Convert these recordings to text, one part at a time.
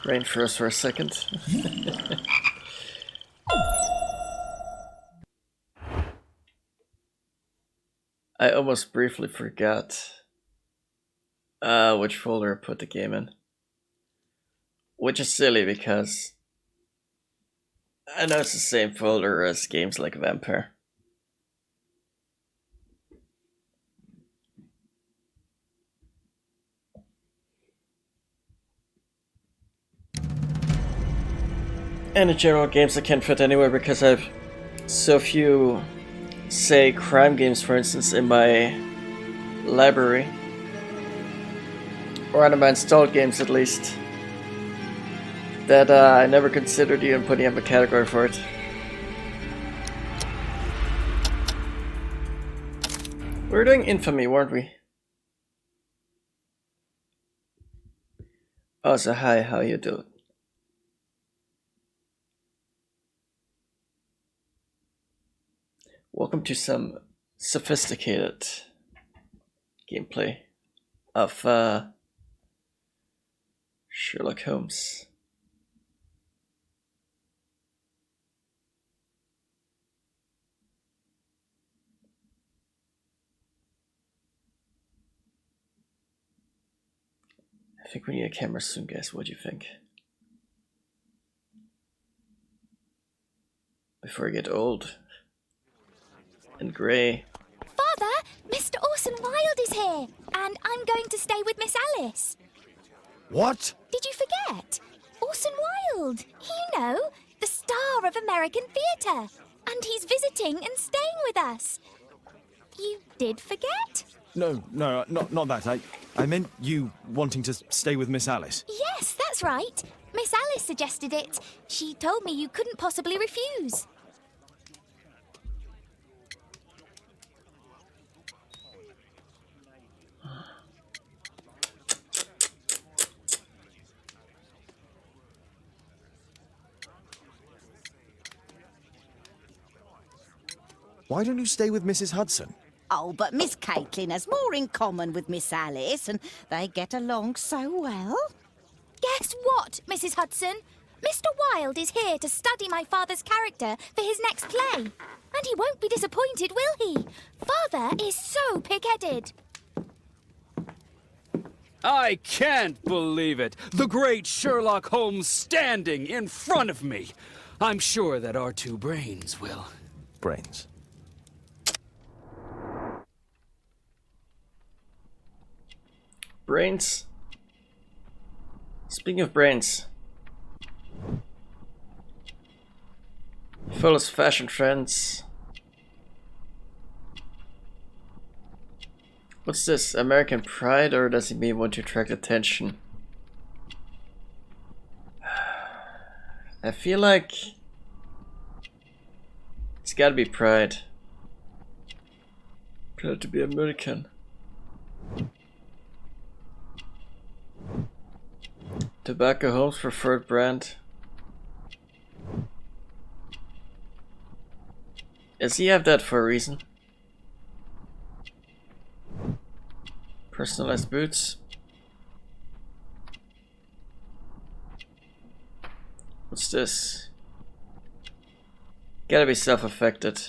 Rain froze for a second. I almost briefly forgot which folder I put the game in. Which is silly because I know it's the same folder as games like Vampire. And in general, games that can't fit anywhere because I have so few, say, crime games, for instance, in my library. Or in my installed games, at least. That I never considered even putting up a category for it. We were doing Infamy, weren't we? Oh, so hi, how you doing? Welcome to some sophisticated gameplay of Sherlock Holmes. I think we need a camera soon, guys. What do you think? Before I get old and grey. Father, Mr. Orson Wilde is here, and I'm going to stay with Miss Alice. What? Did you forget? Orson Wilde, you know, the star of American theatre. And he's visiting and staying with us. You did forget? No, not that. I meant you wanting to stay with Miss Alice. Yes, that's right. Miss Alice suggested it. She told me you couldn't possibly refuse. Why don't you stay with Mrs. Hudson? Oh, but Miss Caitlin has more in common with Miss Alice, and they get along so well. Guess what, Mrs. Hudson? Mr. Wilde is here to study my father's character for his next play. And he won't be disappointed, will he? Father is so pig-headed. I can't believe it! The great Sherlock Holmes standing in front of me! I'm sure that our two brains will... Brains. Brains. Speaking of brains. Follows fashion trends. What's this? American Pride, or does he mean want to attract attention? I feel like it's gotta be Pride. Proud to be American. Tobacco Holmes' preferred brand. Does he have that for a reason? Personalized boots. What's this? Gotta be self-affected.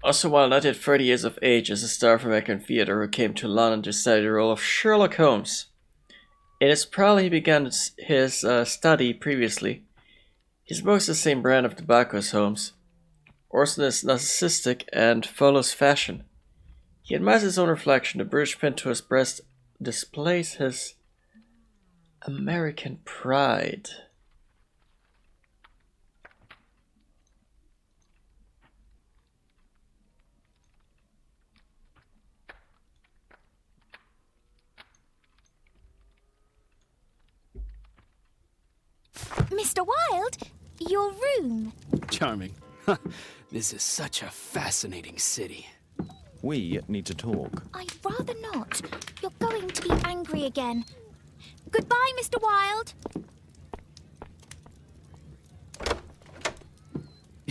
Also, while not yet 30 years of age, is a star of American theatre who came to London to study the role of Sherlock Holmes. It is probably he began his study previously. He smokes the same brand of tobacco as Holmes. Orson is narcissistic and follows fashion. He admires his own reflection. The British pin to his breast displays his American pride. Mr. Wilde, your room. Charming. This is such a fascinating city. We need to talk. I'd rather not. You're going to be angry again. Goodbye, Mr. Wilde.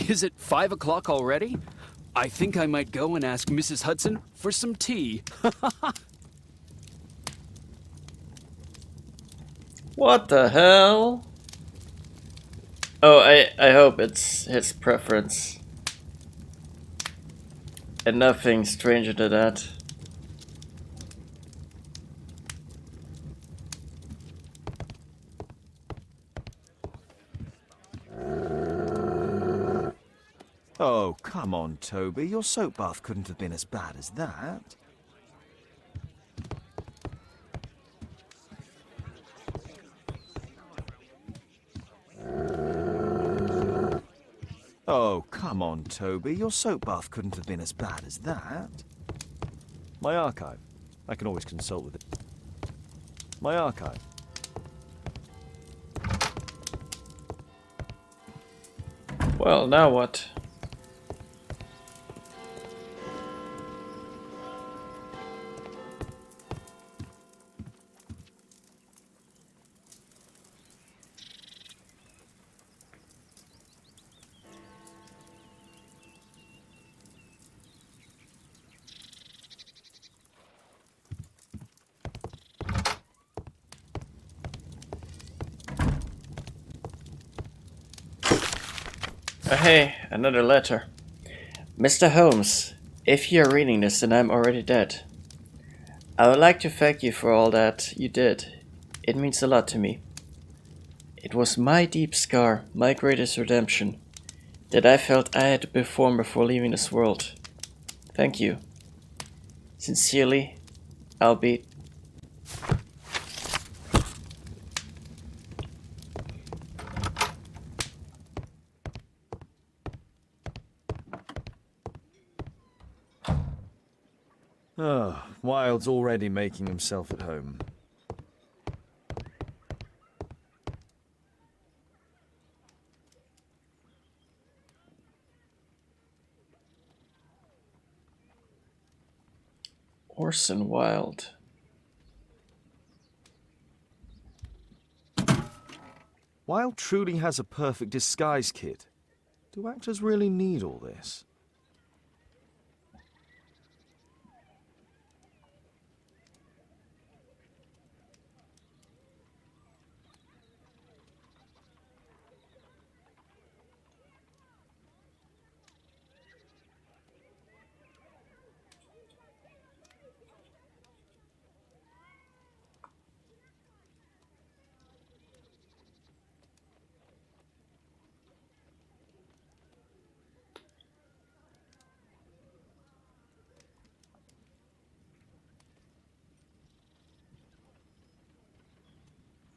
Is it 5 o'clock already? I think I might go and ask Mrs. Hudson for some tea. What the hell? Oh, I hope it's his preference. And nothing stranger than that. Oh, come on, Toby. Your soap bath couldn't have been as bad as that. Oh, come on, Toby. Your soap bath couldn't have been as bad as that. My archive. I can always consult with it. My archive. Well, now what? Hey, another letter. Mr. Holmes, if you're reading this, then I'm already dead. I would like to thank you for all that you did. It means a lot to me. It was my deep scar, my greatest redemption, that I felt I had to perform before leaving this world. Thank you. Sincerely, Albeit. Oh, Wilde's already making himself at home. Orson Wilde. Wilde truly has a perfect disguise kit. Do actors really need all this?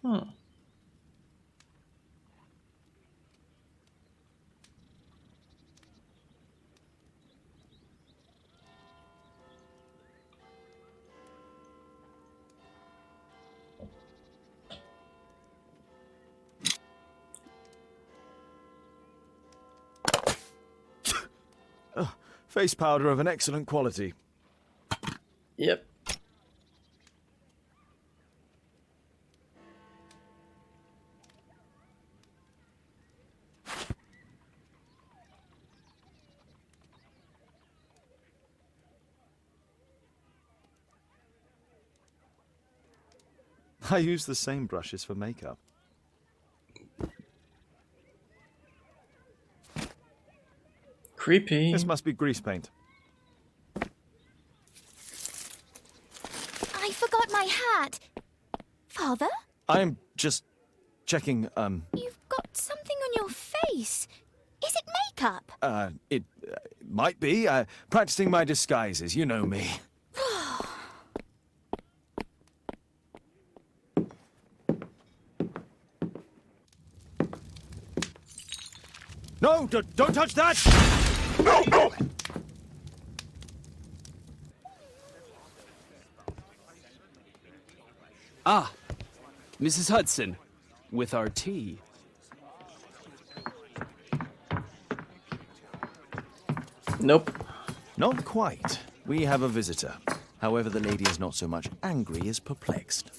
Hmm. Face powder of an excellent quality. Yep. I use the same brushes for makeup. Creepy. This must be grease paint. I forgot my hat. Father, I'm just checking, you've got something on your face. Is it makeup? it might be. Practicing my disguises, you know me. No, don't touch that! No! Ah, Mrs. Hudson, with our tea. Nope. Not quite. We have a visitor. However, the lady is not so much angry as perplexed.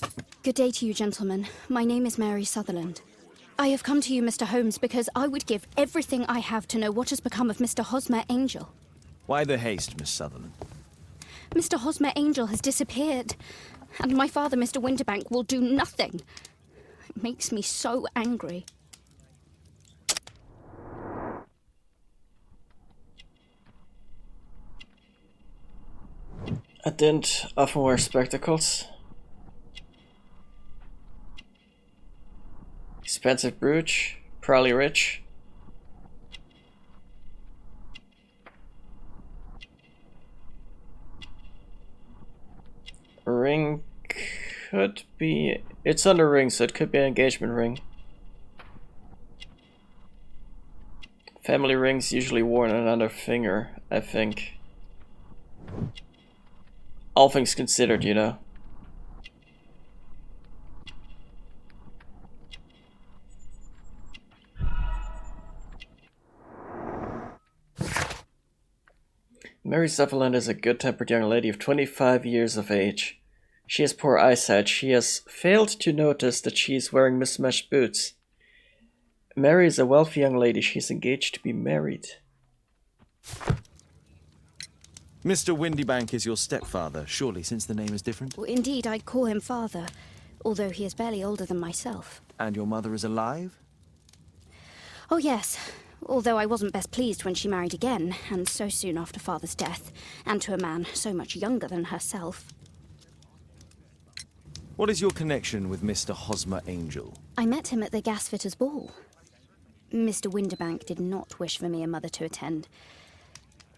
Good day to you, gentlemen. My name is Mary Sutherland. I have come to you, Mr. Holmes, because I would give everything I have to know what has become of Mr. Hosmer Angel. Why the haste, Miss Sutherland? Mr. Hosmer Angel has disappeared, and my father, Mr. Winterbank, will do nothing. It makes me so angry. I didn't often wear spectacles. Expensive brooch, probably rich. Ring could be... It's on the ring, so it could be an engagement ring. Family rings usually worn on another finger, I think. All things considered, you know. Mary Sutherland is a good-tempered young lady of 25 years of age. She has poor eyesight. She has failed to notice that she is wearing mismatched boots. Mary is a wealthy young lady. She is engaged to be married. Mr. Windybank is your stepfather, surely, since the name is different? Well, indeed, I call him father, although he is barely older than myself. And your mother is alive? Oh, yes. Although I wasn't best pleased when she married again, and so soon after father's death, and to a man so much younger than herself. What is your connection with Mr. Hosmer Angel? I met him at the gasfitter's ball. Mr. Winterbank did not wish for me and Mother to attend.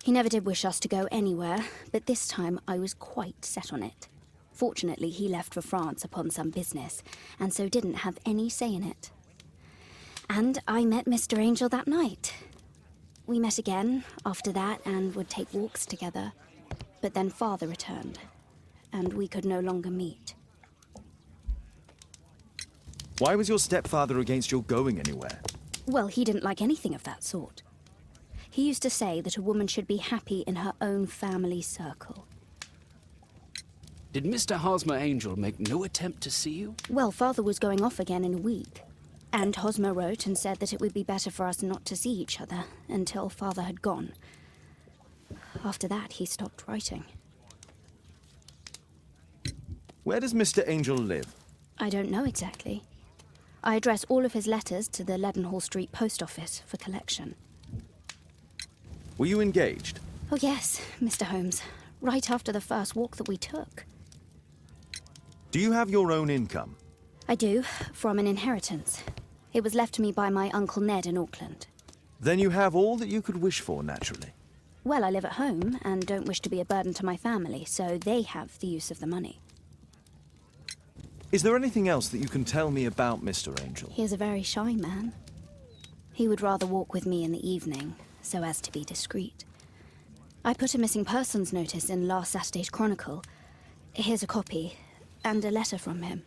He never did wish us to go anywhere, but this time I was quite set on it. Fortunately, he left for France upon some business, and so didn't have any say in it. And I met Mr. Angel that night. We met again after that and would take walks together. But then Father returned, and we could no longer meet. Why was your stepfather against your going anywhere? Well, he didn't like anything of that sort. He used to say that a woman should be happy in her own family circle. Did Mr. Hosmer Angel make no attempt to see you? Well, Father was going off again in a week. And Hosmer wrote and said that it would be better for us not to see each other until Father had gone. After that, he stopped writing. Where does Mr. Angel live? I don't know exactly. I address all of his letters to the Leadenhall Street post office for collection. Were you engaged? Oh yes, Mr. Holmes. Right after the first walk that we took. Do you have your own income? I do, from an inheritance. It was left to me by my Uncle Ned in Auckland. Then you have all that you could wish for, naturally. Well, I live at home and don't wish to be a burden to my family, so they have the use of the money. Is there anything else that you can tell me about Mr. Angel? He is a very shy man. He would rather walk with me in the evening, so as to be discreet. I put a missing persons notice in last Saturday's Chronicle. Here's a copy, and a letter from him.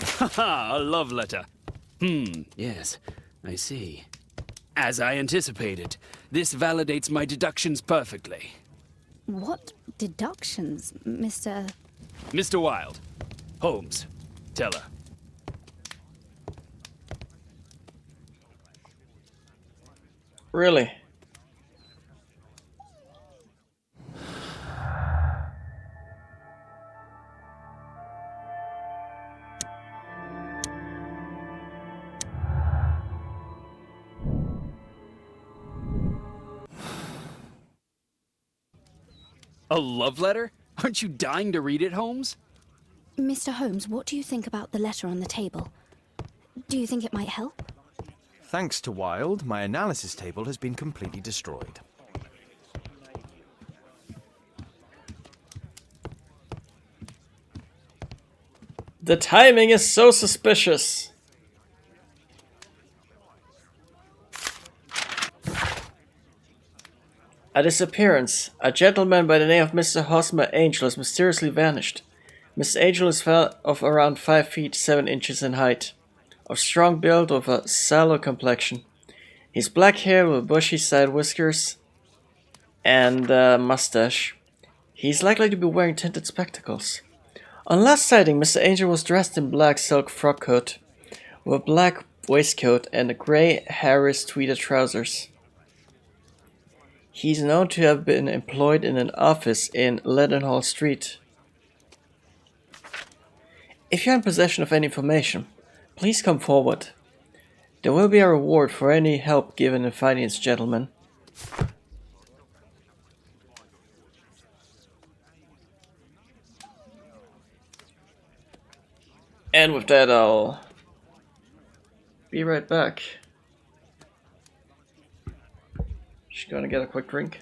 Haha, a love letter. Yes, I see. As I anticipated, this validates my deductions perfectly. What deductions, Mr. Mr. Wilde. Holmes. Tell her. Really? A love letter? Aren't you dying to read it, Holmes? Mr. Holmes, what do you think about the letter on the table? Do you think it might help? Thanks to Wilde, my analysis table has been completely destroyed. The timing is so suspicious. A disappearance. A gentleman by the name of Mr. Hosmer Angel has mysteriously vanished. Mr. Angel is of around 5 feet 7 inches in height, of strong build with a sallow complexion. He's black hair with bushy side whiskers and a mustache. He's likely to be wearing tinted spectacles. On last sighting, Mr. Angel was dressed in black silk frock coat with black waistcoat and grey Harris tweeted trousers. He's known to have been employed in an office in Leadenhall Street. If you're in possession of any information, please come forward. There will be a reward for any help given in finance, gentlemen. And with that, I'll be right back. Just gonna get a quick drink.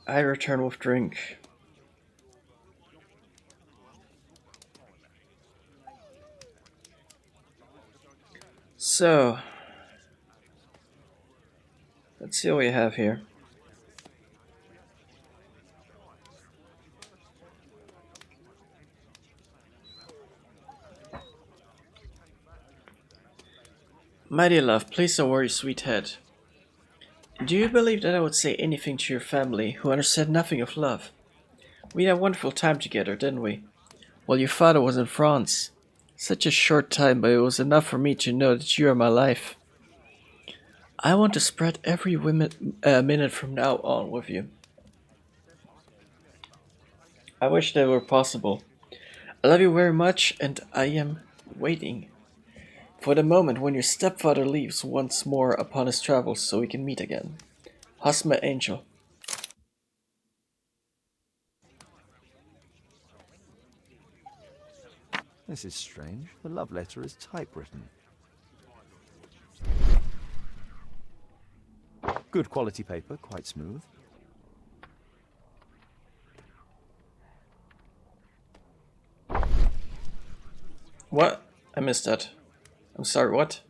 I return with drink. So, let's see what we have here. My dear love, please don't worry, sweethead. Do you believe that I would say anything to your family who understand nothing of love? We had a wonderful time together, didn't we? While your father was in France. Such a short time, but it was enough for me to know that you are my life. I want to spread every minute from now on with you. I wish that were possible. I love you very much, and I am waiting for the moment when your stepfather leaves once more upon his travels so we can meet again. Husband Angel. This is strange. The love letter is typewritten. Good quality paper, quite smooth. What? I missed that. I'm sorry, what?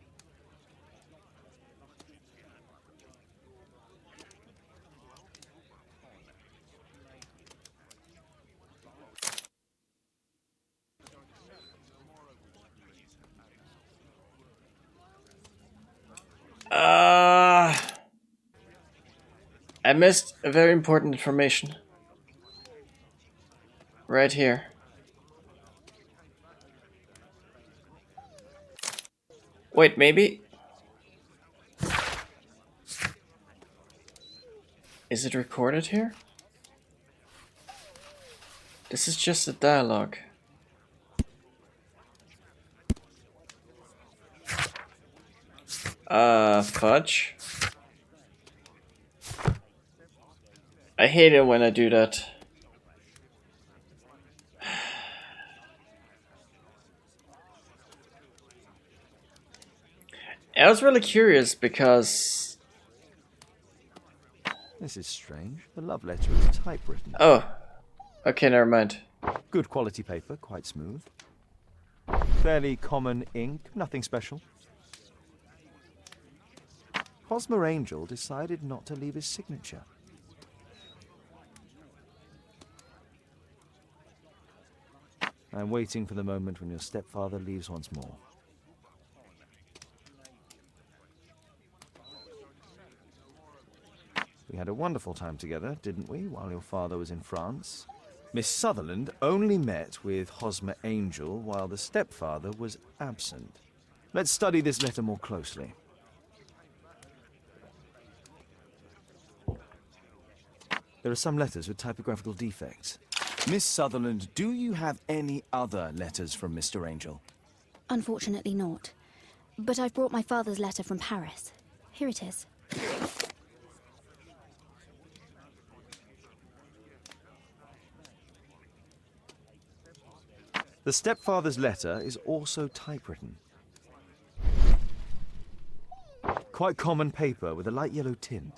I missed a very important information. Right here. Wait, maybe? Is it recorded here? This is just a dialogue. Fudge. I hate it when I do that. I was really curious because... This is strange. The love letter is typewritten. Oh, okay, never mind. Good quality paper, quite smooth. Fairly common ink, nothing special. Hosmer Angel decided not to leave his signature. I'm waiting for the moment when your stepfather leaves once more. We had a wonderful time together, didn't we, while your father was in France? Miss Sutherland only met with Hosmer Angel while the stepfather was absent. Let's study this letter more closely. There are some letters with typographical defects. Miss Sutherland, do you have any other letters from Mr. Angel? Unfortunately not. But I've brought my father's letter from Paris. Here it is. The stepfather's letter is also typewritten. Quite common paper with a light yellow tint.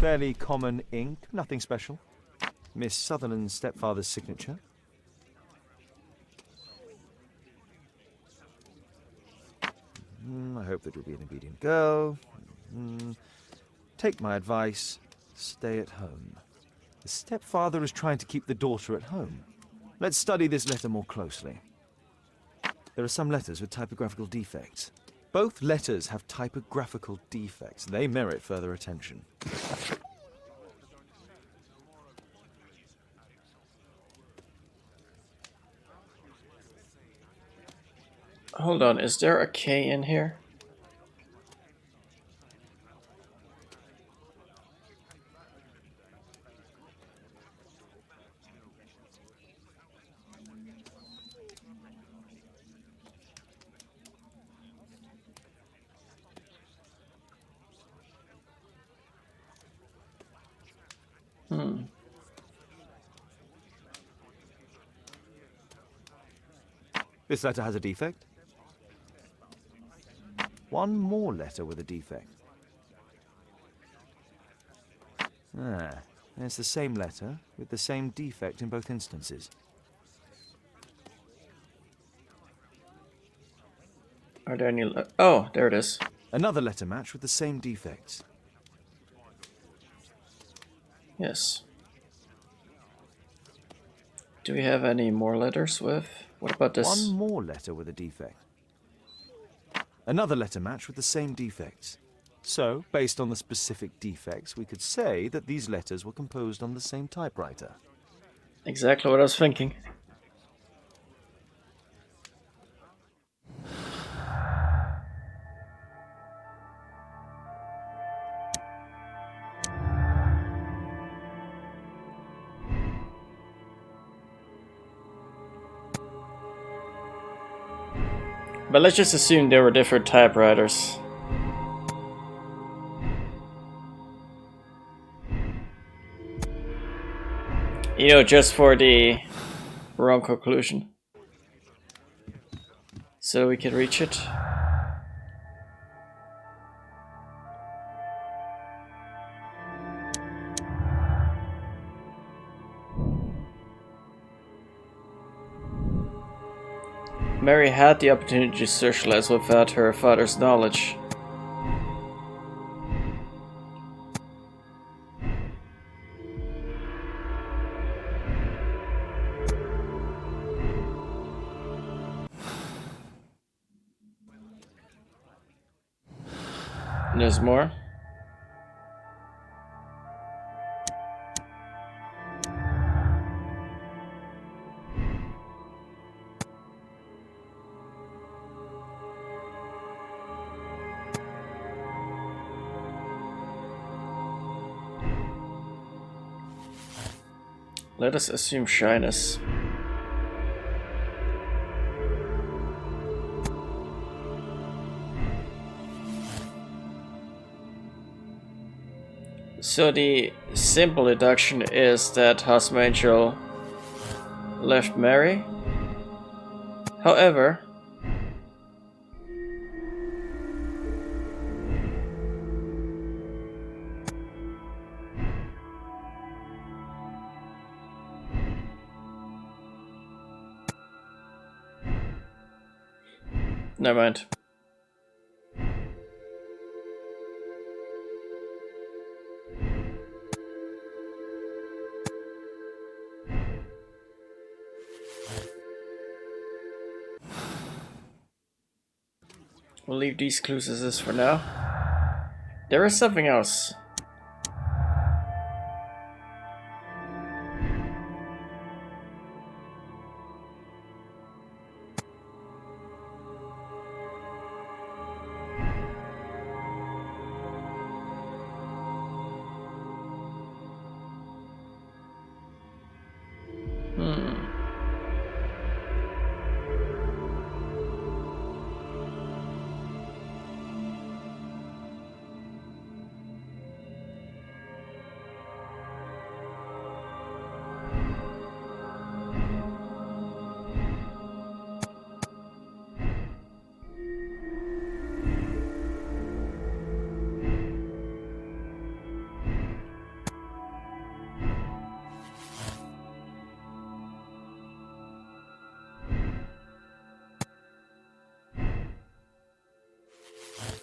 Fairly common ink, nothing special. Miss Sutherland's stepfather's signature. I hope that you'll be an obedient girl. Take my advice, stay at home. The stepfather is trying to keep the daughter at home. Let's study this letter more closely. There are some letters with typographical defects. Both letters have typographical defects. They merit further attention. Hold on, is there a K in here? This letter has a defect. One more letter with a defect. It's the same letter with the same defect in both instances. Are there any... Oh, there it is. Another letter match with the same defects. Yes. Do we have any more letters with? What about this? One more letter with a defect. Another letter match with the same defects. So, based on the specific defects, we could say that these letters were composed on the same typewriter. Exactly what I was thinking. But let's just assume they were different typewriters. You know, just for the wrong conclusion. So we can reach it. Mary had the opportunity to socialize without her father's knowledge. And there's more. Let us assume shyness. So the simple deduction is that Hosmer Angel left Mary. However, never mind. We'll leave these clues as is for now. There is something else.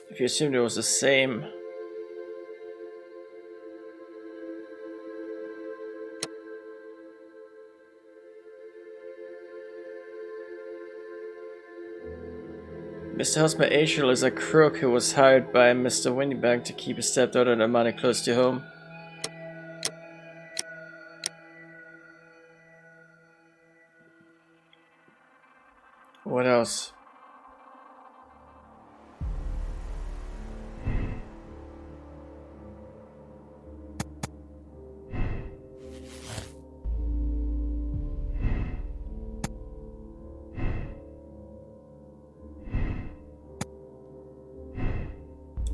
If you assumed it was the same, Mr. Hosmer Angel is a crook who was hired by Mr. Windybank to keep his stepdaughter and her money close to home. What else?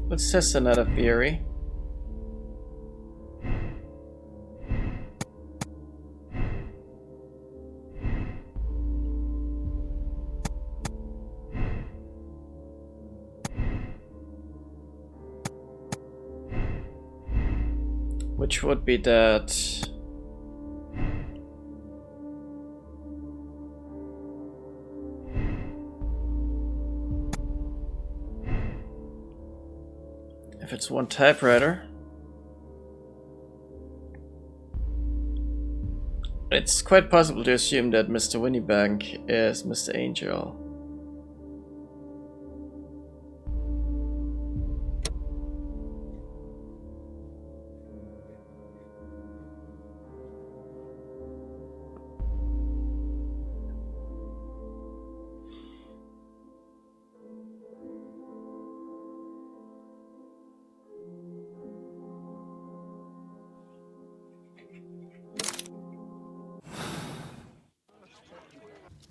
Let's test another theory. Which would be that if it's one typewriter, it's quite possible to assume that Mr. Windybank is Mr. Angel.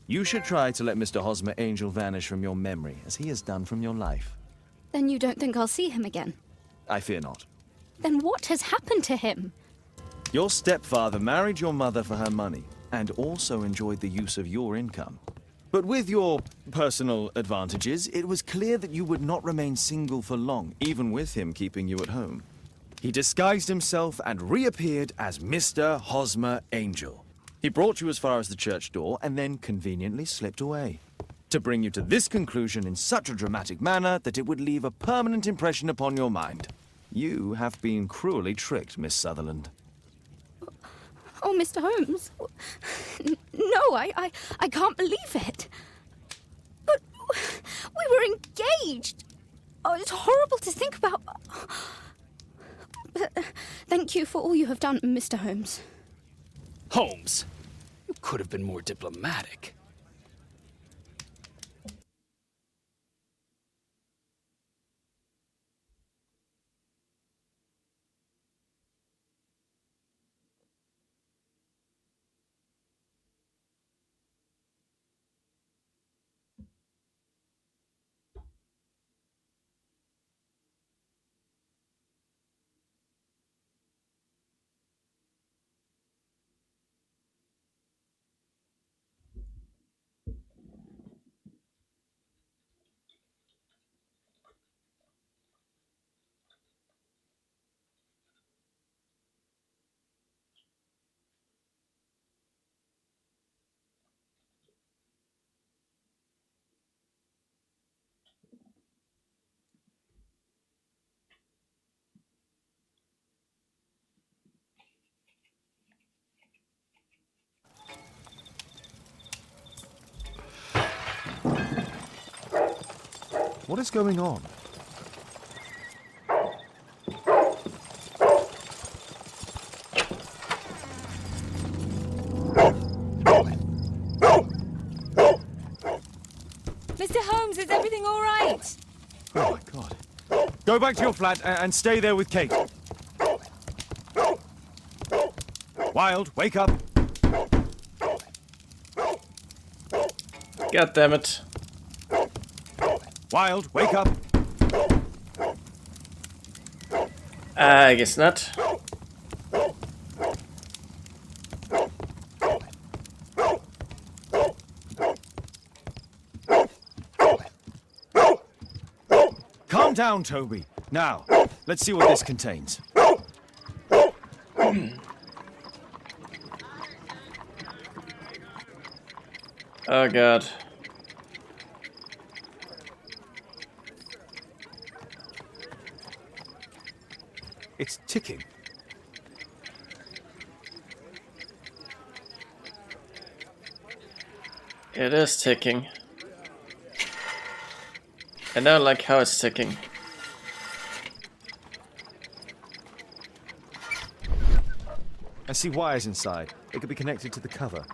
You should try to let Mr. Hosmer Angel vanish from your memory, as he has done from your life. Then you don't think I'll see him again? I fear not. Then what has happened to him? Your stepfather married your mother for her money, and also enjoyed the use of your income. But with your personal advantages, it was clear that you would not remain single for long, even with him keeping you at home. He disguised himself and reappeared as Mr. Hosmer Angel. He brought you as far as the church door and then conveniently slipped away. To bring you to this conclusion in such a dramatic manner that it would leave a permanent impression upon your mind. You have been cruelly tricked, Miss Sutherland. Oh, Mr. Holmes. No, I can't believe it. But we were engaged. Oh, it's horrible to think about. But thank you for all you have done, Mr. Holmes. Holmes, you could have been more diplomatic. What is going on? Mr. Holmes, is everything all right? Oh my god. Go back to your flat and stay there with Kate. Wild, wake up. God damn it. Wild, wake up. I guess not. Calm down, Toby. Now, let's see what this contains. Oh god. It's ticking. It is ticking. I don't like how it's ticking. I see wires inside. They could be connected to the cover.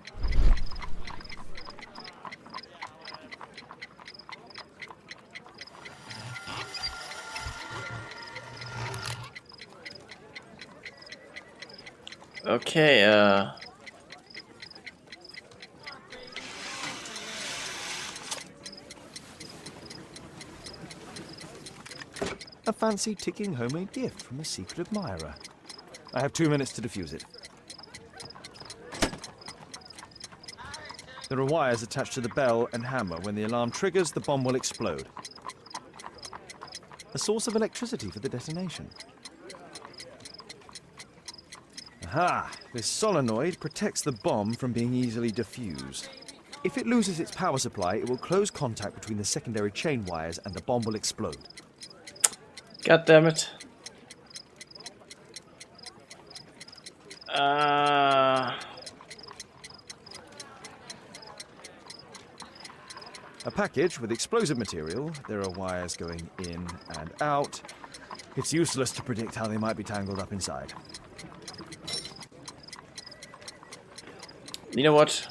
Okay, A fancy ticking homemade gift from a secret admirer. I have 2 minutes to defuse it. There are wires attached to the bell and hammer. When the alarm triggers, the bomb will explode. A source of electricity for the detonation. Aha! This solenoid protects the bomb from being easily diffused. If it loses its power supply, it will close contact between the secondary chain wires and the bomb will explode. god damn it. A package with explosive material. There are wires going in and out. It's useless to predict how they might be tangled up inside. You know what?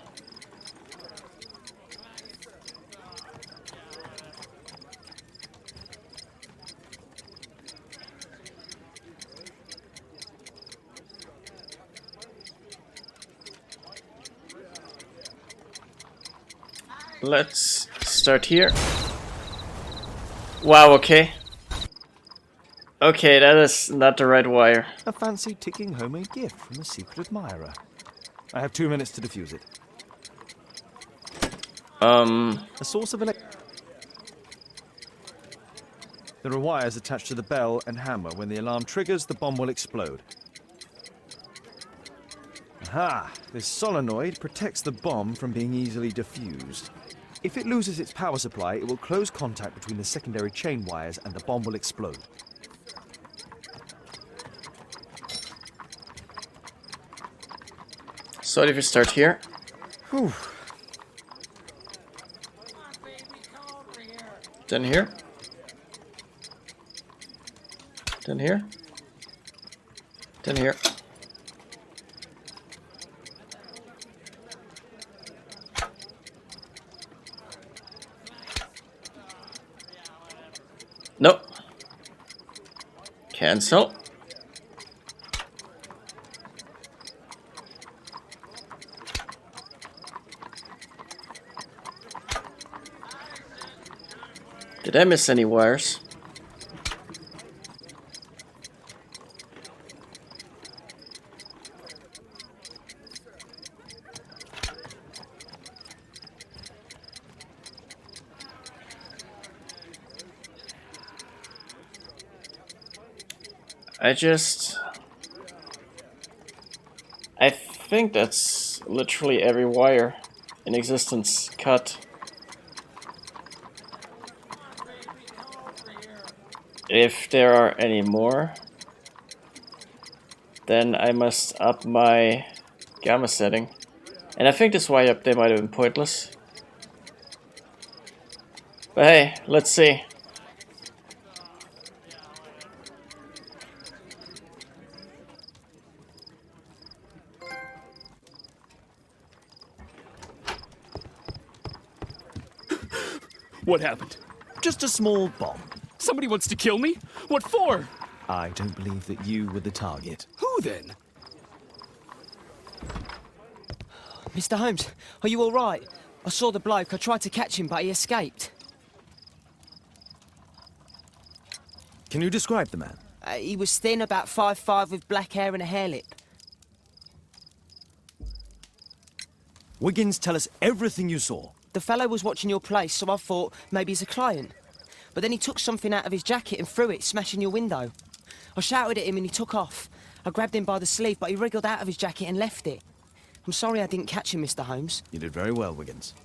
Let's start here. Wow, okay. Okay, that is not the right wire. A fancy ticking homemade gift from a secret admirer. I have 2 minutes to defuse it. A source of There are wires attached to the bell and hammer. When the alarm triggers, the bomb will explode. Aha! This solenoid protects the bomb from being easily diffused. If it loses its power supply, it will close contact between the secondary chain wires and the bomb will explode. So if you start here. Whew. Then here. Then here. Then here. Nope. Cancel. Did I miss any wires? I think that's literally every wire in existence cut. If there are any more, then I must up my gamma setting. And I think this wire up there might have been pointless. But hey, let's see. What happened? Just a small bomb. Somebody wants to kill me? What for? I don't believe that you were the target. Who then? Mr. Holmes, are you all right? I saw the bloke. I tried to catch him, but he escaped. Can you describe the man? He was thin, about 5'5", with black hair and a hair lip. Wiggins, tell us everything you saw. The fellow was watching your place, so I thought maybe he's a client. But then he took something out of his jacket and threw it, smashing your window. I shouted at him and he took off. I grabbed him by the sleeve, but he wriggled out of his jacket and left it. I'm sorry I didn't catch him, Mr. Holmes. You did very well, Wiggins.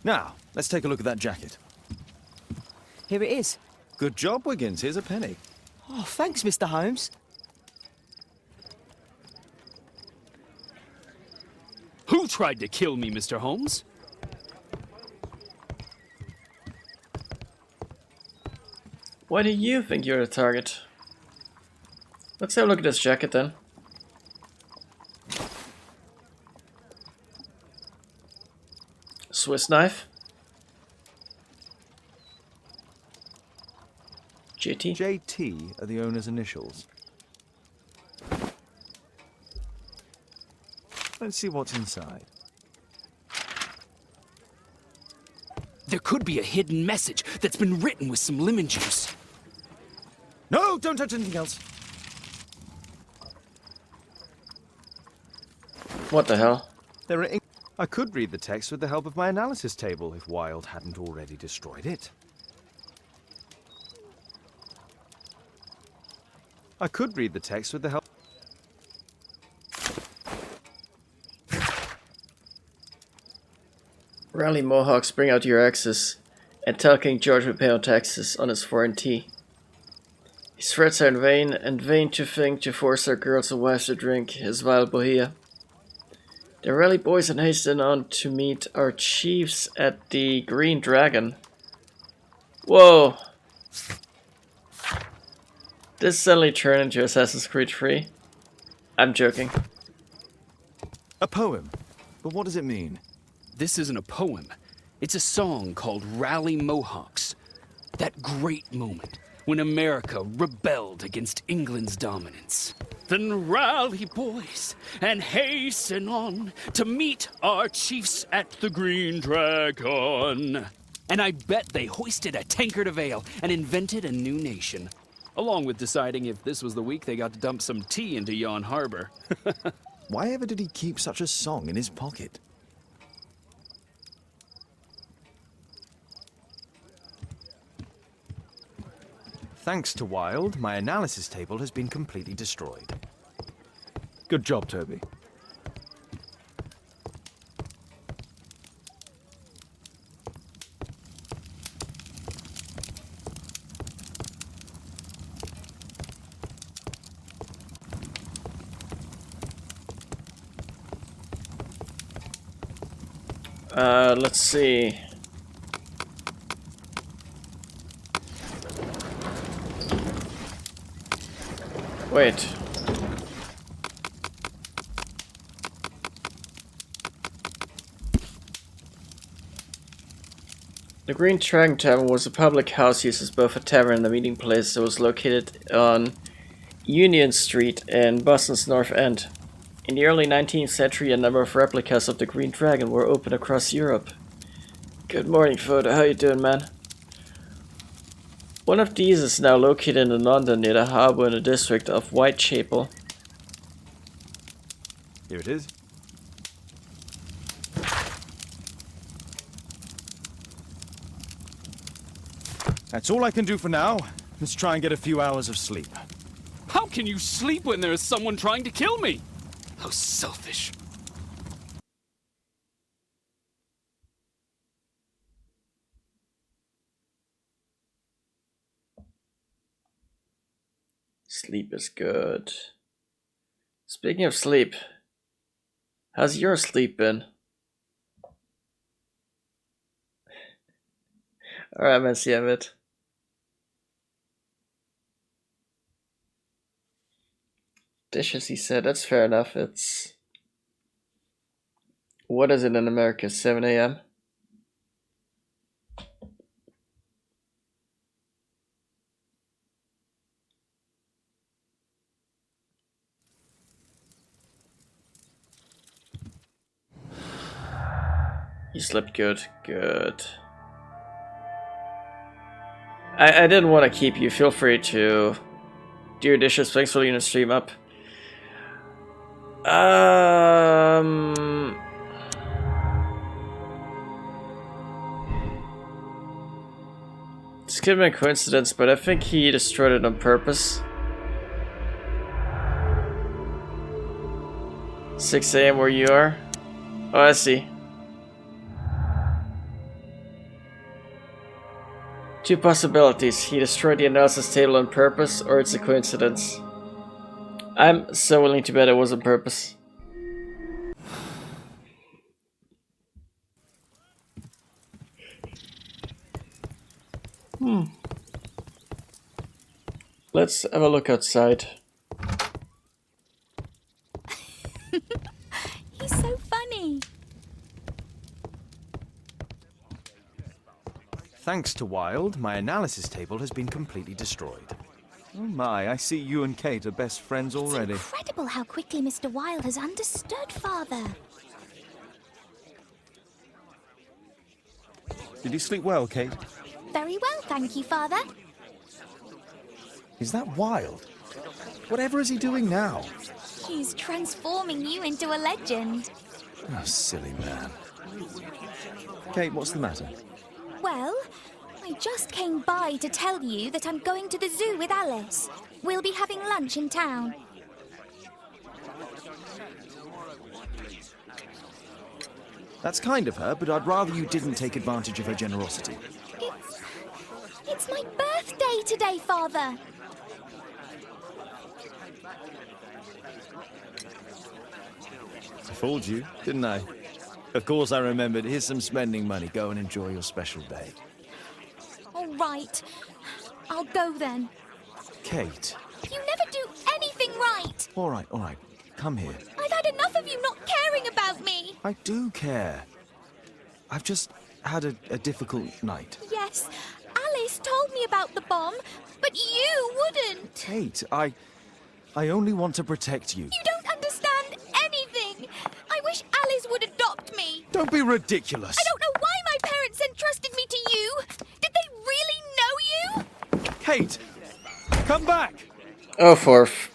Now, let's take a look at that jacket. Here it is. Good job, Wiggins. Here's a penny. Oh, thanks, Mr. Holmes. Who tried to kill me, Mr. Holmes? Why do you think you're the target? Let's have a look at this jacket then. Swiss knife. JT. JT are the owner's initials. Let's see what's inside. There could be a hidden message that's been written with some lemon juice. No, don't touch anything else. What the hell? There are I could read the text with the help of my analysis table if Wilde hadn't already destroyed it. I could read the text with the help... Rally Mohawks, bring out your axes, and tell King George we pay no taxes on his foreign tea. His threats are in vain, and vain to think to force our girls and wives to drink his vile bohea. The rally boys and hasten on to meet our chiefs at the Green Dragon. Whoa! This suddenly turned into Assassin's Creed 3. I'm joking. A poem. But what does it mean? This isn't a poem. It's a song called Rally Mohawks. That great moment when America rebelled against England's dominance. Then rally, boys, and hasten on to meet our chiefs at the Green Dragon. And I bet they hoisted a tankard of ale and invented a new nation. Along with deciding if this was the week they got to dump some tea into Yon Harbor. Why ever did he keep such a song in his pocket? Thanks to Wilde, my analysis table has been completely destroyed. Good job, Toby. Let's see. Wait. The Green Dragon Tavern was a public house used as both a tavern and a meeting place that was located on Union Street in Boston's North End. In the early 19th century, a number of replicas of the Green Dragon were opened across Europe. Good morning, Frodo. How you doing, man? One of these is now located in London near the harbour in the district of Whitechapel. Here it is. That's all I can do for now. Let's try and get a few hours of sleep. How can you sleep when there is someone trying to kill me? How selfish. Sleep is good. Speaking of sleep, how's your sleep been? Alright, man, see it. Dishes, he said. That's fair enough. It's... What is it in America? 7 a.m.? You slept good. Good. I didn't want to keep you. Feel free to do your dishes. Thanks for leaving the stream up. This could have been a coincidence, but I think he destroyed it on purpose. 6 a.m. where you are? Oh, I see. Two possibilities. He destroyed the analysis table on purpose, or it's a coincidence. I'm so willing to bet it was on purpose. Let's have a look outside. He's so funny. Thanks to Wilde, my analysis table has been completely destroyed. Oh my, I see you and Kate are best friends already. It's incredible how quickly Mr. Wilde has understood, Father. Did you sleep well, Kate? Very well, thank you, Father. Is that Wilde? Whatever is he doing now? He's transforming you into a legend. Oh, silly man. Kate, what's the matter? Well, I just came by to tell you that I'm going to the zoo with Alice. We'll be having lunch in town. That's kind of her, but I'd rather you didn't take advantage of her generosity. It's my birthday today, Father. I fooled you, didn't I? Of course I remembered. Here's some spending money. Go and enjoy your special day. All right. I'll go then. Kate. You never do anything right. All right. Come here. I've had enough of you not caring about me. I do care. I've just had a difficult night. Yes, Alice told me about the bomb, but you wouldn't. Kate, I only want to protect you. You don't understand anything. I wish Alice would adopt me. Don't be ridiculous. I don't know why my parents entrusted me to you. Did they really know you? Kate, come back. Oh, fourth.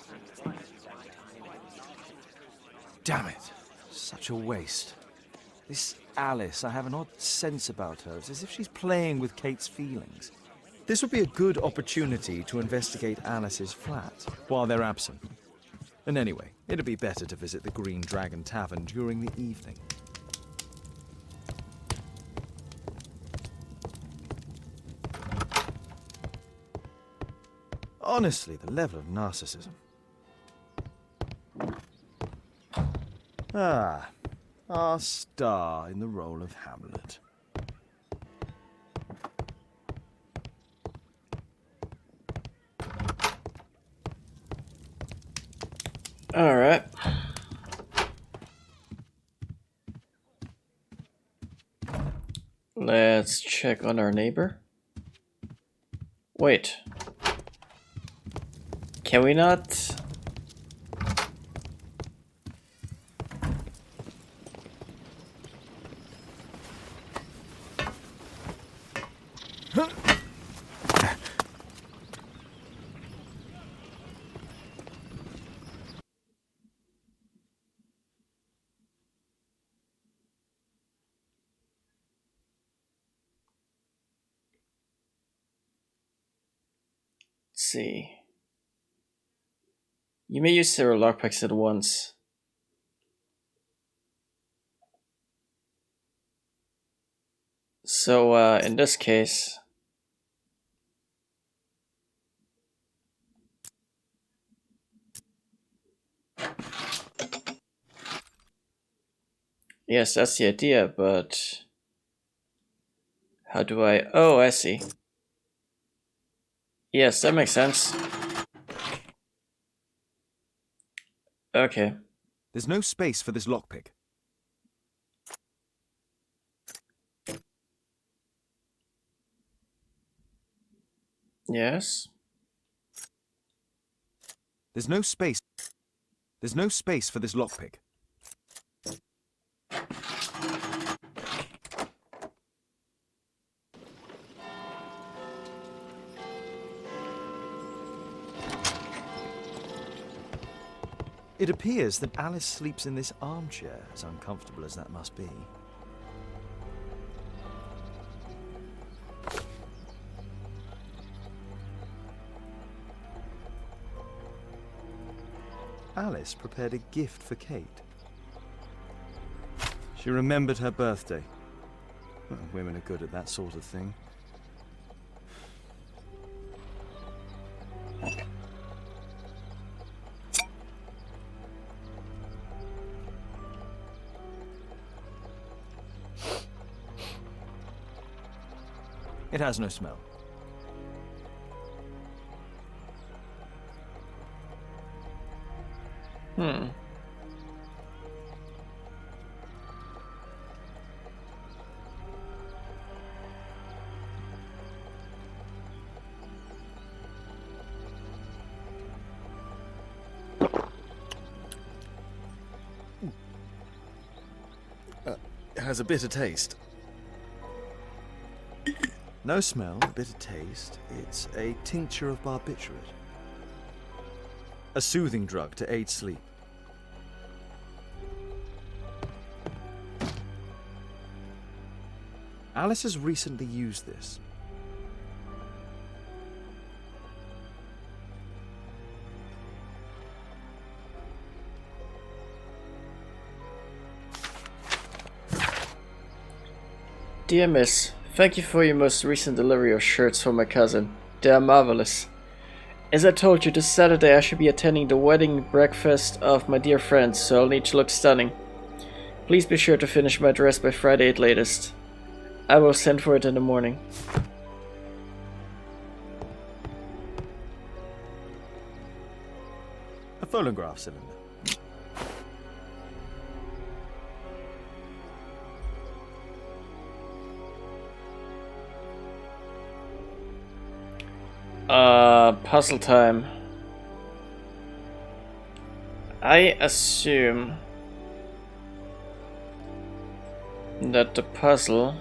Damn it. Such a waste. This Alice, I have an odd sense about her. It's as if she's playing with Kate's feelings. This would be a good opportunity to investigate Alice's flat while they're absent. And anyway, it'd be better to visit the Green Dragon Tavern during the evening. Honestly, the level of narcissism. Ah, our star in the role of Hamlet. All right. Let's check on our neighbor. Wait. Can we not? Let's see. You may use several lockpicks at once. So, in this case... Yes, that's the idea, but... How do I... Oh, I see. Yes, that makes sense. Okay. There's no space for this lockpick. Yes. There's no space. There's no space for this lockpick. It appears that Alice sleeps in this armchair, as uncomfortable as that must be. Alice prepared a gift for Kate. She remembered her birthday. Well, women are good at that sort of thing. It has no smell. It has a bitter taste. No smell, bitter taste. It's a tincture of barbiturate. A soothing drug to aid sleep. Alice has recently used this. Dear Miss, thank you for your most recent delivery of shirts for my cousin. They are marvelous. As I told you, this Saturday I should be attending the wedding breakfast of my dear friends, so I'll need to look stunning. Please be sure to finish my dress by Friday at latest. I will send for it in the morning. A phonograph cylinder. Puzzle time. I assume that the puzzle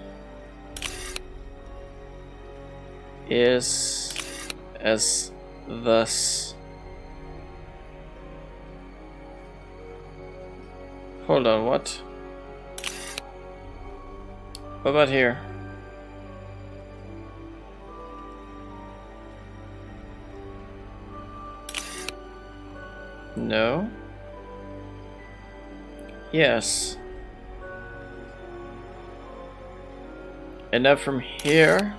is as thus. Hold on, what? What about here? No. Yes. And now from here.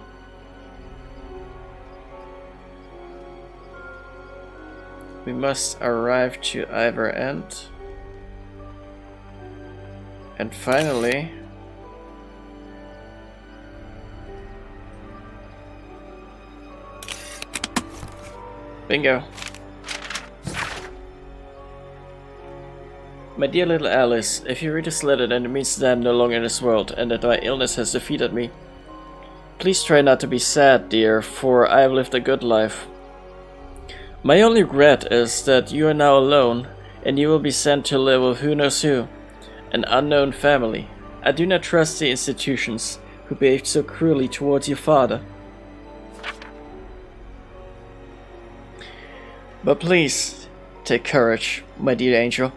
We must arrive to either end. And finally. Bingo. My dear little Alice, if you read this letter, then it means that I am no longer in this world, and that my illness has defeated me. Please try not to be sad, dear, for I have lived a good life. My only regret is that you are now alone, and you will be sent to live with who knows who, an unknown family. I do not trust the institutions who behaved so cruelly towards your father. But please, take courage, my dear angel.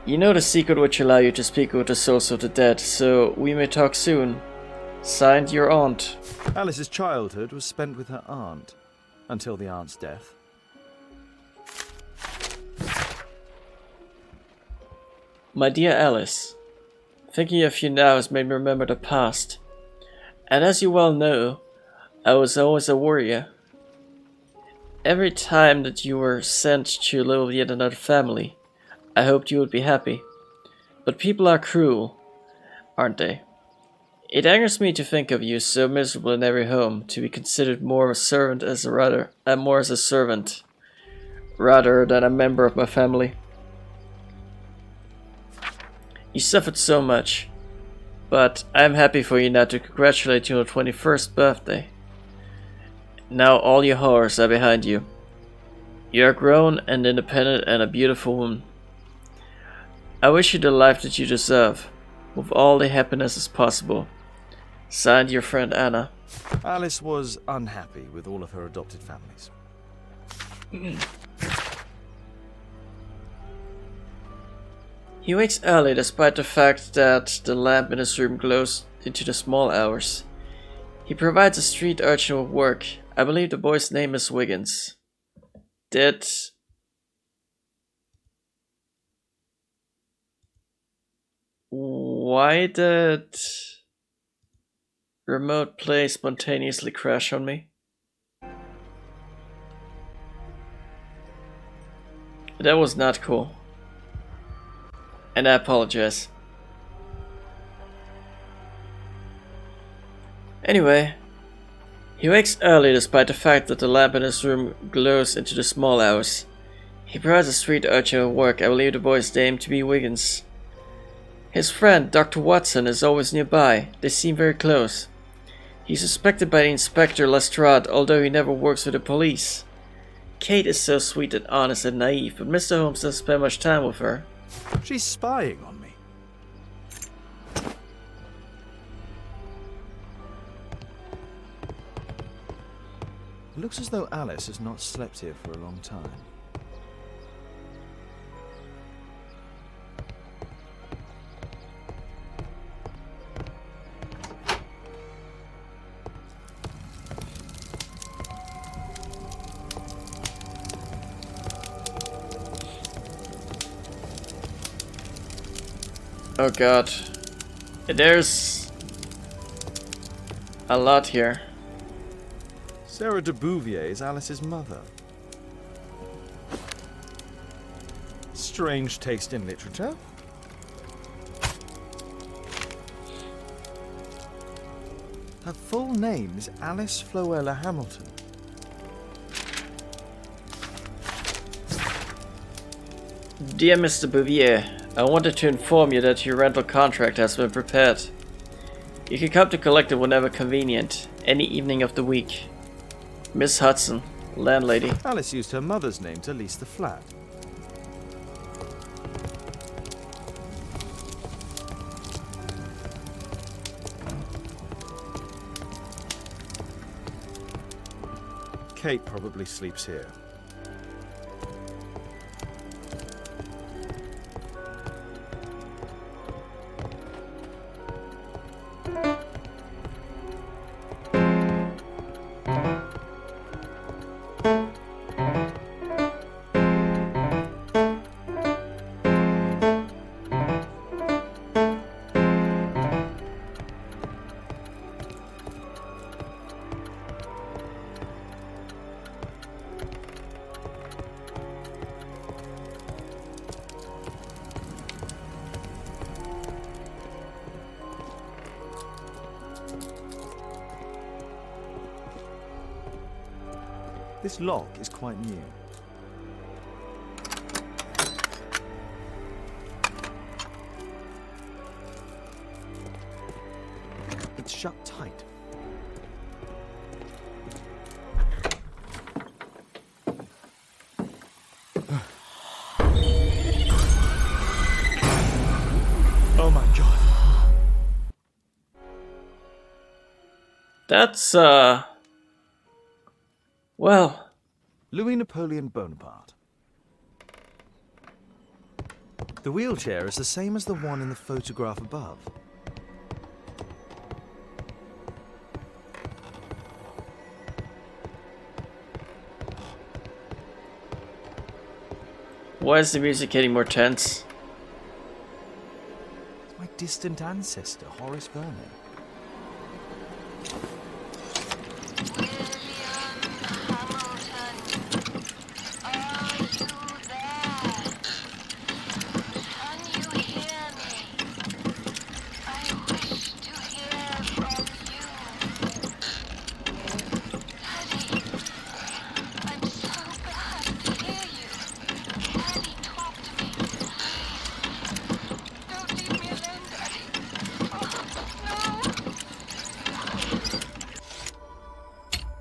You know the secret which allow you to speak with the souls of the dead, so we may talk soon. Signed, your aunt. Alice's childhood was spent with her aunt, until the aunt's death. My dear Alice, thinking of you now has made me remember the past. And as you well know, I was always a warrior. Every time that you were sent to live with yet another family, I hoped you would be happy. But people are cruel, aren't they? It angers me to think of you so miserable in every home, to be considered more as a servant rather than a member of my family. You suffered so much, but I am happy for you now to congratulate you on your 21st birthday. Now all your horrors are behind you. You are grown and independent and a beautiful woman. I wish you the life that you deserve, with all the happiness as possible. Signed, your friend Anna. Alice was unhappy with all of her adopted families. He wakes early despite the fact that the lamp in his room glows into the small hours. He provides a street urchin with work. I believe the boy's name is Wiggins. Why did remote play spontaneously crash on me? That was not cool. And I apologize. Anyway, he wakes early despite the fact that the lamp in his room glows into the small hours. He provides a street urchin at work. I believe the boy's name to be Wiggins. His friend, Dr. Watson, is always nearby. They seem very close. He's suspected by the Inspector Lestrade, although he never works with the police. Kate is so sweet and honest and naive, but Mr. Holmes doesn't spend much time with her. She's spying on me. It looks as though Alice has not slept here for a long time. Oh god. There's a lot here. Sarah de Bouvier is Alice's mother. Strange taste in literature. Her full name is Alice Floella Hamilton. Dear Mr. Bouvier, I wanted to inform you that your rental contract has been prepared. You can come to collect it whenever convenient, any evening of the week. Miss Hudson, landlady. Alice used her mother's name to lease the flat. Kate probably sleeps here. This lock is quite new. It's shut tight. Oh my god. That's, well... Louis Napoleon Bonaparte. The wheelchair is the same as the one in the photograph above. Why is the music getting more tense? It's my distant ancestor, Horace Vernet.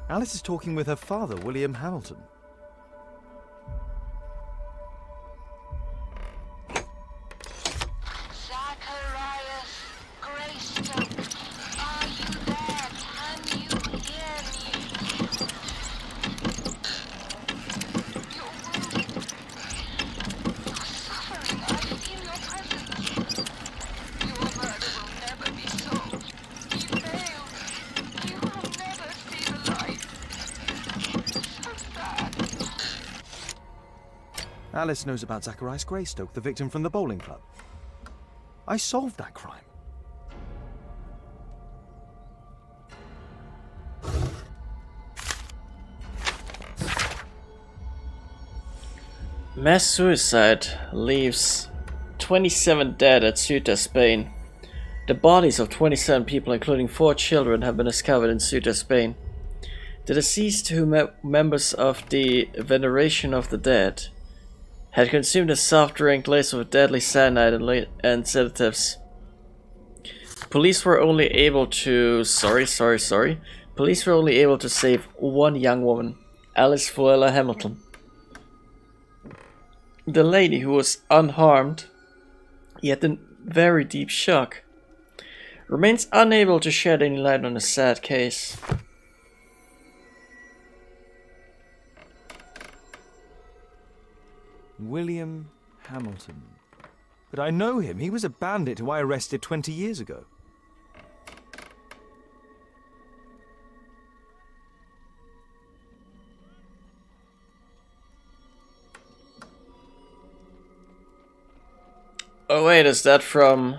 Alice is talking with her father, William Hamilton. Alice knows about Zacharias Greystoke, the victim from the bowling club. I solved that crime. Mass suicide leaves 27 dead at Ceuta, Spain. The bodies of 27 people, including 4 children, have been discovered in Ceuta, Spain. The deceased, who members of the Veneration of the Dead, had consumed a soft drink laced with deadly cyanide and sedatives. Police were only able to... Police were only able to save one young woman, Alice Fuella Hamilton. The lady, who was unharmed, yet in very deep shock, remains unable to shed any light on the sad case. William Hamilton. But I know him. He was a bandit who I arrested 20 years ago. Oh wait, is that from...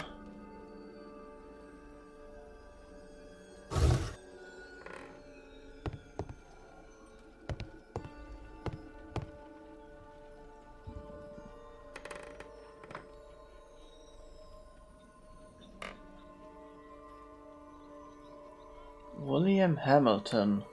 William Hamilton?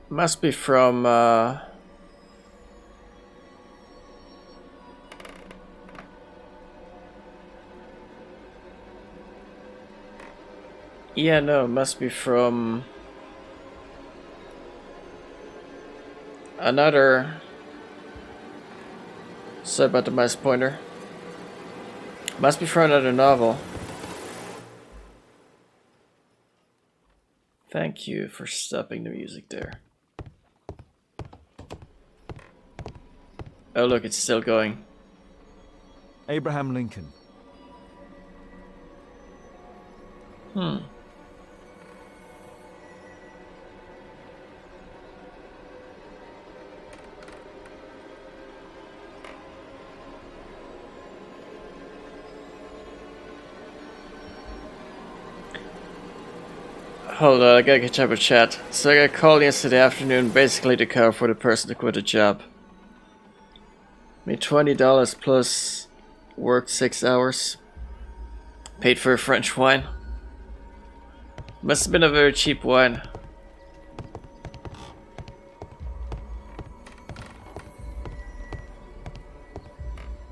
Must be from yeah, no, must be from another... Sorry about the mouse pointer. Must be from another novel. Thank you for stopping the music there. Oh look, it's still going. Abraham Lincoln. Hold on, I gotta catch up with chat. So I got called yesterday afternoon basically to cover for the person to quit the job. Made $20 plus worked 6 hours. Paid for a French wine. Must have been a very cheap wine.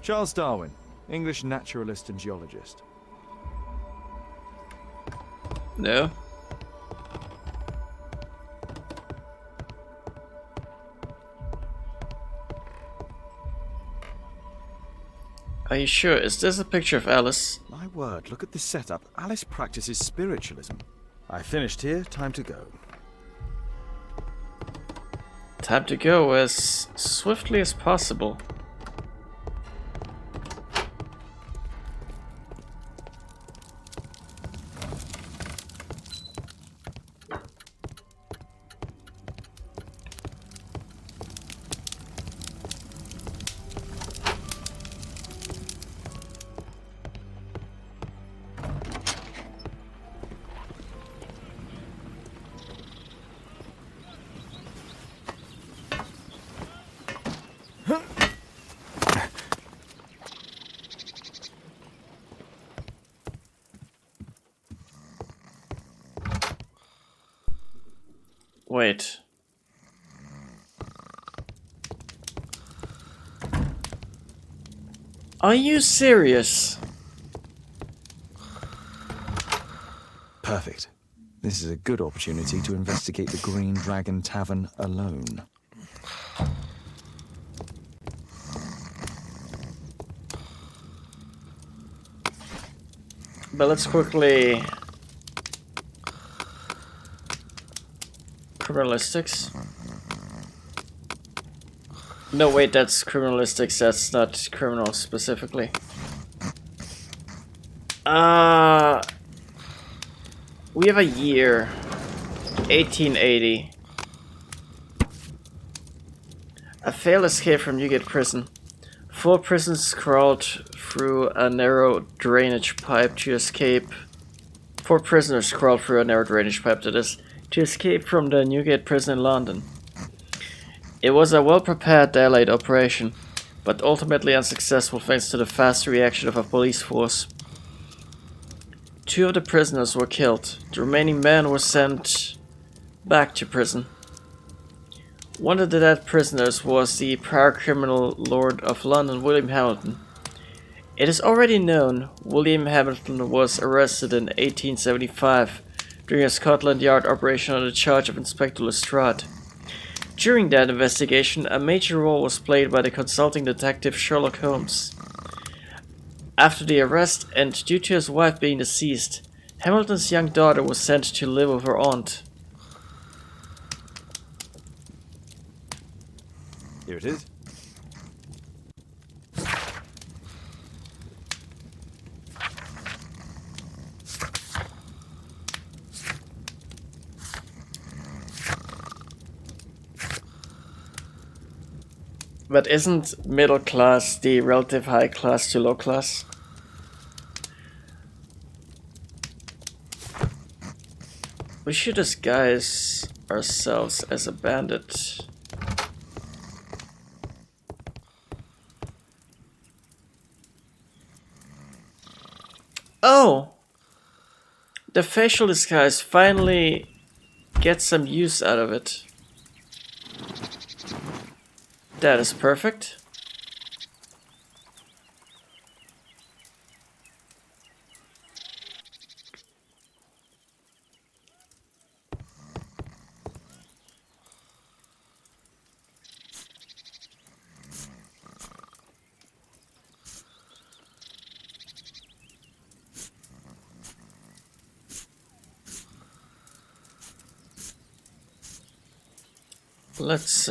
Charles Darwin, English naturalist and geologist. No? Are you sure? Is this a picture of Alice? My word, look at this setup. Alice practices spiritualism. I finished here, time to go. Time to go as swiftly as possible. Wait. Are you serious? Perfect. This is a good opportunity to investigate the Green Dragon Tavern alone. But let's quickly... Criminalistics. No, wait, that's criminalistics, that's not criminal specifically. We have a year. 1880. A failed escape from Newgate prison. Four prisoners crawled through a narrow drainage pipe to escape. Four prisoners crawled through a narrow drainage pipe, that is, to escape from the Newgate prison in London. It was a well-prepared delayed operation, but ultimately unsuccessful thanks to the fast reaction of a police force. Two of the prisoners were killed. The remaining men were sent back to prison. One of the dead prisoners was the prior criminal Lord of London, William Hamilton. It is already known William Hamilton was arrested in 1875 during a Scotland Yard operation on the charge of Inspector Lestrade. During that investigation, a major role was played by the consulting detective Sherlock Holmes. After the arrest, and due to his wife being deceased, Hamilton's young daughter was sent to live with her aunt. Here it is. But isn't middle class the relative high class to low class? We should disguise ourselves as a bandit. Oh! The facial disguise finally gets some use out of it. That is perfect. Let's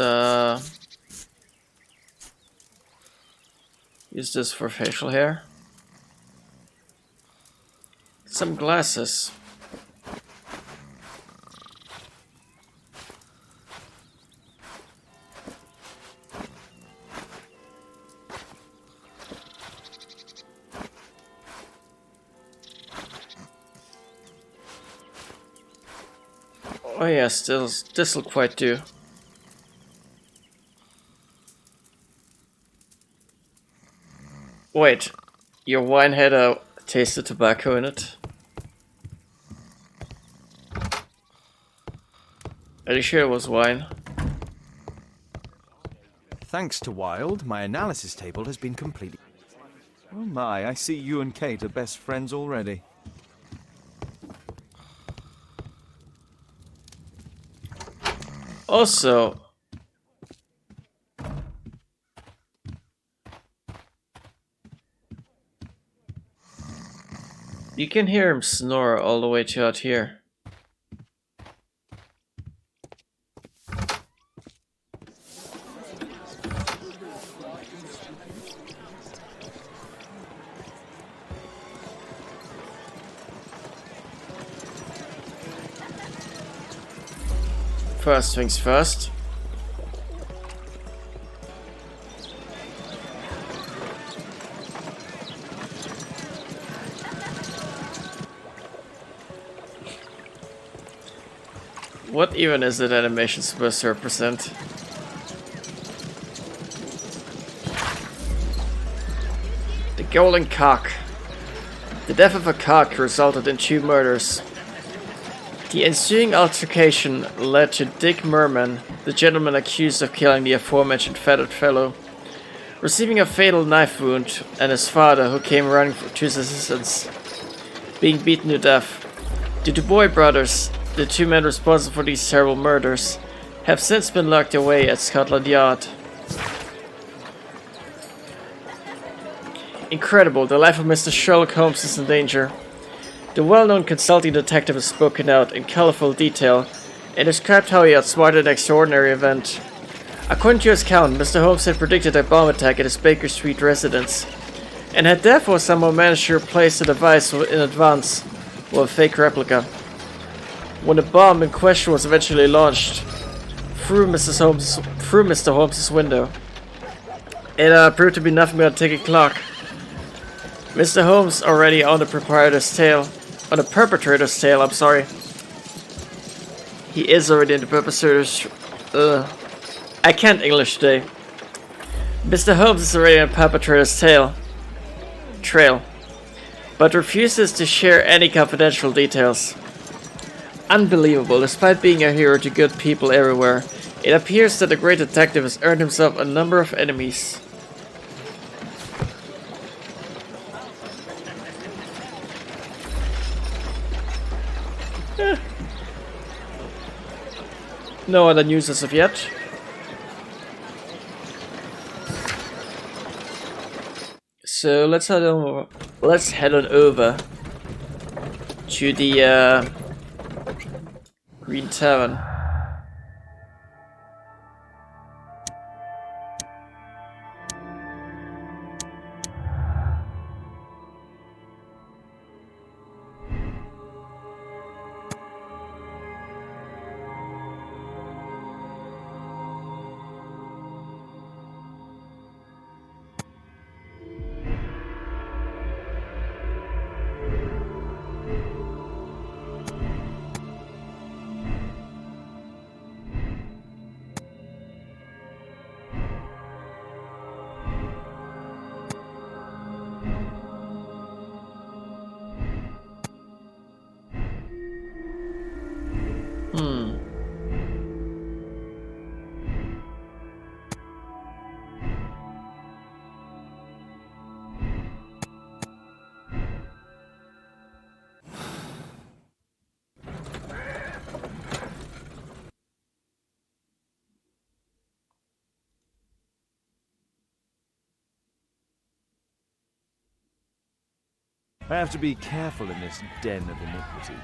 use this for facial hair. Some glasses. Oh yes, this'll quite do. Wait, your wine had a taste of tobacco in it? Are you sure it was wine? Thanks to Wilde, my analysis table has been completed. Oh my, I see you and Kate are best friends already. Also, you can hear him snore all the way to out here. First things first. What even is that animation supposed to represent? The golden cock. The death of a cock resulted in 2 murders. The ensuing altercation led to Dick Merman, the gentleman accused of killing the aforementioned feathered fellow, receiving a fatal knife wound, and his father, who came running to his assistance, being beaten to death. The Dubois brothers, the 2 men responsible for these terrible murders, have since been locked away at Scotland Yard. Incredible, the life of Mr. Sherlock Holmes is in danger. The well-known consulting detective has spoken out in colorful detail and described how he outsmarted an extraordinary event. According to his account, Mr. Holmes had predicted a bomb attack at his Baker Street residence, and had therefore somehow managed to replace the device in advance with a fake replica. When the bomb in question was eventually launched through Mr. Holmes' window, it proved to be nothing but a ticking clock. Mr. Holmes already on the perpetrator's tail. I'm sorry. He is already in the perpetrator's. I can't English today. Mr. Holmes is already on the perpetrator's trail, but refuses to share any confidential details. Unbelievable, despite being a hero to good people everywhere, it appears that the great detective has earned himself a number of enemies. No other news as of yet. So let's head on over to the Green Tavern. I have to be careful in this den of iniquity.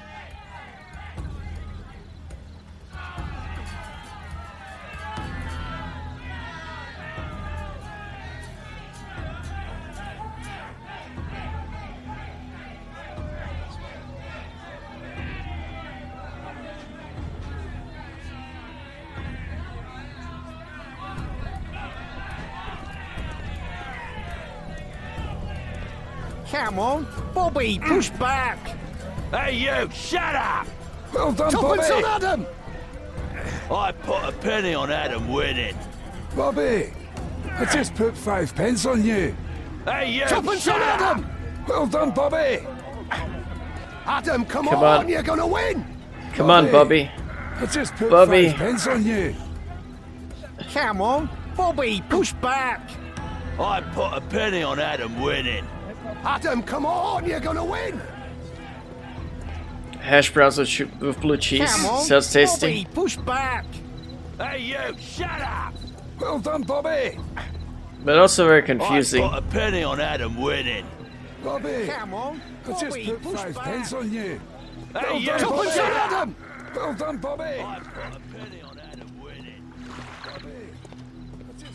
Come on, Bobby, push back! Hey you, shut up! Well done, Bobby! On Adam! I put a penny on Adam winning. Bobby, I just put 5 pence on you. Hey you, Tuppence on Adam! Well done, Bobby! Adam, come on, you're gonna win! Come on, Bobby. I just put Bobby. 5 pence on you. Come on, Bobby, push back! I put a penny on Adam winning. Adam, come on, you're gonna win! Hash browns with blue cheese. Come on, Sounds tasty. Bobby, push back! Hey you, shut up! Well done, Bobby! But also very confusing. I put a penny on Adam winning. Bobby, come on, I just put 5 pence on you. Hey you, Tuppence shut on up! Adam! Well done, Bobby! I put a penny on Adam winning. Bobby, I just...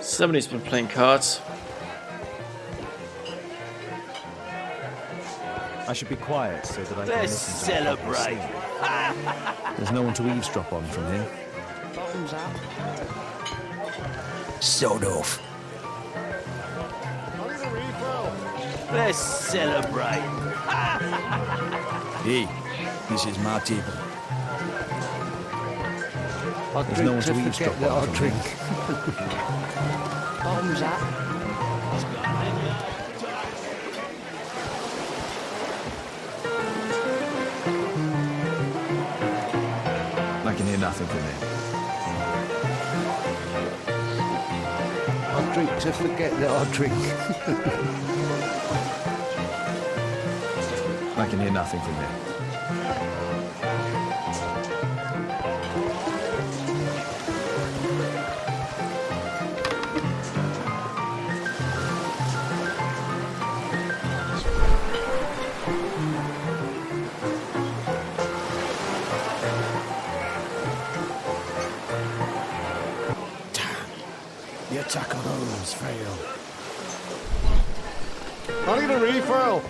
Somebody's been playing cards. I should be quiet so that I can Let's listen to what people celebrate. say. There's no one to eavesdrop on from here. Bottoms up. Sod off. Let's celebrate. Hey, this is my table. There's no one to eavesdrop on from here. Bottoms up. I can hear nothing from here. I drink to forget that I drink. I can hear nothing from here. The attack on Holmes failed. I need a refill.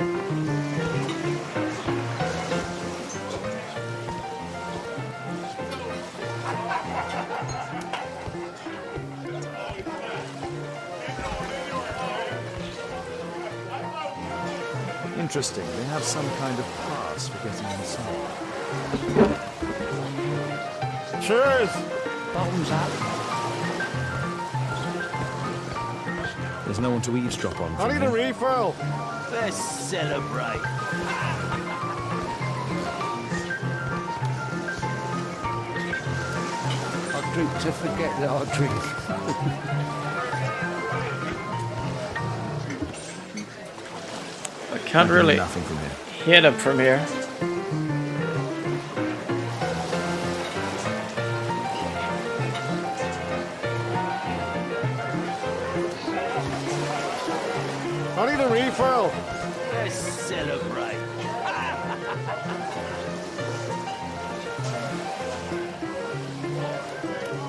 Interesting. They have some kind of pass for getting inside. Cheers. Bottoms up. There's no one to eavesdrop on I from need a here. refill. Let's celebrate. I drink to forget that I drink. I can't hear really nothing from here. hear them from here. I need a refill. Let's celebrate.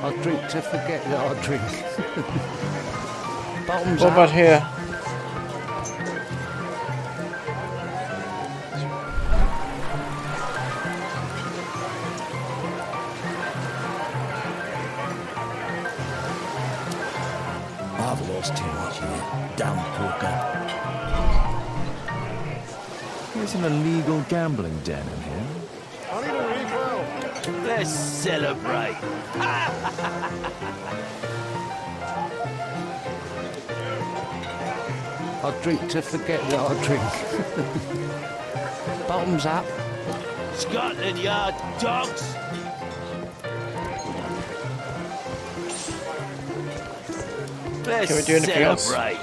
I drink to forget that I drink. Bottoms What up. about here? I've lost too much here. Damn poker. There's an illegal gambling den in here. I need a refill. Let's celebrate. I drink to forget that I drink. Bottoms up. Scotland Yard dogs. Let's Can we do anything else? celebrate.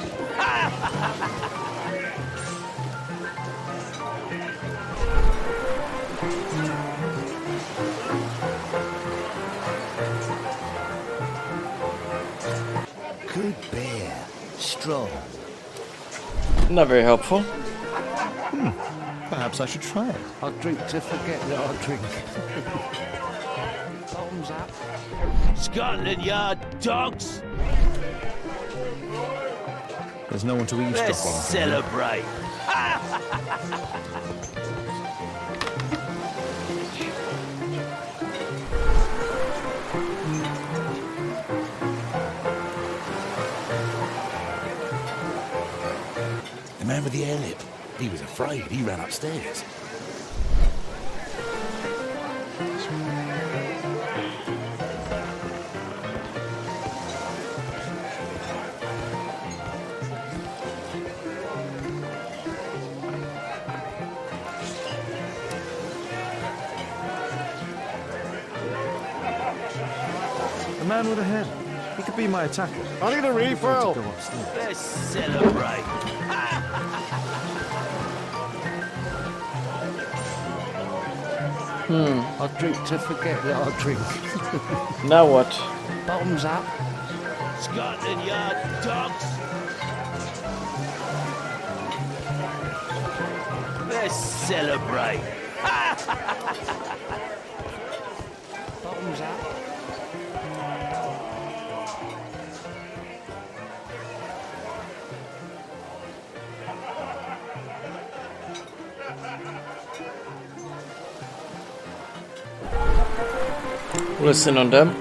Good beer. Strong. Not very helpful. Perhaps I should try it. I drink to forget that I drink. Bottoms up. Scotland Yard dogs. There's no one to eavesdrop Let's on from here. celebrate. The man with the air lip. He was afraid. He ran upstairs. The man with a head. He could be my attacker. I need a refill. Go upstairs. Let's celebrate. I drink to forget that I drink. Now what? Bottoms up. Scotland Yard dogs. Let's celebrate. Bottoms up. Listen on them.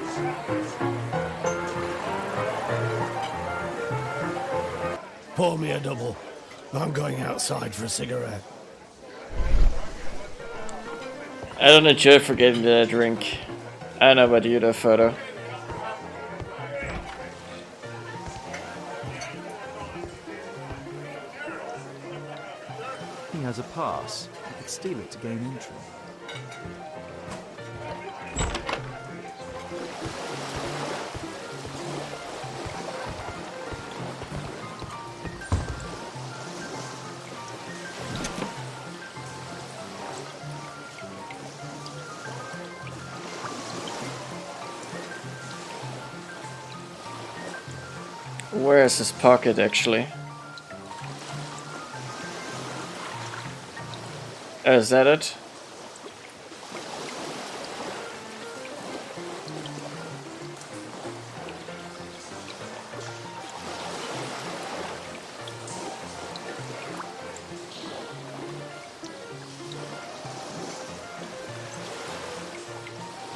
Pour me a double. I'm going outside for a cigarette. I don't enjoy forgetting that I drink. I know about you, the photo. He has a pass. He could steal it to gain entry. Where is his pocket actually? Is that it?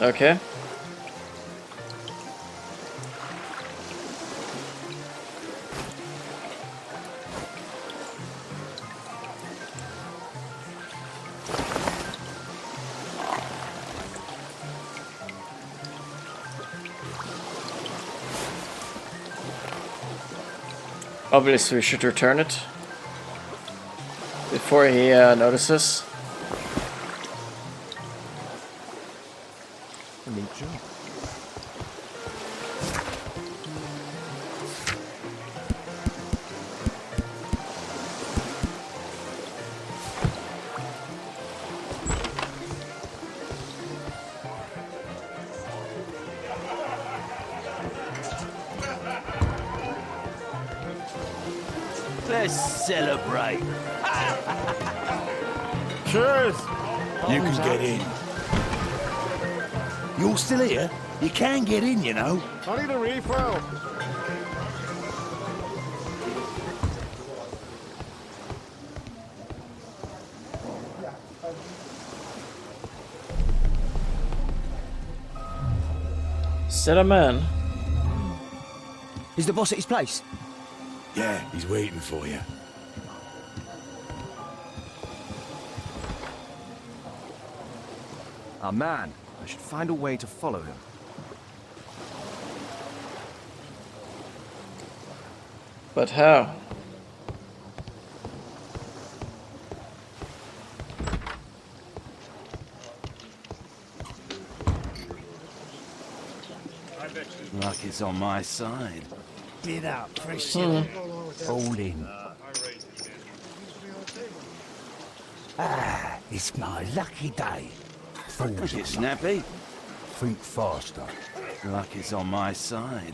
Okay. Obviously we should return it before he notices. A neat job. Let's celebrate. Cheers! You can get in. You're still here? You can get in, you know. I need a refill. Is that a man? Is the boss at his place? Yeah, he's waiting for you. Our man. I should find a way to follow him. But how? Luck is on my side. Get up, fresh chili. All in. Ah, it's my lucky day. Fools Get snappy. think faster. Luck is on my side.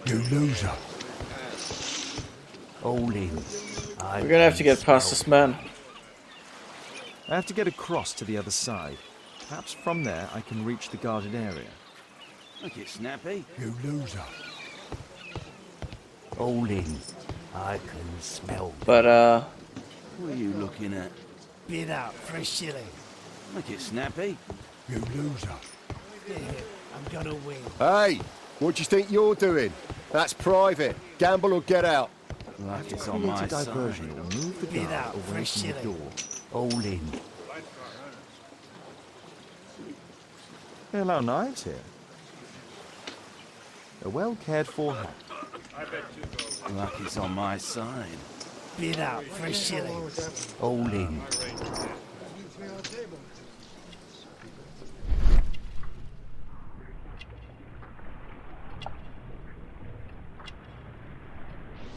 You loser. All in. We're gonna have to get past this man. I have to get across to the other side. Perhaps from there I can reach the guarded area. Look it, snappy. You loser. All in. I can smell. But What are you looking at? Get up, fresh chili. Look it, snappy. You loser. I'm gonna win. Hey, what do you think you're doing? That's private. Gamble or get out. Luck is on Create my a diversion side. that will move the Get guard out, away fresh from the chili. door. All in. They allow knives here. A well cared for hat. Luck is on my side. Get out, fresh chili. All in.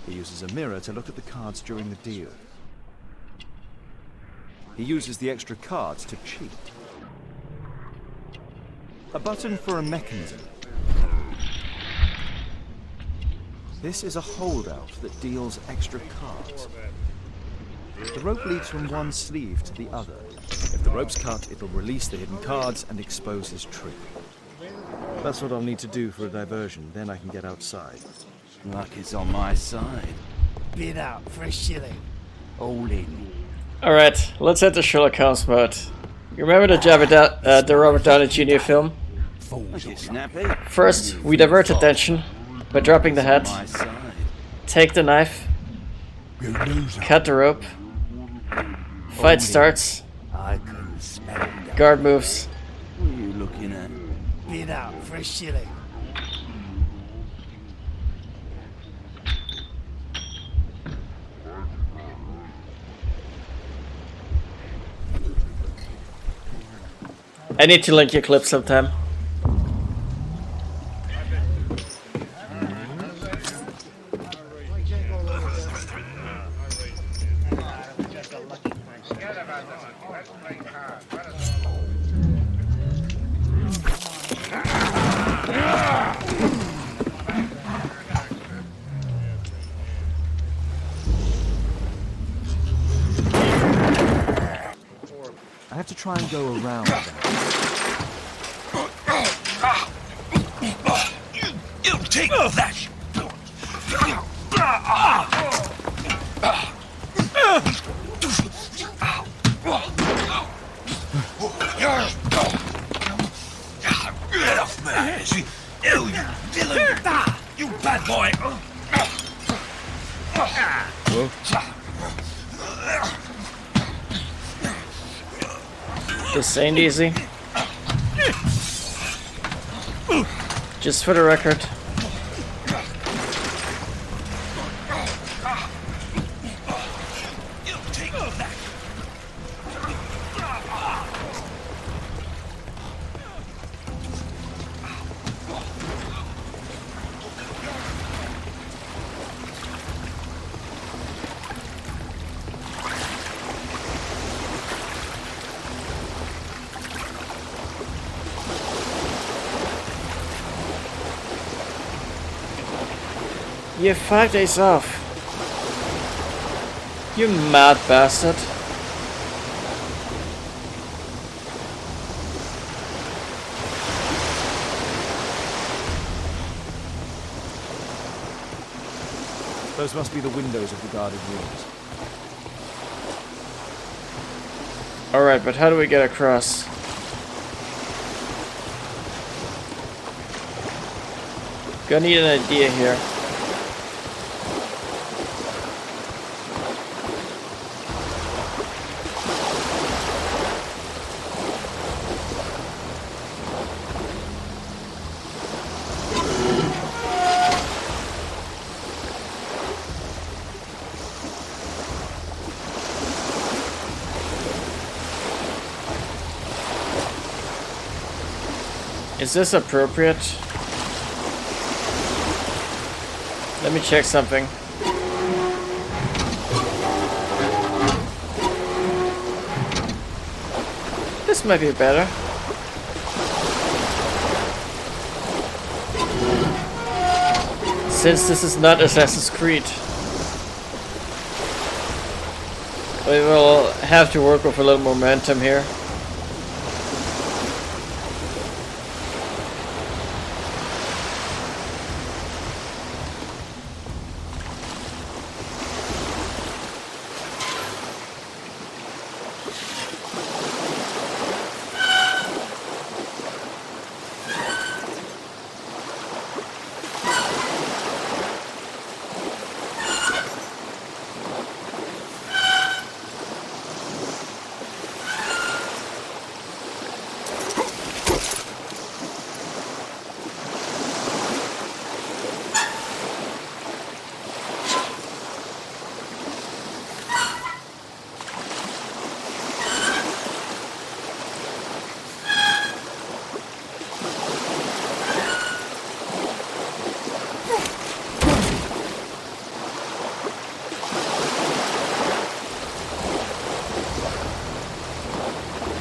He uses a mirror to look at the cards during the deal. He uses the extra cards to cheat. A button for a mechanism. This is a holdout that deals extra cards. The rope leads from one sleeve to the other. If the rope's cut, it'll release the hidden cards and expose his trick. That's what I'll need to do for a diversion, then I can get outside. Luck is on my side. Get out, fresh chili. All in. alright, let's head to Sherlock Holmes mode. You remember the Robert Downey Jr. film? Look it, snappy. First, we divert attention by dropping the hat, My side. take the knife, You loser. cut the rope, fight starts, I can smell. guard moves, What are you looking at? Been out for a shilling. I need to link your clip sometime. I have to try and go around that. You take that! Get off my hands! You villain! You bad boy! This ain't easy. Just for the record. You have 5 days off. You mad bastard. Those must be the windows of the guarded rooms. Alright, but how do we get across? Gonna need an idea here. Is this appropriate? Let me check something. This might be better. Since this is not Assassin's Creed, we will have to work with a little momentum here.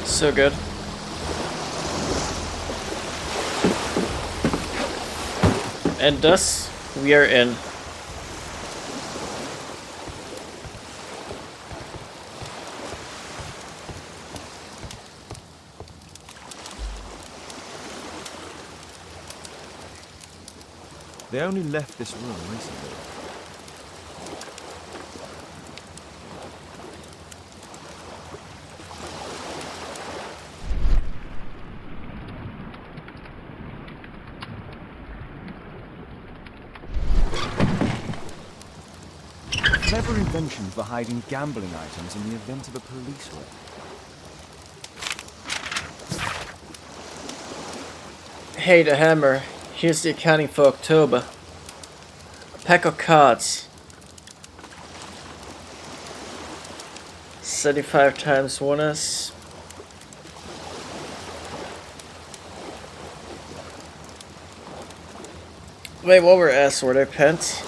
So good. And thus, we are in. They only left this room recently. Clever invention for hiding gambling items in the event of a police raid. Hey, the hammer. Here's the accounting for October. A pack of cards. 75 times winners. Wait, what were S? Were they pence?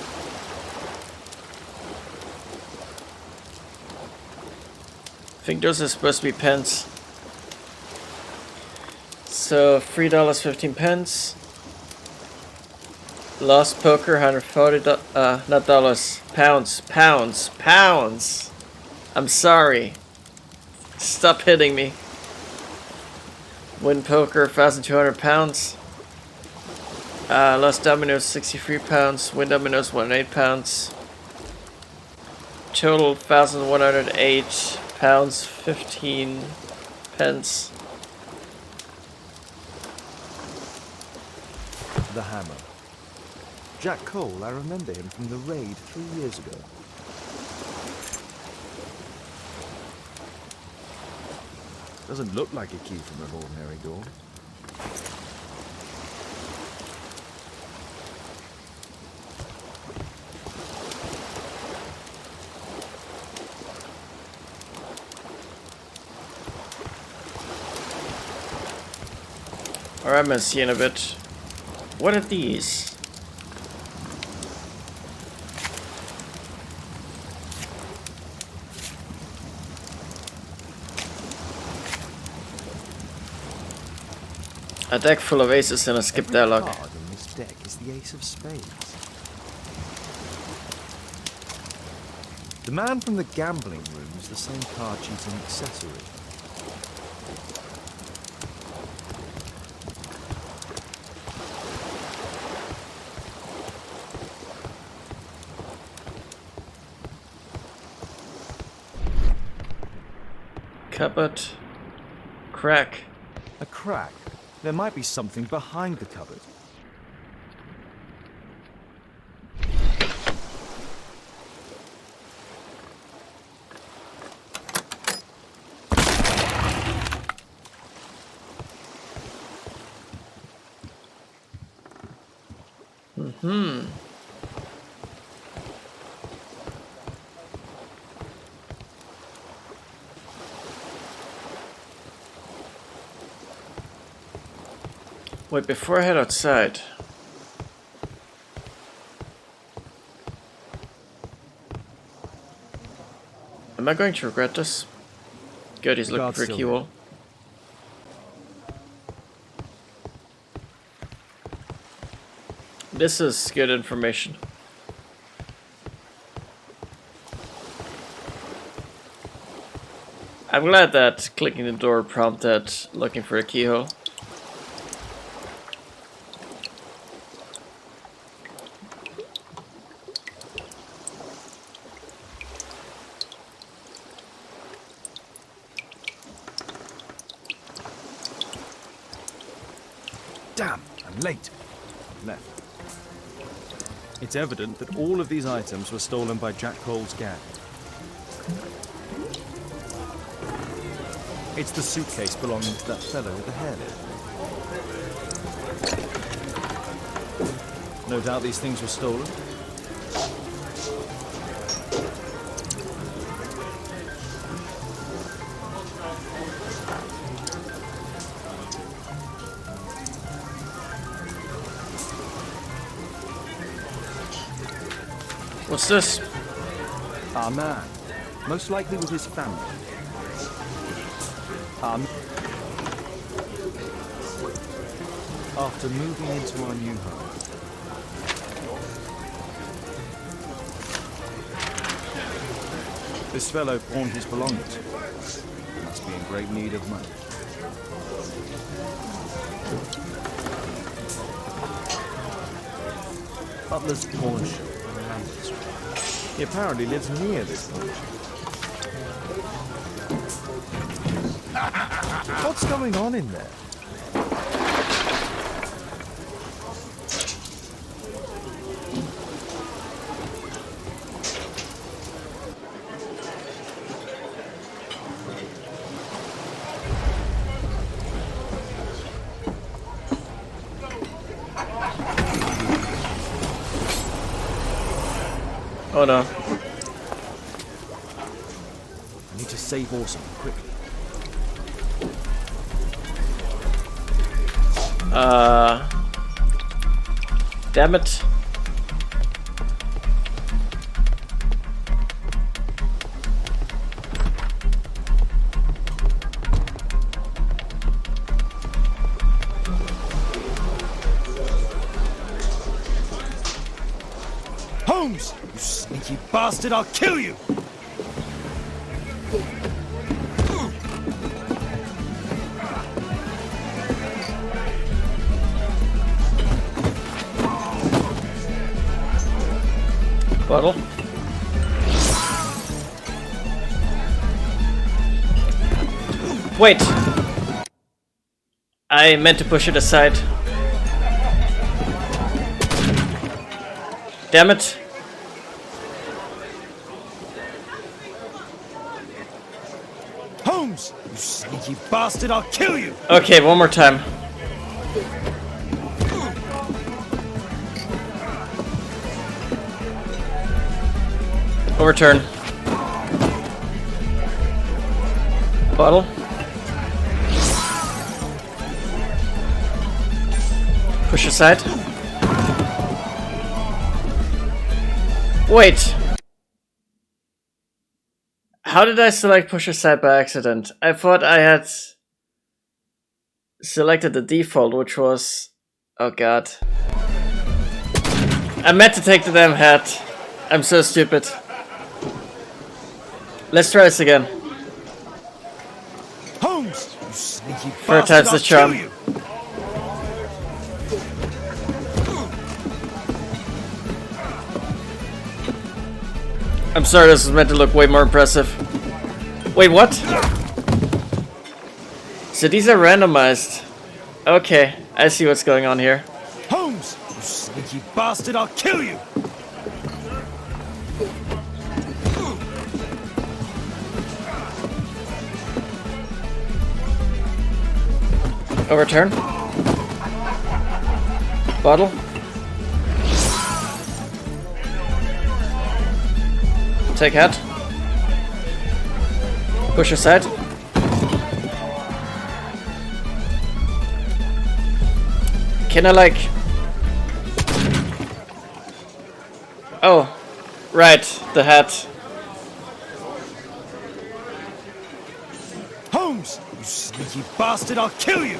I think those are supposed to be pence. So $3.15. Lost poker, 140. Not dollars, pounds. I'm sorry. Stop hitting me. Win poker, 1,200 pounds. Lost dominoes, 63 pounds. Win dominoes, 108 pounds. Total 1,108 pounds, 15 pence. The hammer. Jack Cole, I remember him from the raid 3 years ago. Doesn't look like a key from an ordinary door. Alright, I'm gonna see in a bit. What are these? A deck full of aces and a skip dialogue. Every card in this deck is the ace of spades. The man from the gambling room is the same card cheating accessory. Cupboard. Crack. A crack. There might be something behind the cupboard. Wait, before I head outside. Am I going to regret this? Good, he's looking for a keyhole. This is good information. I'm glad that clicking the door prompted looking for a keyhole. Damn, I'm late. Left. It's evident that all of these items were stolen by Jack Cole's gang. It's the suitcase belonging to that fellow with the hairnet. No doubt these things were stolen. What's this? Our man. Most likely with his family. After moving into our new home. This fellow pawned his belongings. He must be in great need of money. Butler's pawn shop. He apparently lives near this pawn shop. What's going on in there? Oh no. I need to save Orson quickly. Damn it. Holmes! You sneaky bastard, I'll kill you! Bottle. Wait! I meant to push it aside. Damn it. Holmes! You sneaky bastard, I'll kill you! Okay, one more time. Overturn. Bottle. Push aside. Wait. How did I select push aside by accident? I thought I had selected the default, which was... Oh god. I meant to take the damn hat. I'm so stupid. Let's try this again. Holmes! You sneaky Third time's the charm. I'm sorry, this was meant to look way more impressive. Wait, what? So these are randomized. Okay, I see what's going on here. Holmes! You sneaky bastard, I'll kill you! Overturn. Bottle. Take hat. Push aside. Can I like... Oh, right, the hat. Holmes! You sneaky bastard, I'll kill you!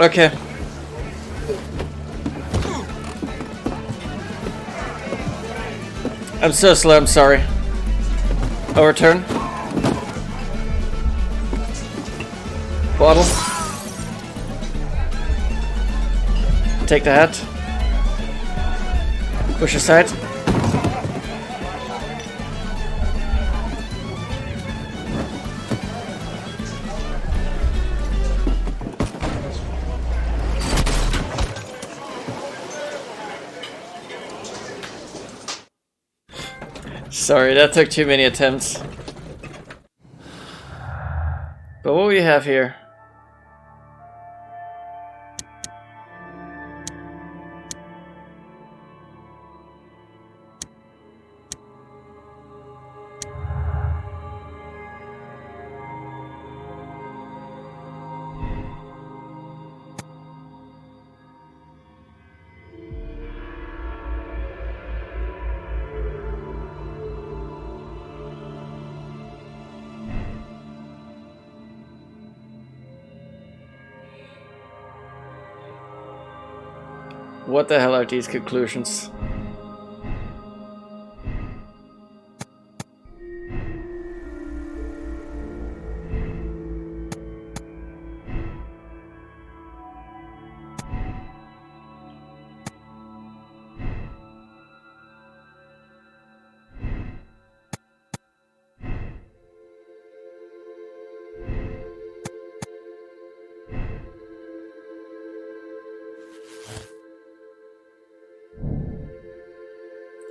Okay. I'm so slow, I'm sorry. Overturn. Bottle. Take the hat. Push aside. Sorry, that took too many attempts. But what we have here? What the hell are these conclusions?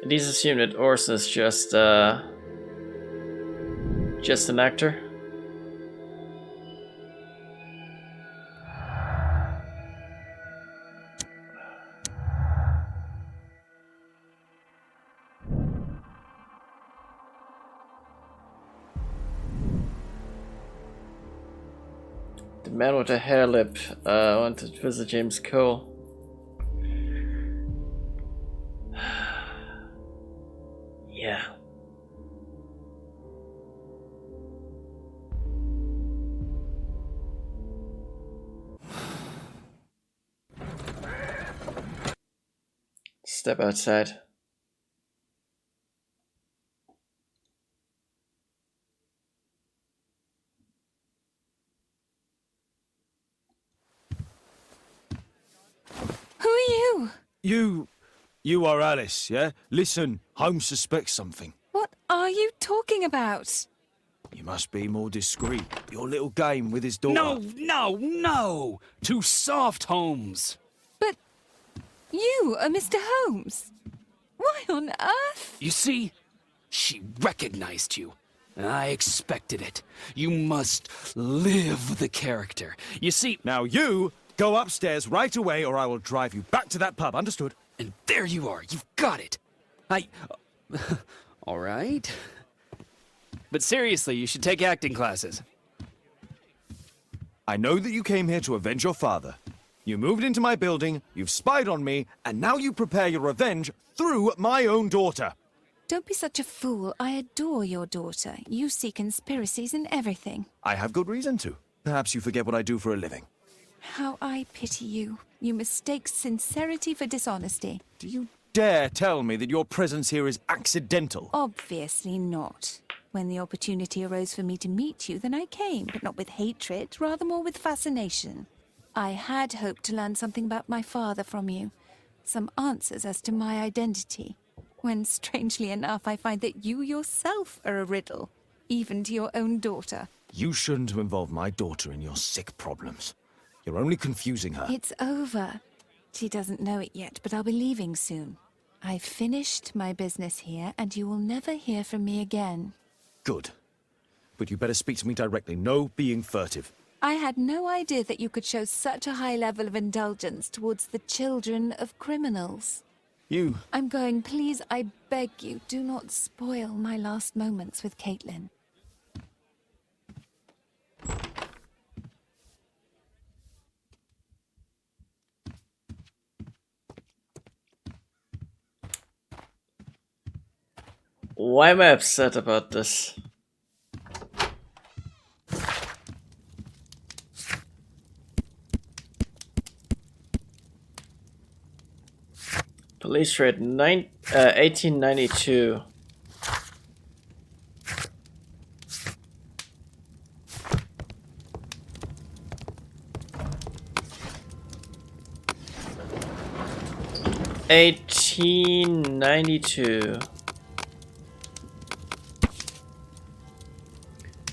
These assume that Orson is just an actor. The man with the hair lip wanted to visit James Cole. Yeah. Step outside. Who are you? You are Alice, yeah? Listen, Holmes suspects something. What are you talking about? You must be more discreet. Your little game with his daughter. No! Too soft, Holmes. But you are Mr. Holmes. Why on earth? You see, she recognized you. I expected it. You must live the character. You see... Now you go upstairs right away or I will drive you back to that pub, understood? And there you are. You've got it. All right. But seriously, you should take acting classes. I know that you came here to avenge your father. You moved into my building, you've spied on me, and now you prepare your revenge through my own daughter. Don't be such a fool. I adore your daughter. You see conspiracies in everything. I have good reason to. Perhaps you forget what I do for a living. How I pity you. You mistake sincerity for dishonesty. Do you dare tell me that your presence here is accidental? Obviously not. When the opportunity arose for me to meet you, then I came, but not with hatred, rather more with fascination. I had hoped to learn something about my father from you. Some answers as to my identity. When, strangely enough, I find that you yourself are a riddle, even to your own daughter. You shouldn't have involved my daughter in your sick problems. You're only confusing her. It's over. She doesn't know it yet, but I'll be leaving soon. I've finished my business here, and you will never hear from me again. Good. But you better speak to me directly. No being furtive. I had no idea that you could show such a high level of indulgence towards the children of criminals. I'm going. Please, I beg you, do not spoil my last moments with Caitlin. Why am I upset about this? Police raid 1892.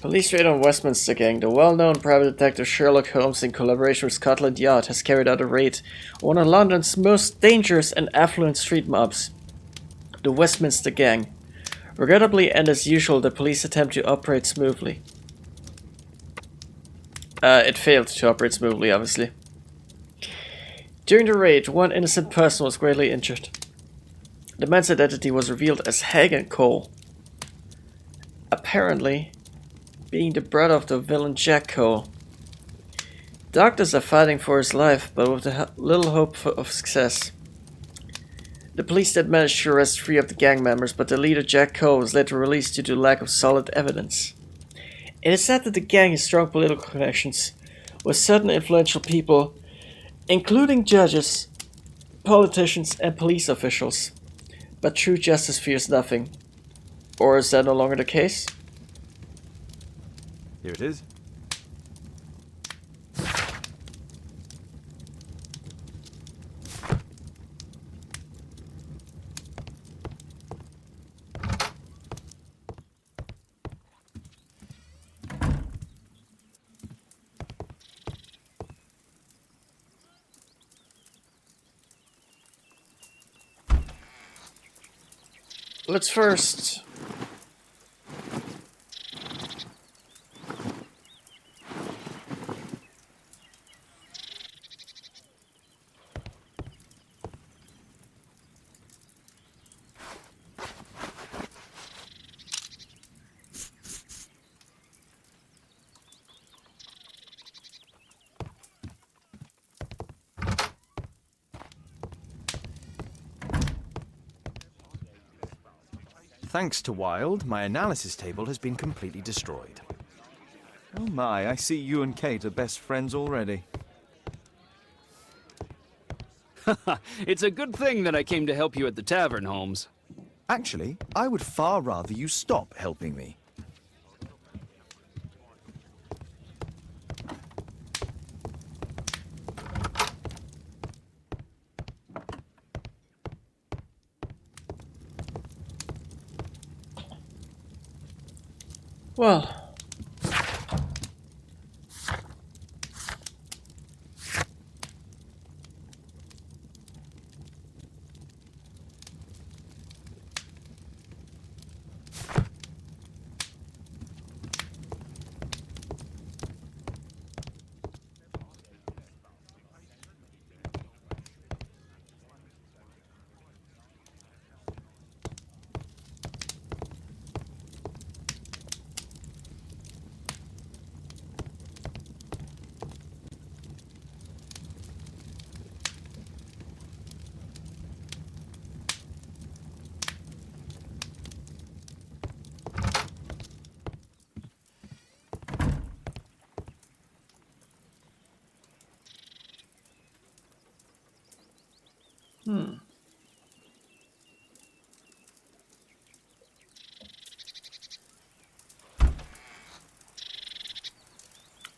Police raid on Westminster Gang. The well-known private detective Sherlock Holmes, in collaboration with Scotland Yard, has carried out a raid on one of London's most dangerous and affluent street mobs, the Westminster Gang. Regrettably, and as usual, the police attempt to operate smoothly. It failed to operate smoothly, obviously. During the raid, one innocent person was greatly injured. The man's identity was revealed as Hagen Cole. Apparently, being the brother of the villain Jack Cole. Doctors are fighting for his life, but with little hope of success. The police did manage to arrest 3 of the gang members, but the leader Jack Cole was later released due to lack of solid evidence. It is said that the gang has strong political connections with certain influential people, including judges, politicians, and police officials. But true justice fears nothing. Or is that no longer the case? Here it is. Let's first... Thanks to Wilde, my analysis table has been completely destroyed. Oh my, I see you and Kate are best friends already. It's a good thing that I came to help you at the tavern, Holmes. Actually, I would far rather you stop helping me. Well.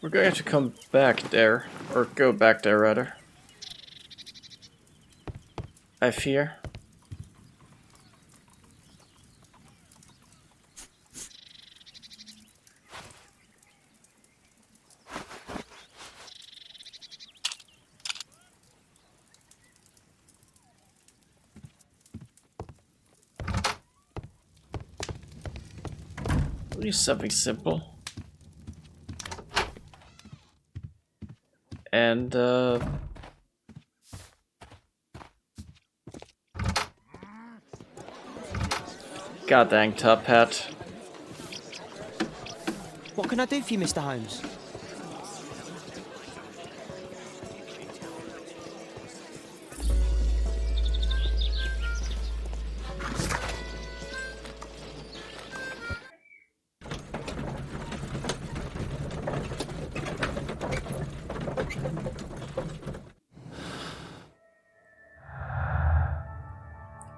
We're going to have to come back there, or go back there rather. I fear. We'll use something simple. And god dang top hat. What can I do for you, Mr. Holmes?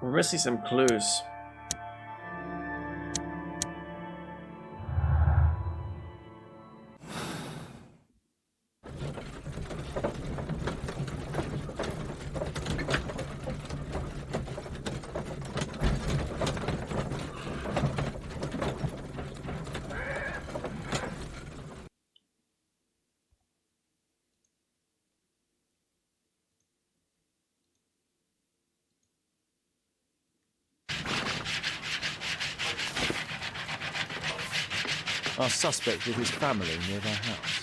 We're missing some clues. Our suspect with his family near their house.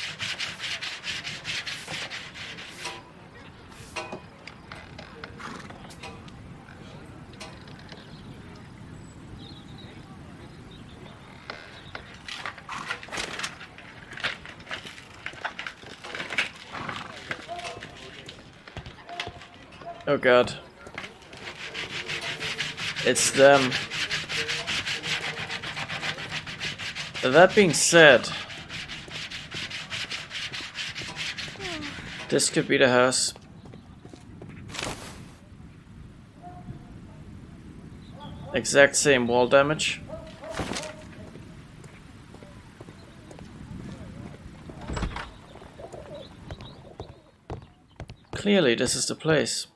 Oh god. It's them. That being said, this could be the house. Exact same wall damage. Clearly, this is the place.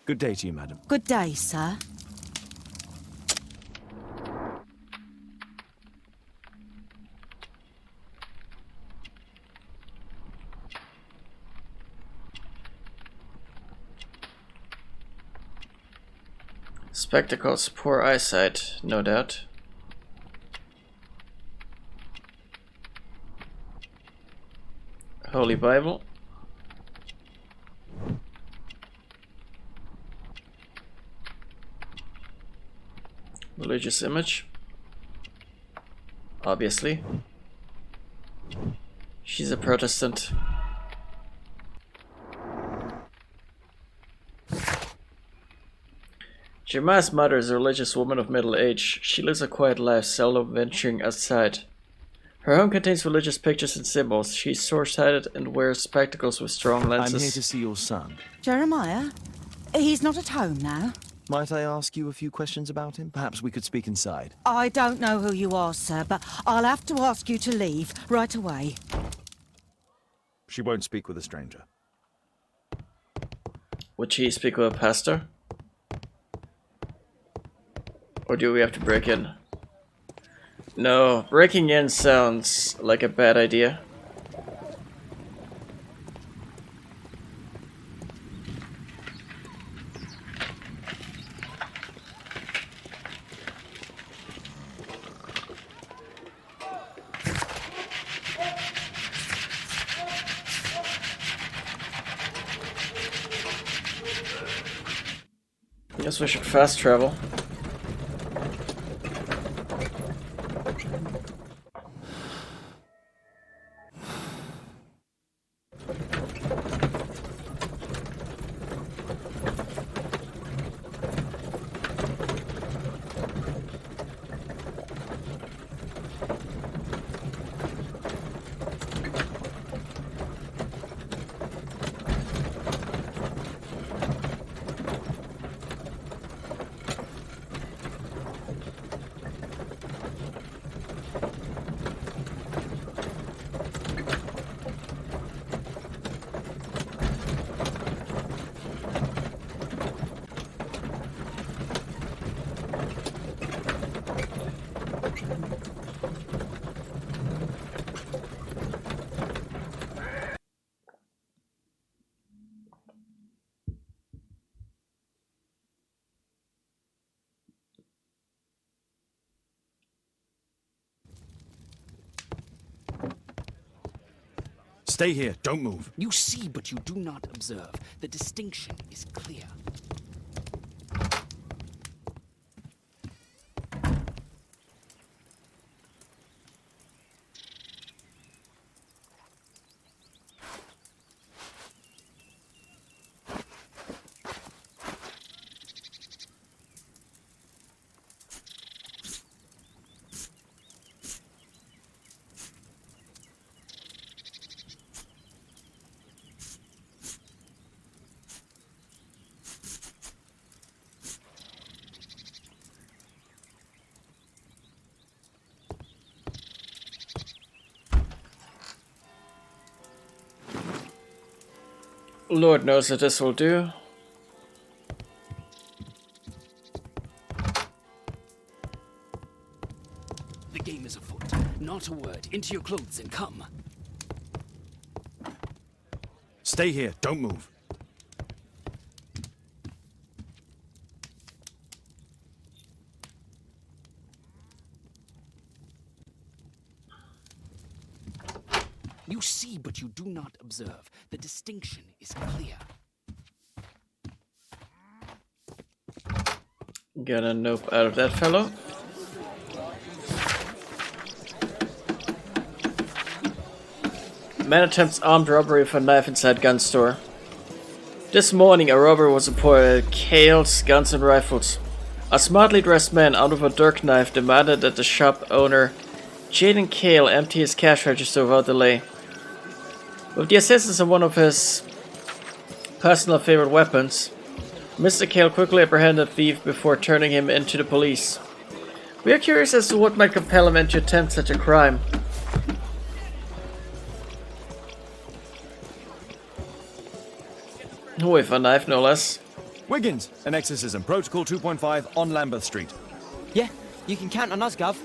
Good day to you, madam. Good day, sir. Spectacles, poor eyesight, no doubt. Holy Bible. Religious image. Obviously. She's a Protestant. Jemiah's mother is a religious woman of middle age. She lives a quiet life, seldom venturing outside. Her home contains religious pictures and symbols. She's short-sighted and wears spectacles with strong lenses. I'm here to see your son. Jeremiah? He's not at home now. Might I ask you a few questions about him? Perhaps we could speak inside. I don't know who you are, sir, but I'll have to ask you to leave right away. She won't speak with a stranger. Would she speak with a pastor? Or do we have to break in? No, breaking in sounds like a bad idea. Guess we should fast travel. Stay here, don't move. You see, but you do not observe. The distinction is clear. Lord knows that this will do. The game is afoot. Not a word. Into your clothes and come. Stay here, don't move. You see, but you do not observe. The distinction is clear. Get a nope out of that fellow. Man attempts armed robbery with a knife inside gun store. This morning a robber was reported at Kale's Guns and Rifles. A smartly dressed man out of a dirk knife demanded that the shop owner, Jaden Kale, empty his cash register without delay. With the assistance of one of his personal favorite weapons, Mr. Kale quickly apprehended the thief before turning him in to the police. We are curious as to what might compel him to attempt such a crime. With a knife, no less. Wiggins, an exorcism. Protocol 2.5 on Lambeth Street. Yeah, you can count on us, Gov.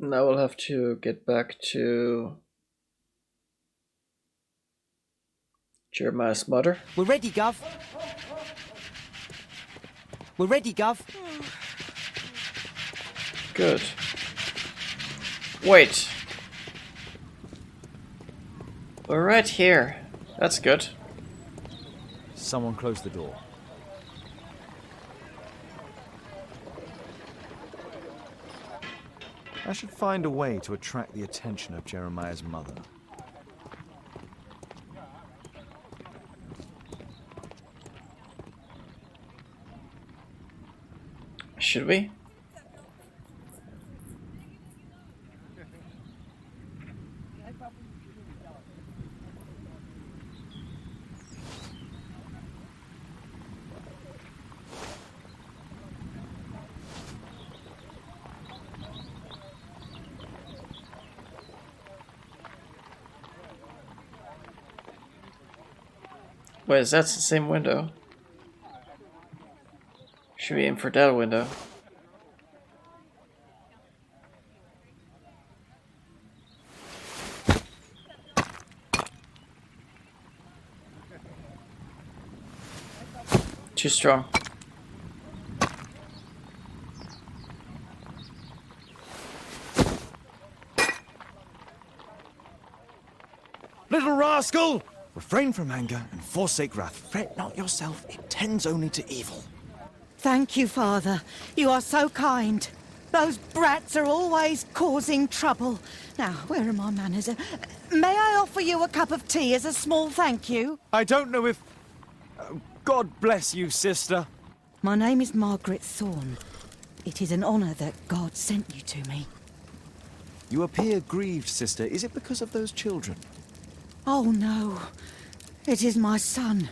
Now we'll have to get back to Jeremiah's mother. We're ready, Gov. We're ready, Gov. Good. Wait. We're right here. That's good. Someone close the door. I should find a way to attract the attention of Jeremiah's mother. Should we? Wait, is that the same window? Should we aim for that window? Too strong. Little rascal! Refrain from anger and forsake wrath. Fret not yourself, it tends only to evil. Thank you, Father. You are so kind. Those brats are always causing trouble. Now, where are my manners? May I offer you a cup of tea as a small thank you? I don't know if... God bless you, sister. My name is Margaret Thorne. It is an honour that God sent you to me. You appear grieved, sister. Is it because of those children? Oh, no. It is my son,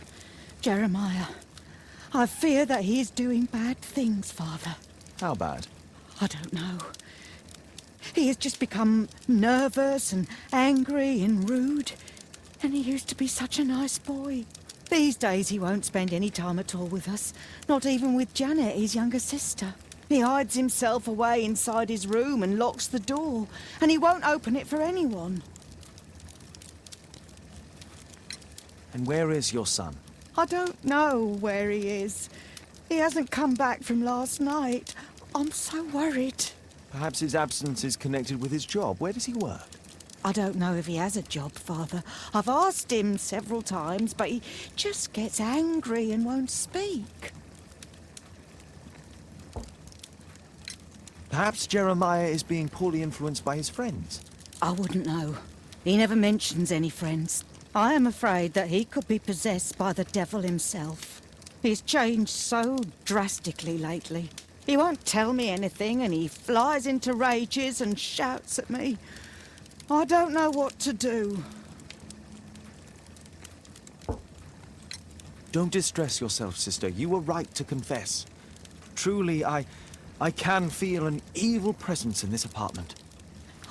Jeremiah. I fear that he is doing bad things, Father. How bad? I don't know. He has just become nervous and angry and rude. And he used to be such a nice boy. These days he won't spend any time at all with us. Not even with Janet, his younger sister. He hides himself away inside his room and locks the door. And he won't open it for anyone. And where is your son? I don't know where he is. He hasn't come back from last night. I'm so worried. Perhaps his absence is connected with his job. Where does he work? I don't know if he has a job, Father. I've asked him several times, but he just gets angry and won't speak. Perhaps Jeremiah is being poorly influenced by his friends. I wouldn't know. He never mentions any friends. I am afraid that he could be possessed by the devil himself. He's changed so drastically lately. He won't tell me anything and he flies into rages and shouts at me. I don't know what to do. Don't distress yourself, sister. You were right to confess. Truly, I can feel an evil presence in this apartment.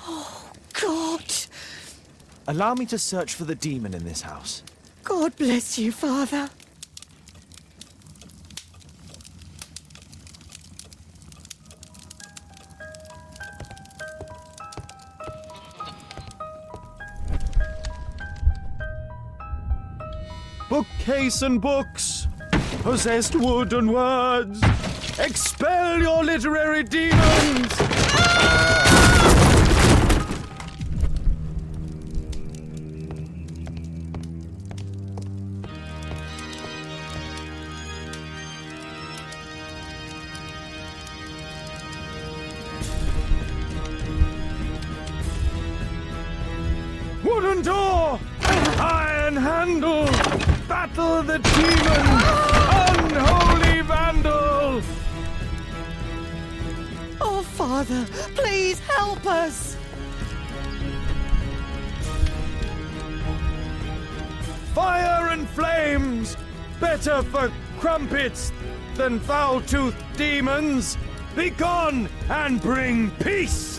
Oh, God! Allow me to search for the demon in this house. God bless you, Father. Bookcase and books, possessed wood and words, expel your literary demons! Wooden door, iron handle, battle the demon, unholy vandal! Oh, Father, please help us! Fire and flames, better for crumpets than foul-toothed demons. Begone and bring peace!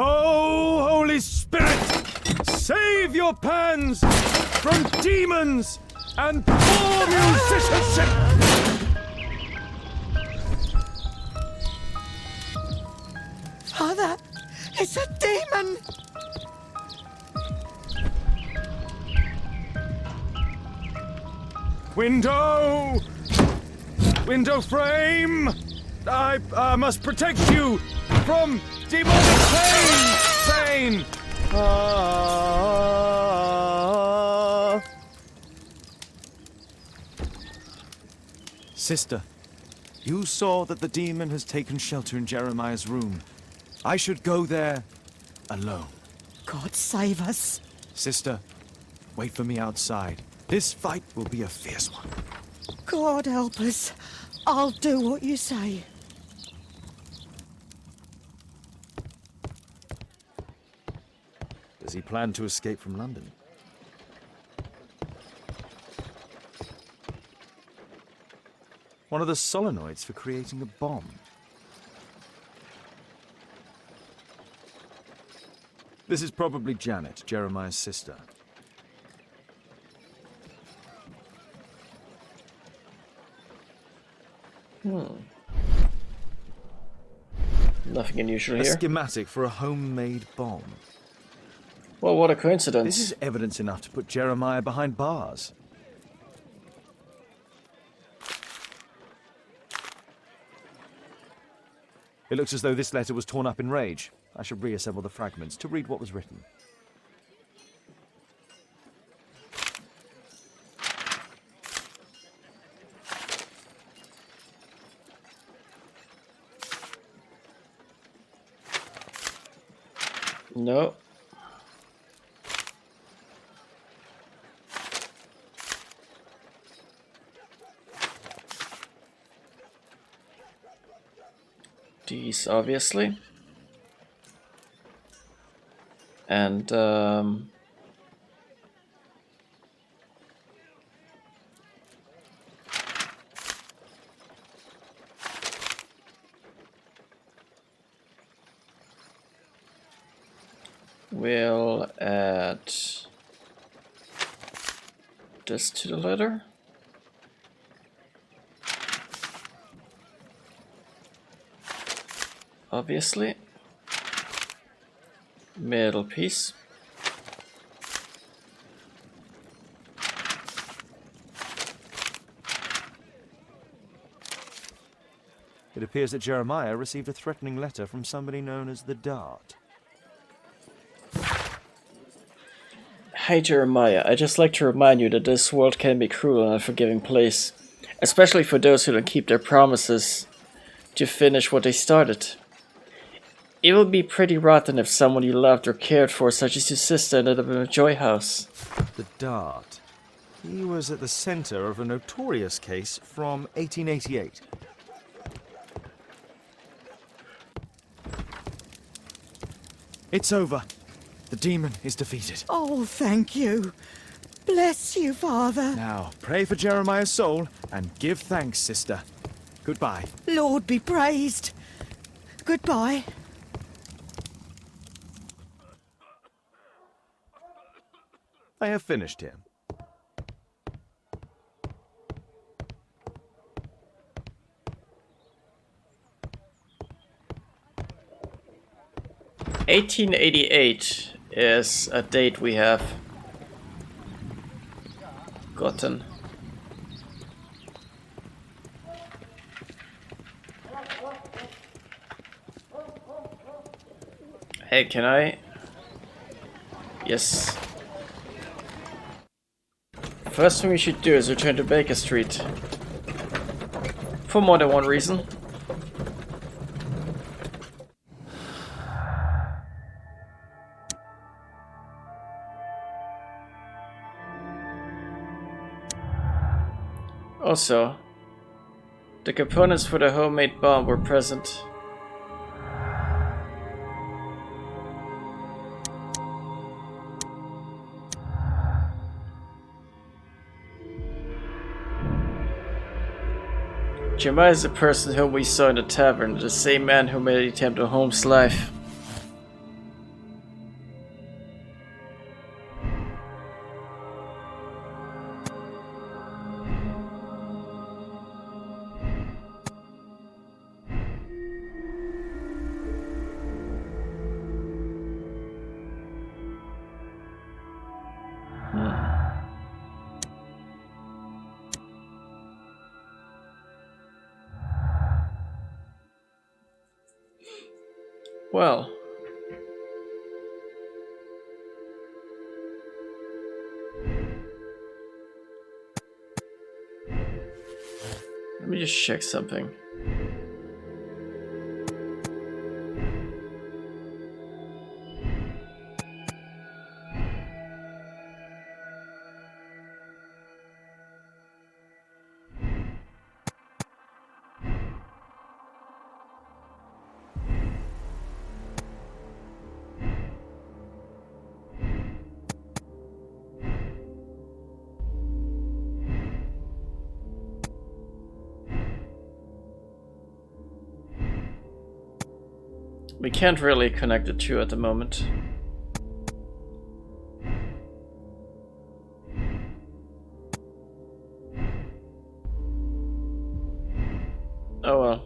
Oh, Holy Spirit, Save your pans from demons and poor musicianship! Father, it's a demon! Window! Window frame! I must protect you from demonic pain! Sister, you saw that the demon has taken shelter in Jeremiah's room. I should go there alone. God save us. Sister, wait for me outside. This fight will be a fierce one. God help us. I'll do what you say. Does he plan to escape from London? One of the solenoids for creating a bomb. This is probably Janet, Jeremiah's sister. Nothing unusual A here. schematic for a homemade bomb. Well, what a coincidence. This is evidence enough to put Jeremiah behind bars. It looks as though this letter was torn up in rage. I should reassemble the fragments to read what was written. No. These, obviously. And, we'll add this to the letter. Obviously. Middle piece. It appears that Jeremiah received a threatening letter from somebody known as the Dart. Hey Jeremiah, I'd just like to remind you that this world can be cruel and unforgiving place, especially for those who don't keep their promises to finish what they started. It would be pretty rotten if someone you loved or cared for, such as your sister, ended up in a joy house. The Dart. He was at the center of a notorious case from 1888. It's over. The demon is defeated. Oh, thank you. Bless you, Father. Now, pray for Jeremiah's soul and give thanks, sister. Goodbye. Lord be praised. Goodbye. I have finished here. (1888) is a date we have gotten. Hey, can I? Yes. First thing we should do is return to Baker Street. For more than one reason. Also, the components for the homemade bomb were present. Jeremiah is the person whom we saw in the tavern, the same man who made the attempt on Holmes' life. Well. Let me just check something. We can't really connect the two at the moment. Oh well.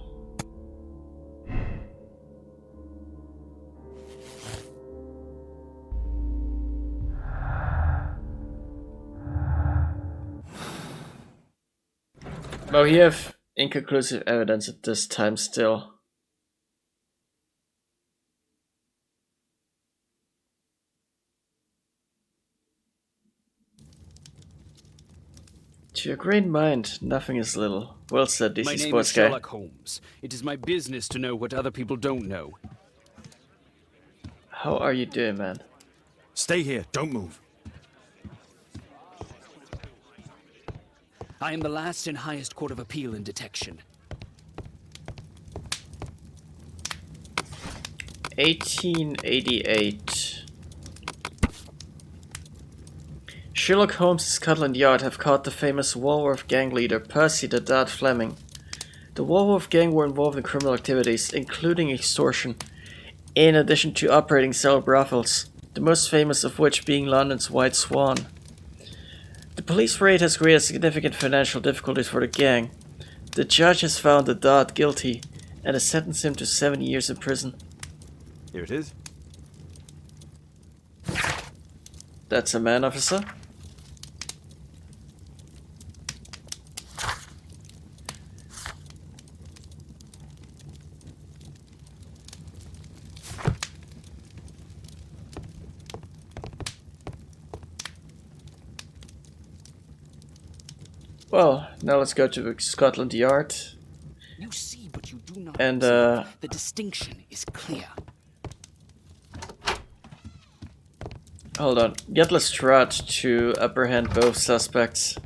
Well, we have inconclusive evidence at this time still. To your great mind, nothing is little. Well said, DC My name Sports is Guy. Sherlock Holmes. It is my business to know what other people don't know. How are you doing, man? Stay here, don't move. I am the last and highest court of appeal in detection. 1888. Sherlock Holmes' Scotland Yard have caught the famous Walworth gang leader Percy the Dart Fleming. The Walworth gang were involved in criminal activities, including extortion, in addition to operating several brothels, the most famous of which being London's White Swan. The police raid has created significant financial difficulties for the gang. The judge has found the Dart guilty and has sentenced him to 7 years in prison. Here it is. That's a man, officer. Well, now let's go to Scotland Yard. You see, but you do not. And the distinction is clear. hold on. Get Lestrade to apprehend both suspects.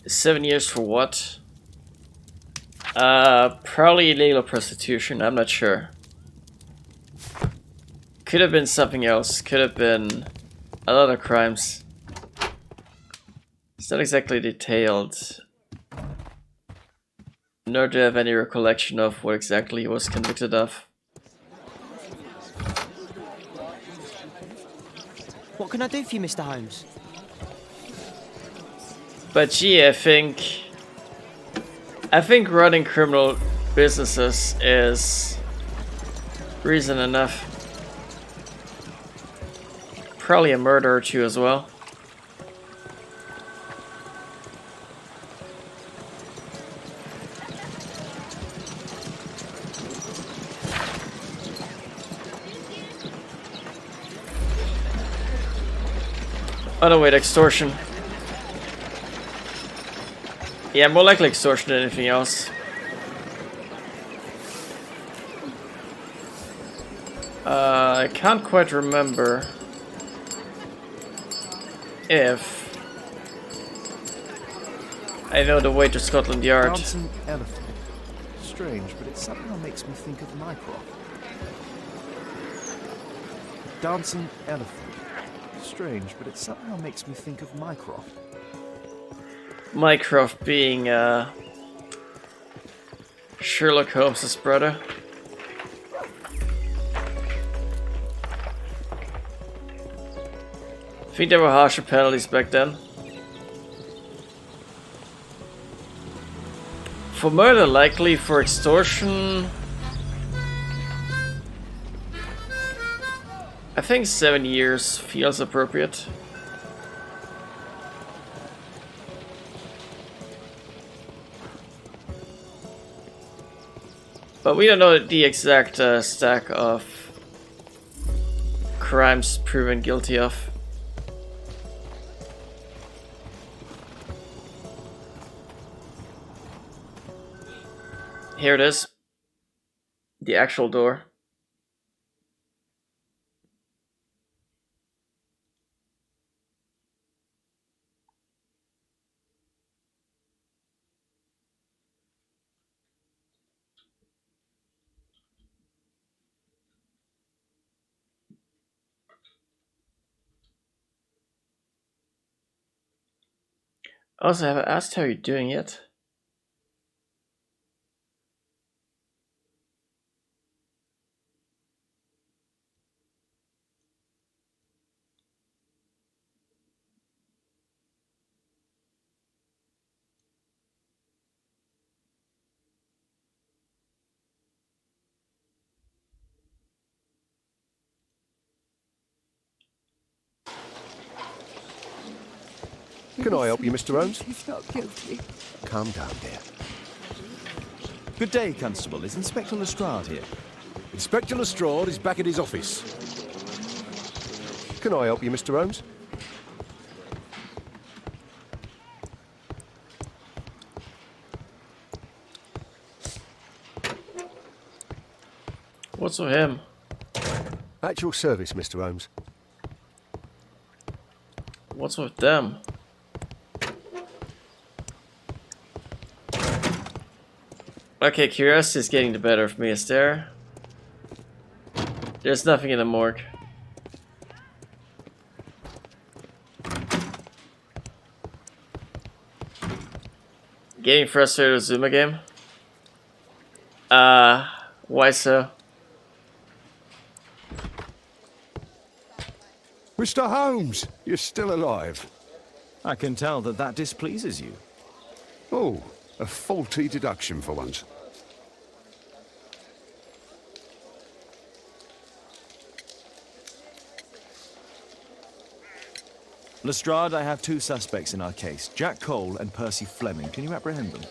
$7 years for what? Probably illegal prostitution, I'm not sure. Could have been something else, could have been a lot of crimes. It's not exactly detailed. Nor do I have any recollection of what exactly he was convicted of. What can I do for you, Mr. Holmes? But gee, I think running criminal businesses is reason enough. Probably a murder or two as well. Oh no, wait, extortion. Yeah, more likely extortion than anything else. I can't quite remember if I know the way to Scotland Yard. Dancing elephant. Strange, but it somehow makes me think of Mycroft. Dancing elephant. Strange, but it somehow makes me think of Mycroft. Mycroft being Sherlock Holmes' brother. I think there were harsher penalties back then. For murder, likely. For extortion, I think 7 years feels appropriate. But we don't know the exact stack of crimes proven guilty of. Here it is. The actual door. Also, have I asked how you're doing yet? Can I help you, Mr. Holmes? He's not guilty. Calm down, dear. Good day, Constable. Is Inspector Lestrade here? Inspector Lestrade is back at his office. Can I help you, Mr. Holmes? What's with him? At your service, Mr. Holmes. What's with them? Okay, curiosity is getting the better of me. Is there? There's nothing in the morgue. Getting frustrated with Zuma game? Why so? Mr. Holmes, you're still alive. I can tell that that displeases you. Oh, a faulty deduction for once. Lestrade, I have two suspects in our case, Jack Cole and Percy Fleming. Can you apprehend them?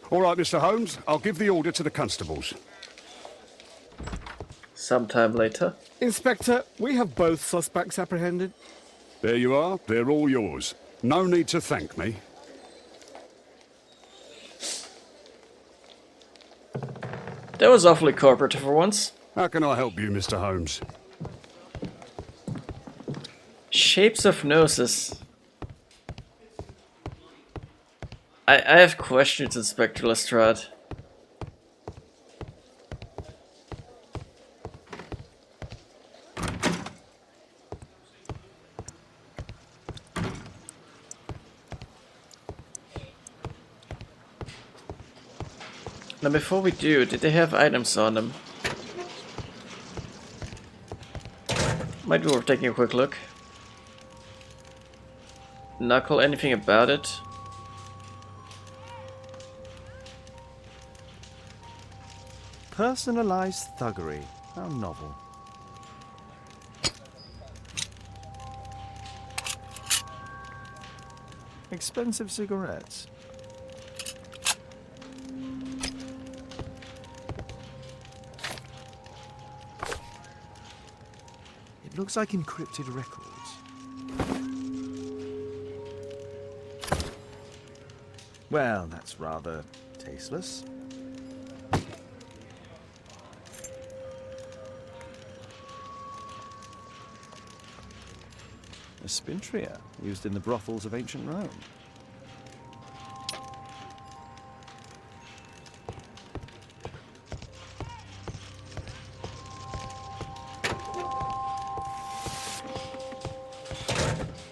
All right, Mr. Holmes, I'll give the order to the constables. Sometime later. Inspector, we have both suspects apprehended. There you are, they're all yours. No need to thank me. That was awfully cooperative for once. How can I help you, Mr. Holmes? Shapes of noses. I have questions, Inspector Lestrade. Now before we do, did they have items on them? Might be worth taking a quick look. Knuckle, anything about it? Personalized thuggery. How novel. Expensive cigarettes. It looks like encrypted records. Well, that's rather tasteless. A spintria, used in the brothels of ancient Rome.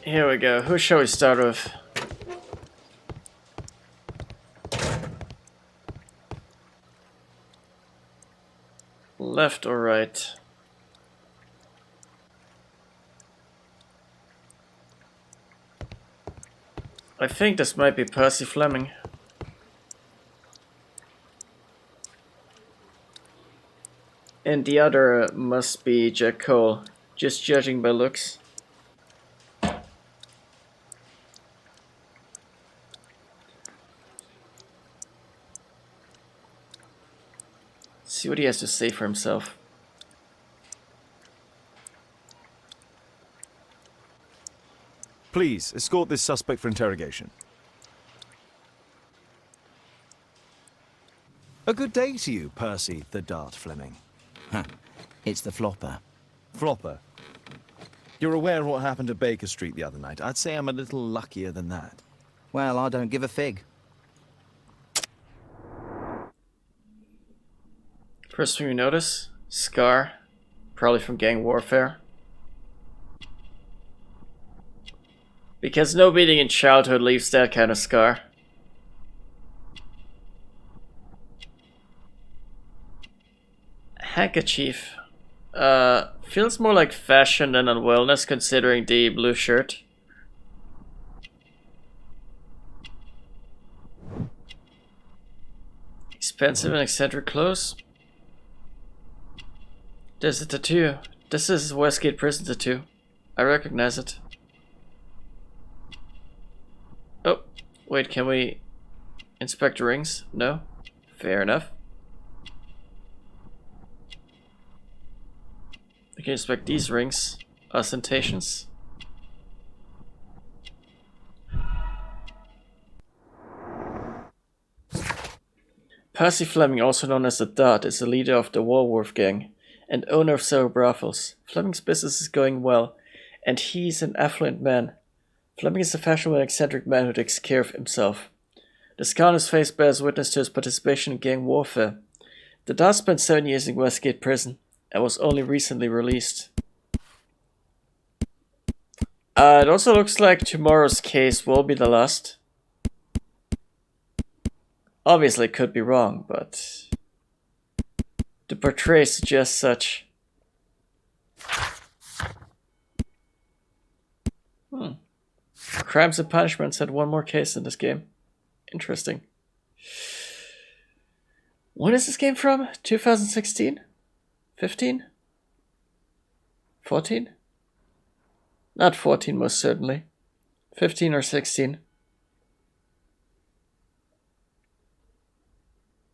Here we go. Who shall we start with? Left or right? I think this might be Percy Fleming. And the other must be Jack Cole, just judging by looks. See what he has to say for himself. Please, escort this suspect for interrogation. A good day to you, Percy the Dart Fleming. Huh. It's the flopper. Flopper? You're aware of what happened at Baker Street the other night. I'd say I'm a little luckier than that. Well, I don't give a fig. First thing you notice, scar, probably from gang warfare. Because no beating in childhood leaves that kind of scar. Handkerchief. Feels more like fashion than on wellness considering the blue shirt. Expensive and eccentric clothes. There's a tattoo. This is Westgate Prison tattoo. I recognize it. Oh, wait, can we inspect rings? No? Fair enough. We can inspect these rings. Ostentations. Percy Fleming, also known as the Dart, is the leader of the Walworth gang and owner of several brothels. Fleming's business is going well, and he's an affluent man. Fleming is a fashionable and eccentric man who takes care of himself. The scar on his face bears witness to his participation in gang warfare. The Dart spent 7 years in Westgate Prison and was only recently released. It also looks like tomorrow's case will be the last. Obviously, it could be wrong, but the portrait suggests such. Crimes and Punishments had one more case in this game. Interesting. When is this game from? 2016? 15? 14? Not 14, most certainly. 15 or 16.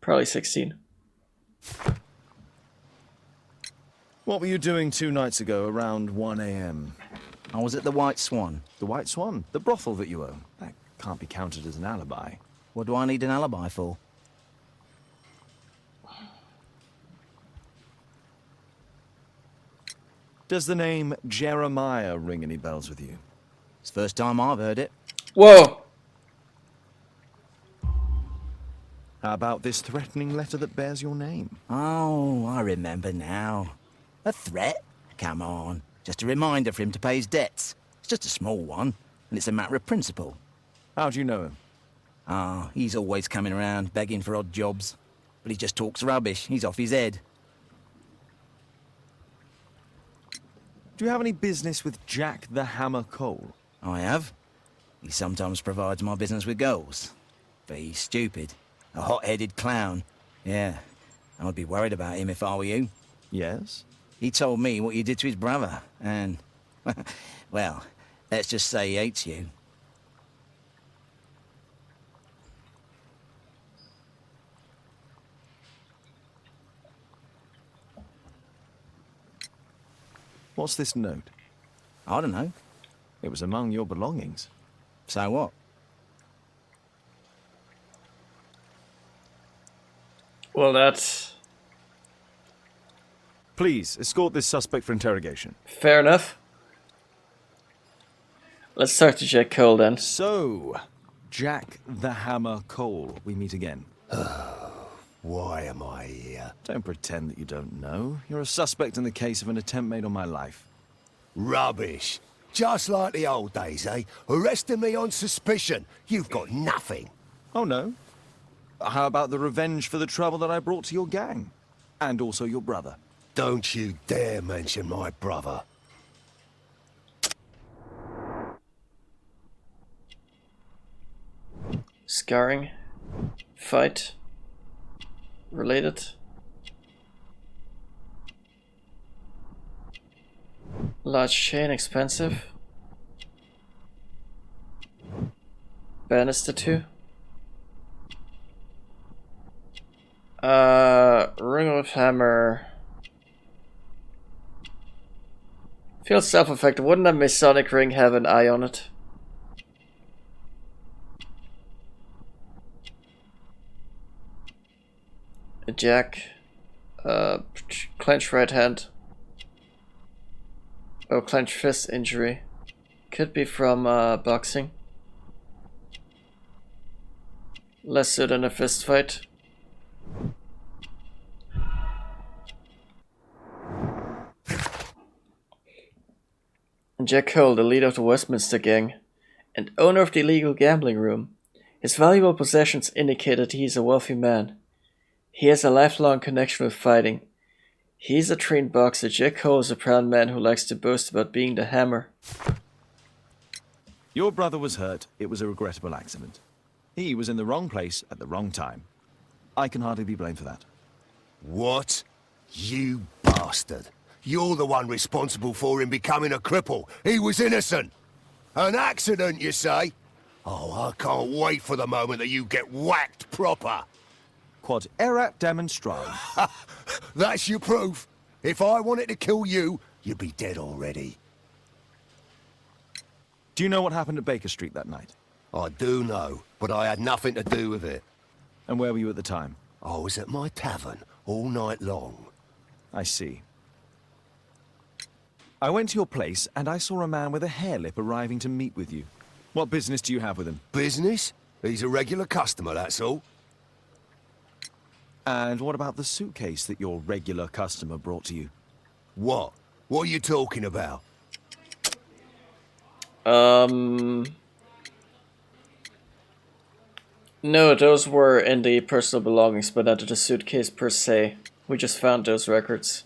Probably 16. What were you doing 2 nights ago around 1 a.m.? I was at the White Swan. The White Swan? The brothel that you own? That can't be counted as an alibi. What do I need an alibi for? Does the name Jeremiah ring any bells with you? It's the first time I've heard it. Whoa! How about this threatening letter that bears your name? Oh, I remember now. A threat? Come on. Just a reminder for him to pay his debts. It's just a small one, and it's a matter of principle. How do you know him? Ah, he's always coming around, begging for odd jobs. But he just talks rubbish. He's off his head. Do you have any business with Jack the Hammer Cole? I have. He sometimes provides my business with girls. But he's stupid. A hot-headed clown. Yeah, I'd be worried about him if I were you. Yes? He told me what you did to his brother, and... well, let's just say he hates you. What's this note? I don't know. It was among your belongings. So what? Well, that's... Please, escort this suspect for interrogation. fair enough. Let's talk to Jack Cole then. So, Jack the Hammer Cole, we meet again. Why am I here? Don't pretend that you don't know. You're a suspect in the case of an attempt made on my life. Rubbish. Just like the old days, eh? Arresting me on suspicion. You've got nothing. Oh, no? How about the revenge for the trouble that I brought to your gang? And also your brother? Don't you dare mention my brother. Scarring. Fight. Related. Large chain, expensive. Banister 2. Ring of Hammer. Feels self-effective. Wouldn't a Masonic ring have an eye on it? A jack. Clenched right hand. Oh, clenched fist injury. Could be from boxing. Less so than a fist fight. Jack Cole, the leader of the Westminster gang and owner of the illegal gambling room. His valuable possessions indicate that he is a wealthy man. He has a lifelong connection with fighting. He is a trained boxer. Jack Cole is a proud man who likes to boast about being the Hammer. Your brother was hurt. It was a regrettable accident. He was in the wrong place at the wrong time. I can hardly be blamed for that. What? You bastard. You're the one responsible for him becoming a cripple. He was innocent. An accident, you say? Oh, I can't wait for the moment that you get whacked proper. Quod erat demonstrandum. That's your proof. If I wanted to kill you, you'd be dead already. Do you know what happened at Baker Street that night? I do know, but I had nothing to do with it. And where were you at the time? I was at my tavern all night long. I see. I went to your place and I saw a man with a hair lip arriving to meet with you. What business do you have with him? Business? He's a regular customer, that's all. And what about the suitcase that your regular customer brought to you? What? What are you talking about? No, those were in the personal belongings, but not the suitcase per se. We just found those records.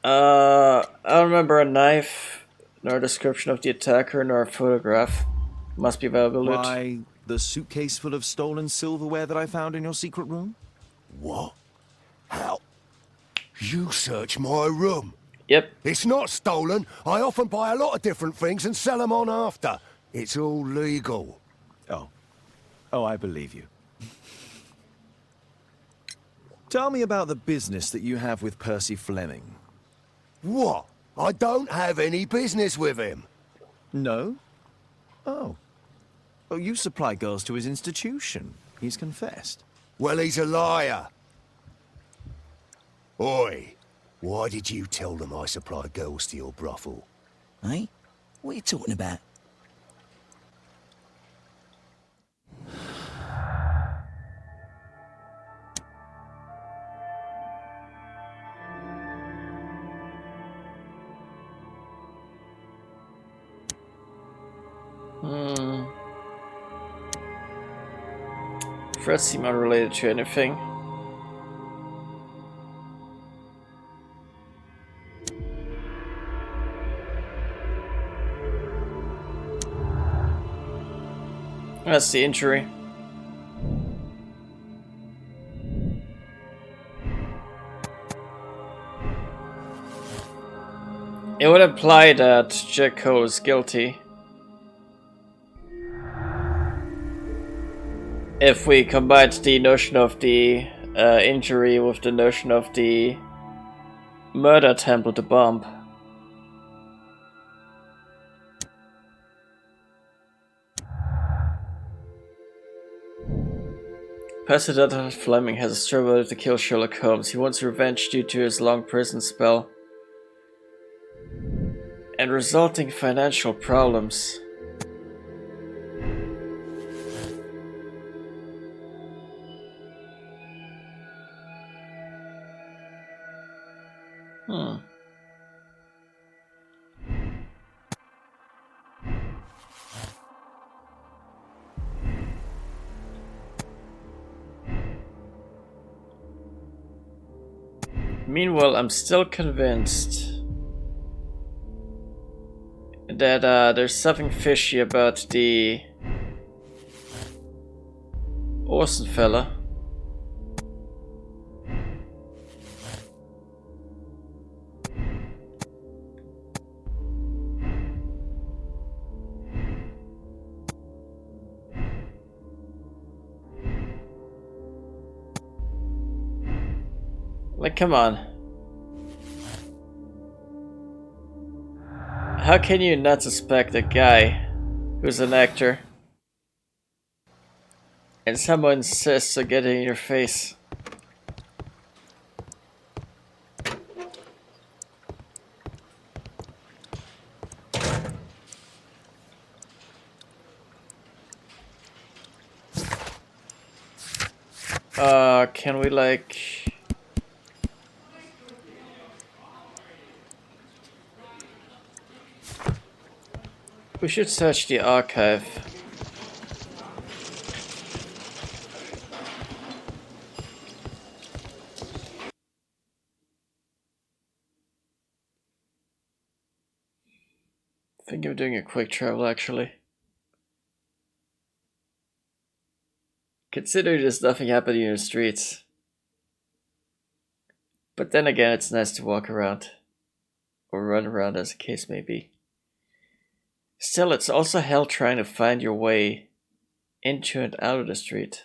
I don't remember a knife, nor a description of the attacker, nor a photograph. Must be valuable loot. Why, the suitcase full of stolen silverware that I found in your secret room? What? How? You searched my room? Yep. It's not stolen. I often buy a lot of different things and sell them on after. It's all legal. Oh. Oh, I believe you. Tell me about the business that you have with Percy Fleming. What? I don't have any business with him. No? Oh. Oh, you supply girls to his institution. He's confessed. Well, he's a liar. Oi, why did you tell them I supply girls to your brothel? Eh? What are you talking about? Threats seem unrelated to anything. That's the injury. It would imply that Jekko is guilty. If we combined the notion of the injury with the notion of the murder attempt with the bomb. President Fleming has a strong motive to kill Sherlock Holmes. He wants revenge due to his long prison spell and resulting financial problems. Meanwhile, I'm still convinced that there's something fishy about the Orson fella. Like, come on. How can you not suspect a guy who's an actor and someone insists on getting in your face? Can we like... We should search the archive. Think of doing a quick travel actually. Considering there's nothing happening in the streets. But then again, it's nice to walk around. Or run around, as the case may be. Still, it's also hell trying to find your way into and out of the street.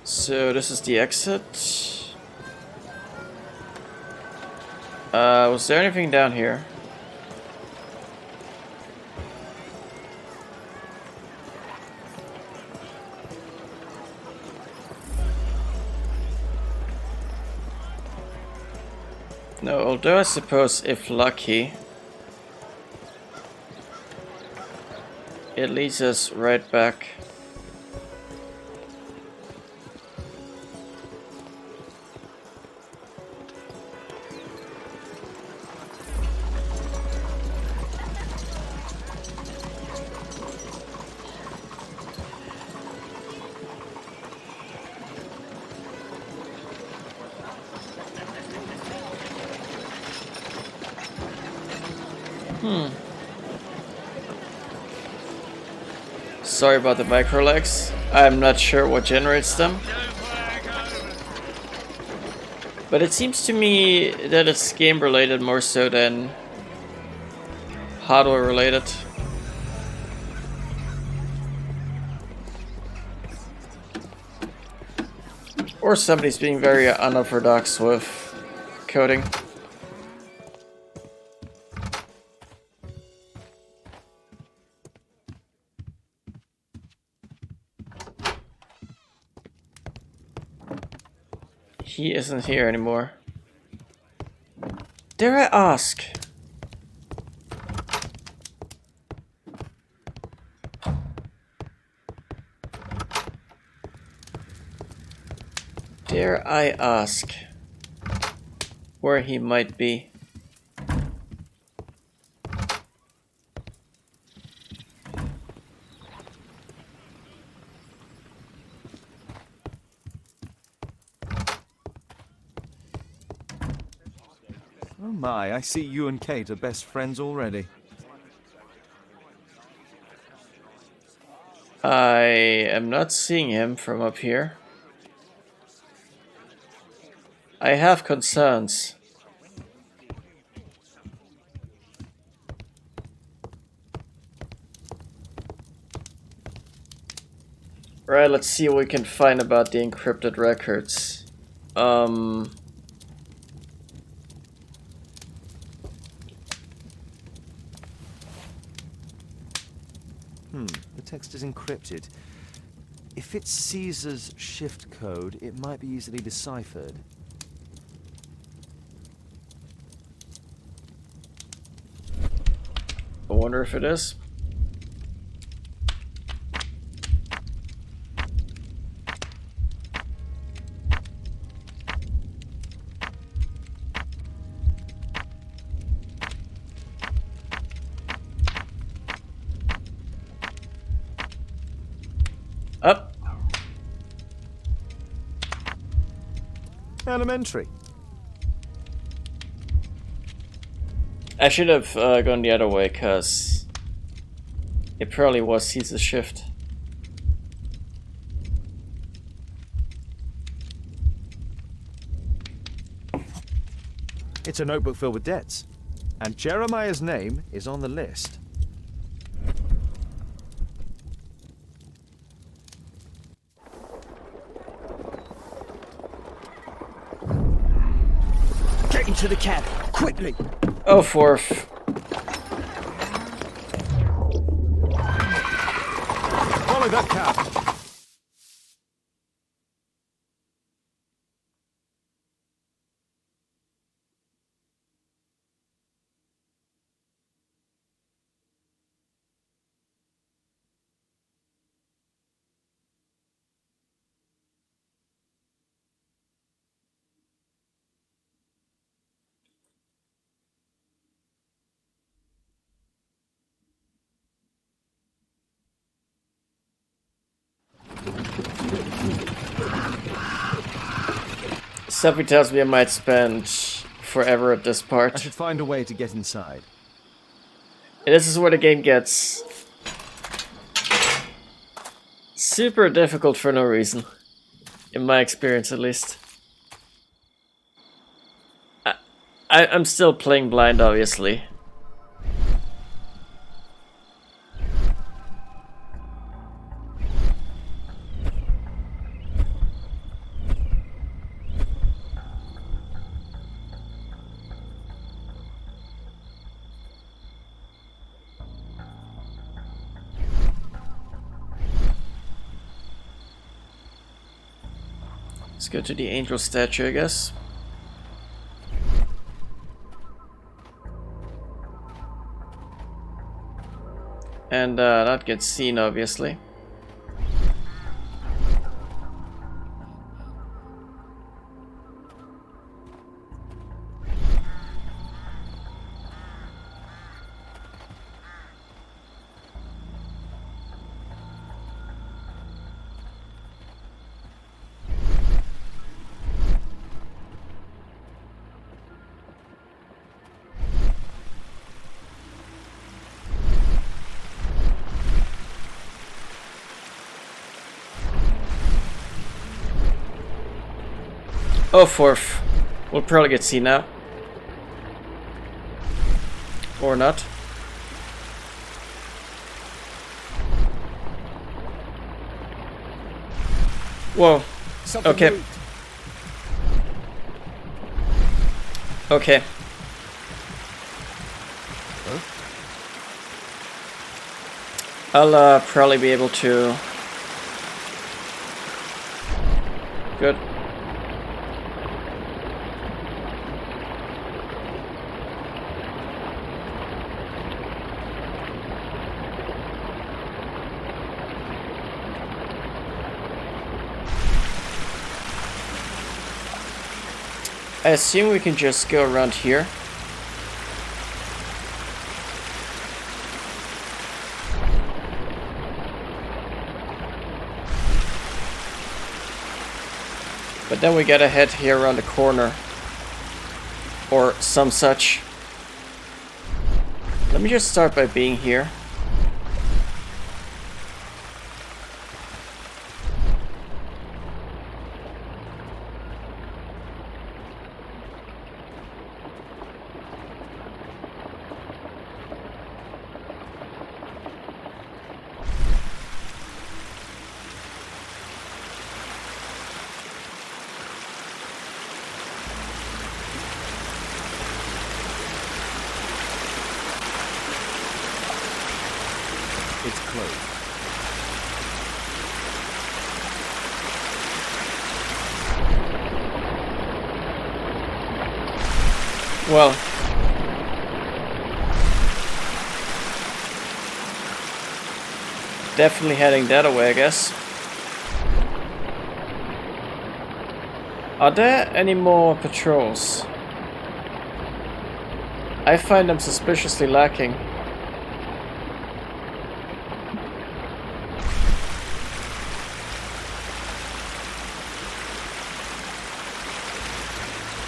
So this is the exit. Was there anything down here? No, although I suppose if lucky, it leads us right back. Sorry about the micro lags. I'm not sure what generates them. But it seems to me that it's game related more so than hardware related. Or somebody's being very unorthodox with coding. He isn't here anymore. Dare I ask? Dare I ask where he might be? Oh my, I see you and Kate are best friends already. I am not seeing him from up here. I have concerns. Right, let's see what we can find about the encrypted records. The text is encrypted. If it's Caesar's shift code, it might be easily deciphered. I wonder if it is. Up. Elementary. I should have gone the other way, because it probably was Caesar's shift. It's a notebook filled with debts. And Jeremiah's name is on the list. Get into the cab, quickly! Oh, fourth. Follow that cab. Something tells me I might spend forever at this I part. should find a way to get inside. And this is where the game gets super difficult for no reason. In my experience, at least. I'm still playing blind, obviously. Let's go to the angel statue, I guess. And not get seen, obviously. Oh, fourth. We'll probably get seen now. Or not. Whoa. Something Okay. moved. Okay. I'll probably be able to... Good. I assume we can just go around here. But then we gotta head here around the corner. Or some such. Let me just start by being here. It's closed. Well. Definitely heading that away, I guess. Are there any more patrols? I find them suspiciously lacking.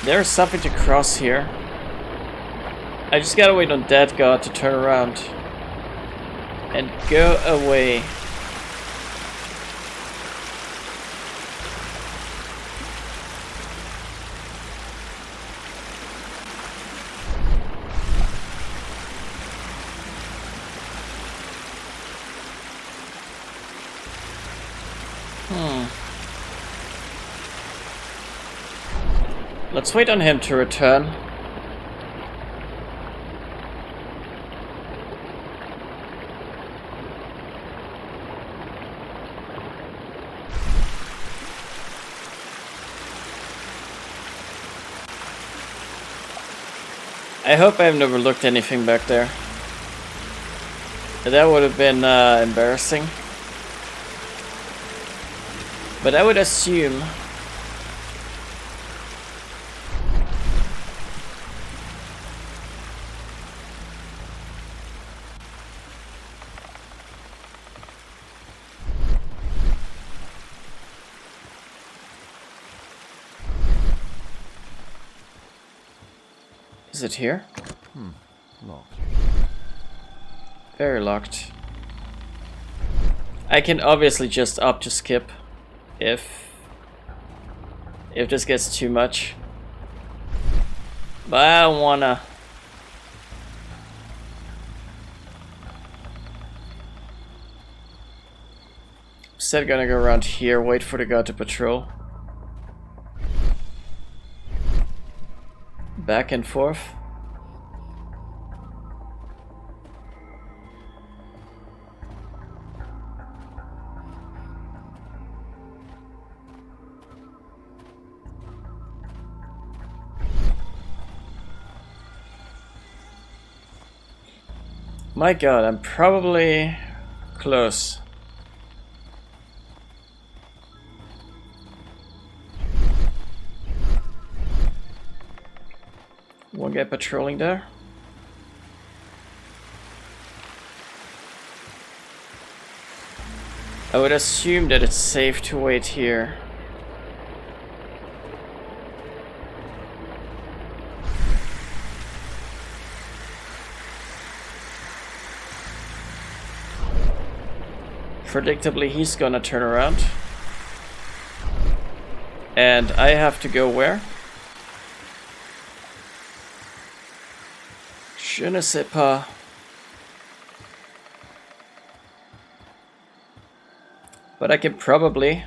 There's something to cross here. I just gotta wait on that god to turn around and go away. Let's wait on him to return. I hope I haven't overlooked anything back there. That would have been embarrassing. But I would assume is it here? Locked. Very locked. I can obviously just opt to skip if this gets too much. But I don't wanna. Instead gonna go around here, wait for the guard to patrol. Back and forth. My god, I'm probably close. One guy patrolling there. I would assume that it's safe to wait here. Predictably, he's gonna turn around. And I have to go where? Je ne sais pas. But I can probably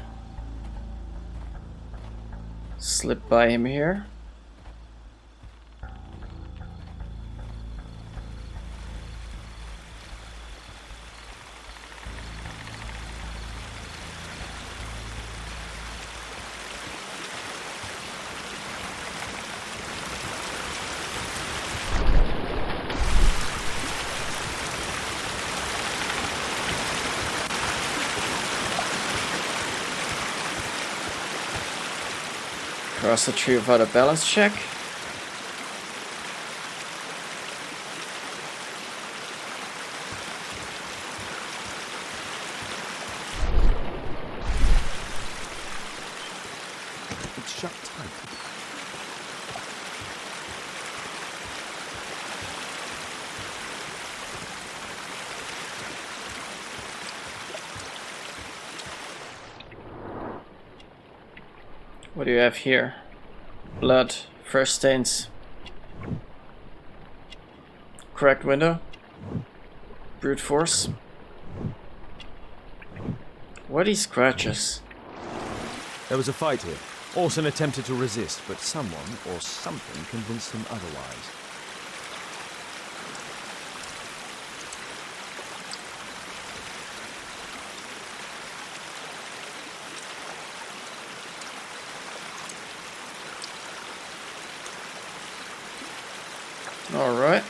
slip by him here. Cross the tree without a balance check. It's shut tight. What do you have here? Blood, fresh stains. Cracked window. Brute force. What are these scratches? There was a fight here. Orson attempted to resist, but someone or something convinced him otherwise. All right.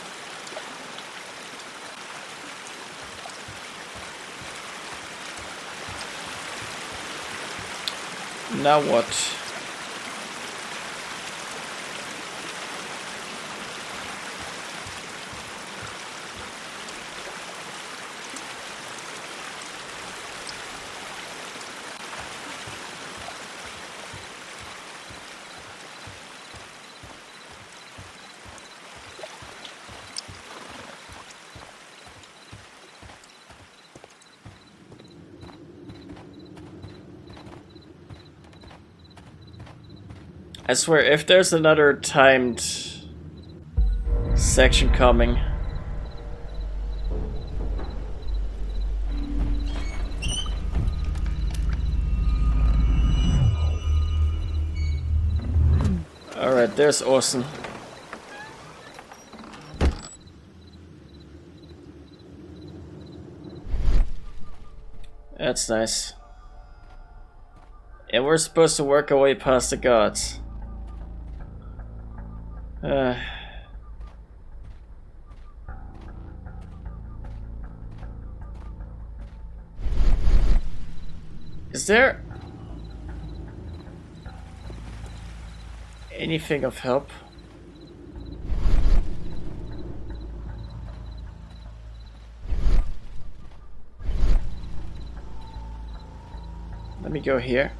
Now what? I swear, if there's another timed section coming. Alright, there's Orson. That's nice. And we're supposed to work our way past the gods. Is there anything of help? Let me go here.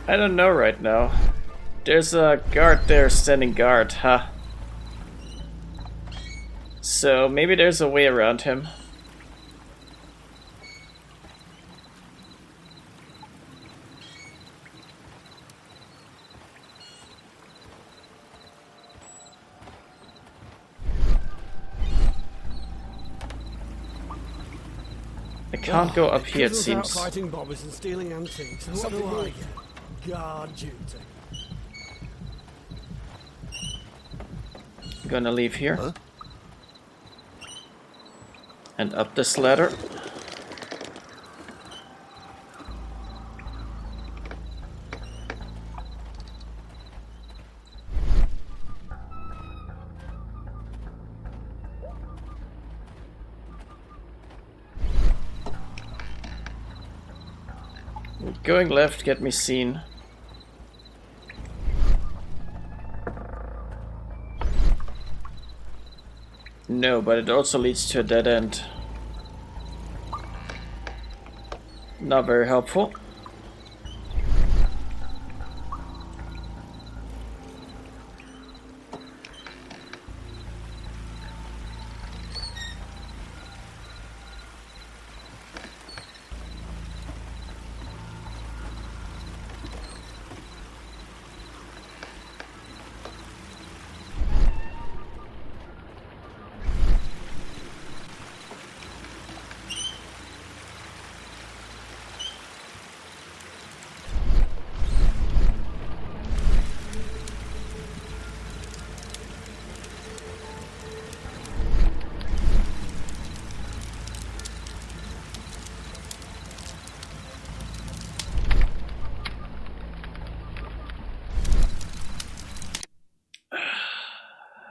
I don't know right now. There's a guard there standing guard, huh? So maybe there's a way around him. I can't go up here, it Kids out seems. fighting bobbers and stealing antiques. And what do I get? Guard duty. I'm gonna leave here. And up this ladder. Going left, get me seen. No, but it also leads to a dead end. Not very helpful.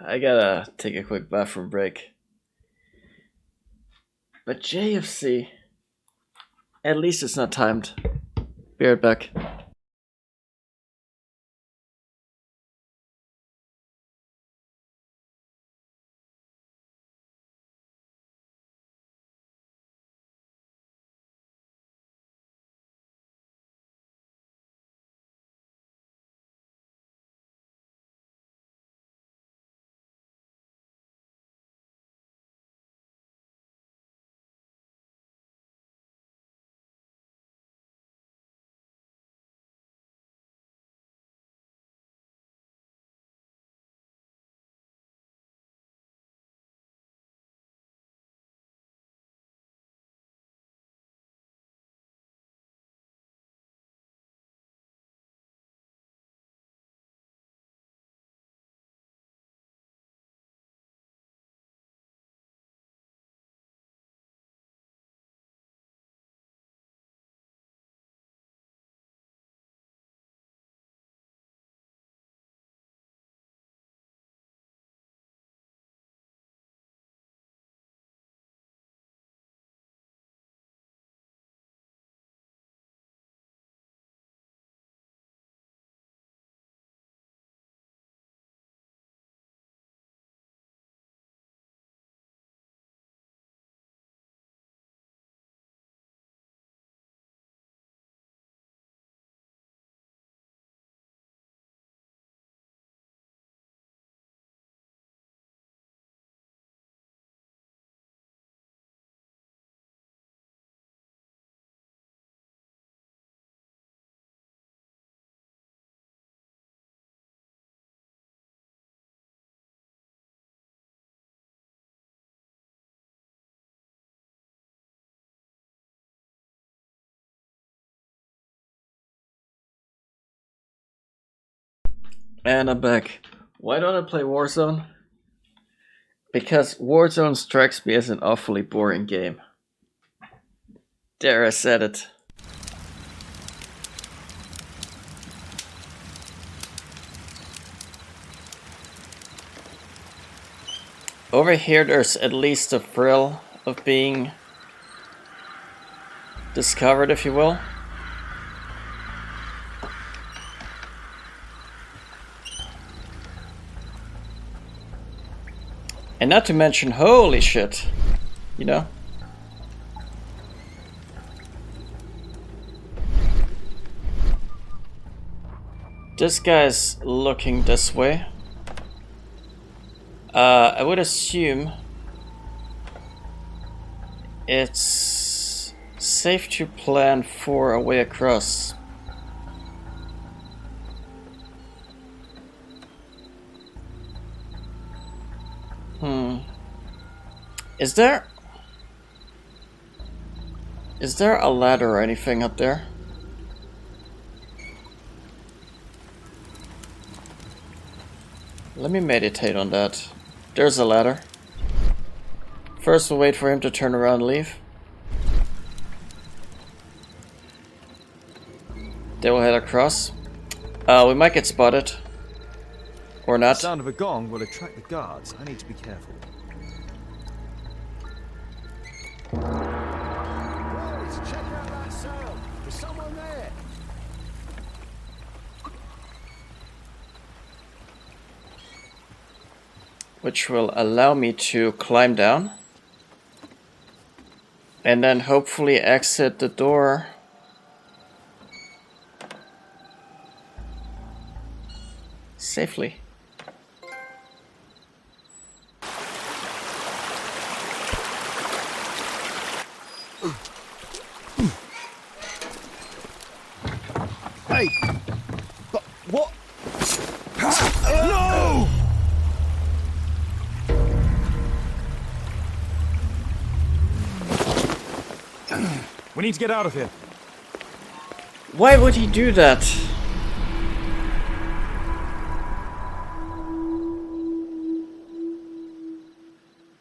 I gotta take a quick bathroom break. But JFC, at least it's not timed. Be right back. And I'm back. Why don't I play Warzone? Because Warzone strikes me as an awfully boring game. There, I said it. Over here there's at least a thrill of being discovered, if you will. And not to mention, holy shit, you know? This guy's looking this way. I would assume it's safe to plan for a way across. Is there a ladder or anything up there? Let me meditate on that. There's a ladder. First we'll wait for him to turn around and leave. Then we'll head across. We might get spotted. Or not. The sound of a gong will attract the guards. I need to be careful. Boys, check out that sound. There's someone there. Which will allow me to climb down. And then hopefully exit the door. Safely. Hey! But what? No! We need to get out of here. Why would he do that?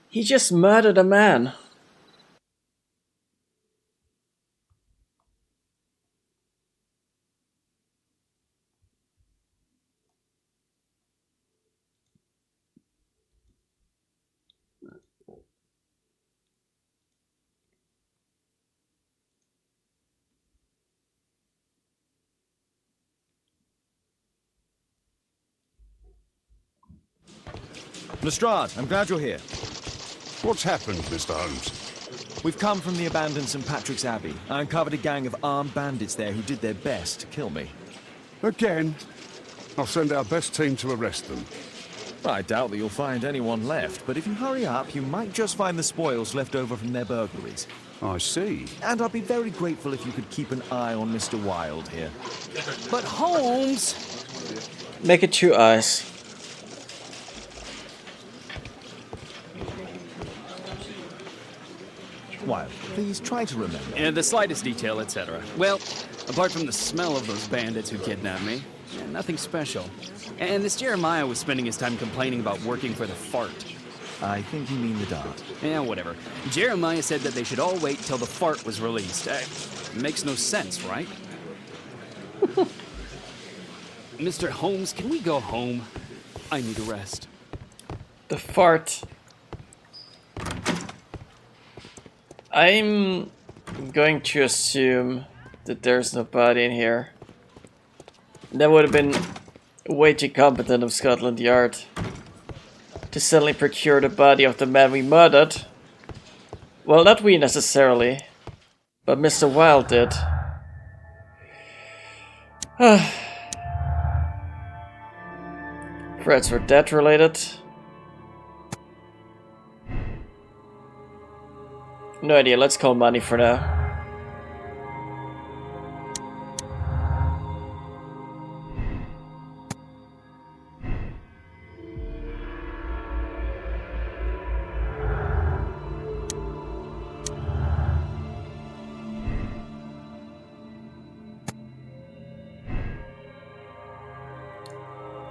He just murdered a man. Lestrade, I'm glad you're here. What's happened, Mr. Holmes? We've come from the abandoned St. Patrick's Abbey. I uncovered a gang of armed bandits there who did their best to kill me. Again? I'll send our best team to arrest them. I doubt that you'll find anyone left, but if you hurry up, you might just find the spoils left over from their burglaries. I see. And I'd be very grateful if you could keep an eye on Mr. Wilde here. But Holmes! Make it 2 eyes. Wilde, please try to remember. And the slightest detail, etc. Well, apart from the smell of those bandits who kidnapped me, nothing special. And this Jeremiah was spending his time complaining about working for the fart. I think you mean the dart. Yeah, whatever. Jeremiah said that they should all wait till the fart was released. Makes no sense, right? Mr. Holmes, can we go home? I need a rest. The fart. I'm going to assume that there's nobody in here. That would have been way too competent of Scotland Yard to suddenly procure the body of the man we murdered. Well, not we necessarily, but Mr. Wilde did. Threats were death related. No idea, let's call money for now.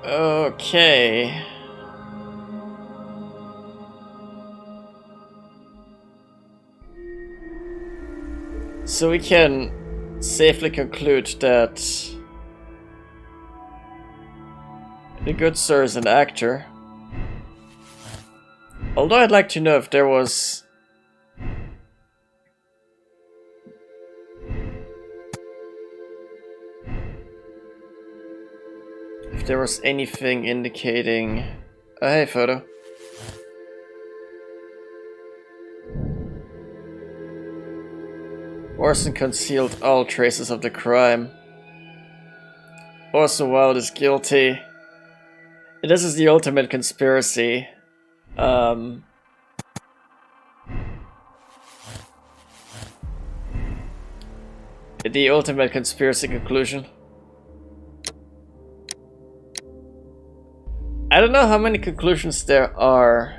Okay. So we can safely conclude that the good sir is an actor. Although I'd like to know if there was... if there was anything indicating... Oh, hey, photo. Orson concealed all traces of the crime. Orson Wilde is guilty. This is the ultimate conspiracy. The ultimate conspiracy conclusion. I don't know how many conclusions there are.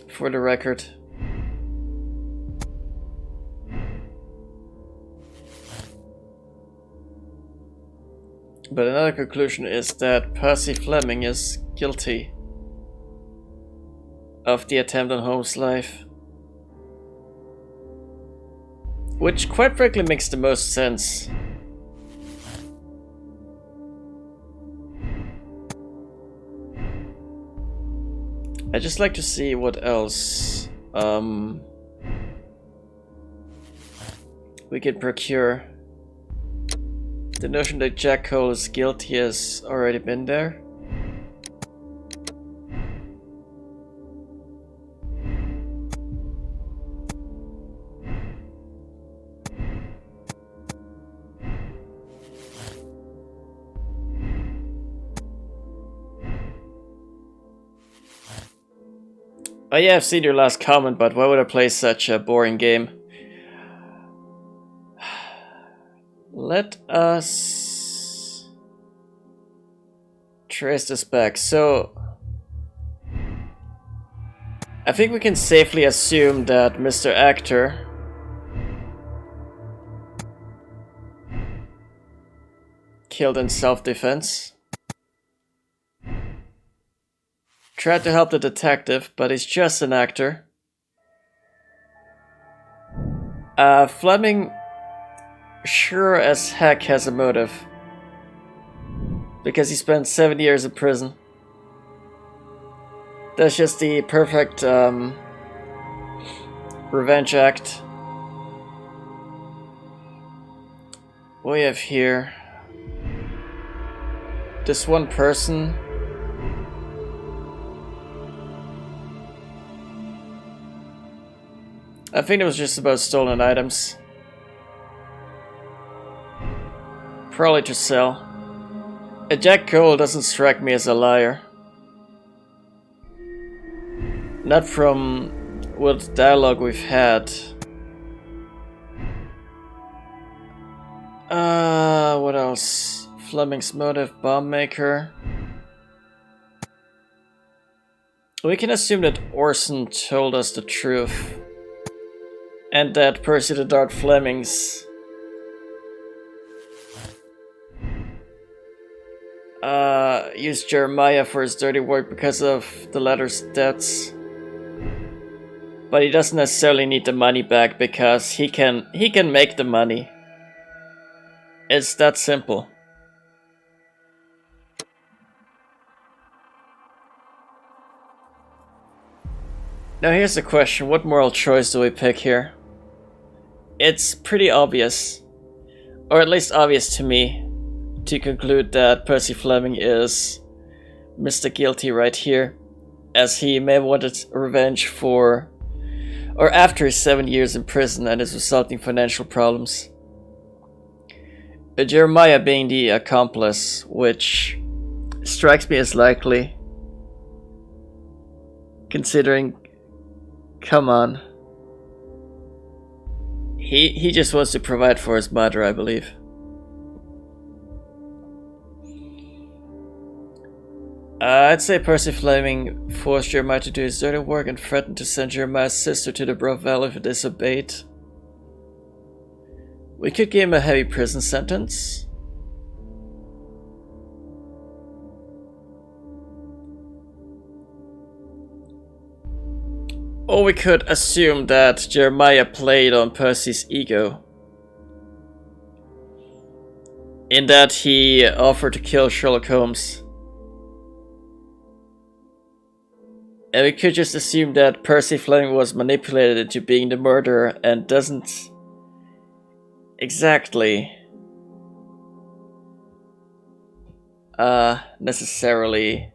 For the record. But another conclusion is that Percy Fleming is guilty of the attempt on Holmes' life. Which quite frankly makes the most sense. I'd just like to see what else we could procure. The notion that Jack Cole is guilty has already been there. Oh yeah, I've seen your last comment, but why would I play such a boring game? Let us trace this back. So, I think we can safely assume that Mr. Actor killed in self-defense. Tried to help the detective, but he's just an actor. Fleming sure as heck has a motive. Because he spent 7 years in prison. That's just the perfect revenge act. What we have here. This one person. I think it was just about stolen items. Probably to sell. Jack Cole doesn't strike me as a liar. Not from what dialogue we've had. What else? Fleming's motive, bomb maker. We can assume that Orson told us the truth. And that Percy the Dart Fleming's used Jeremiah for his dirty work because of the latter's debts. But he doesn't necessarily need the money back because he can make the money. It's that simple. Now here's the question, what moral choice do we pick here? It's pretty obvious, or at least obvious to me, to conclude that Percy Fleming is Mr. Guilty right here, as he may have wanted revenge for, or after his 7 years in prison and his resulting financial problems. Jeremiah being the accomplice, which strikes me as likely, considering, come on. He just wants to provide for his mother, I believe. I'd say Percy Fleming forced Jeremiah to do his dirty work and threatened to send Jeremiah's sister to the Brough Valley if it disobeyed. We could give him a heavy prison sentence. Or we could assume that Jeremiah played on Percy's ego, in that he offered to kill Sherlock Holmes. And we could just assume that Percy Fleming was manipulated into being the murderer and doesn't exactly necessarily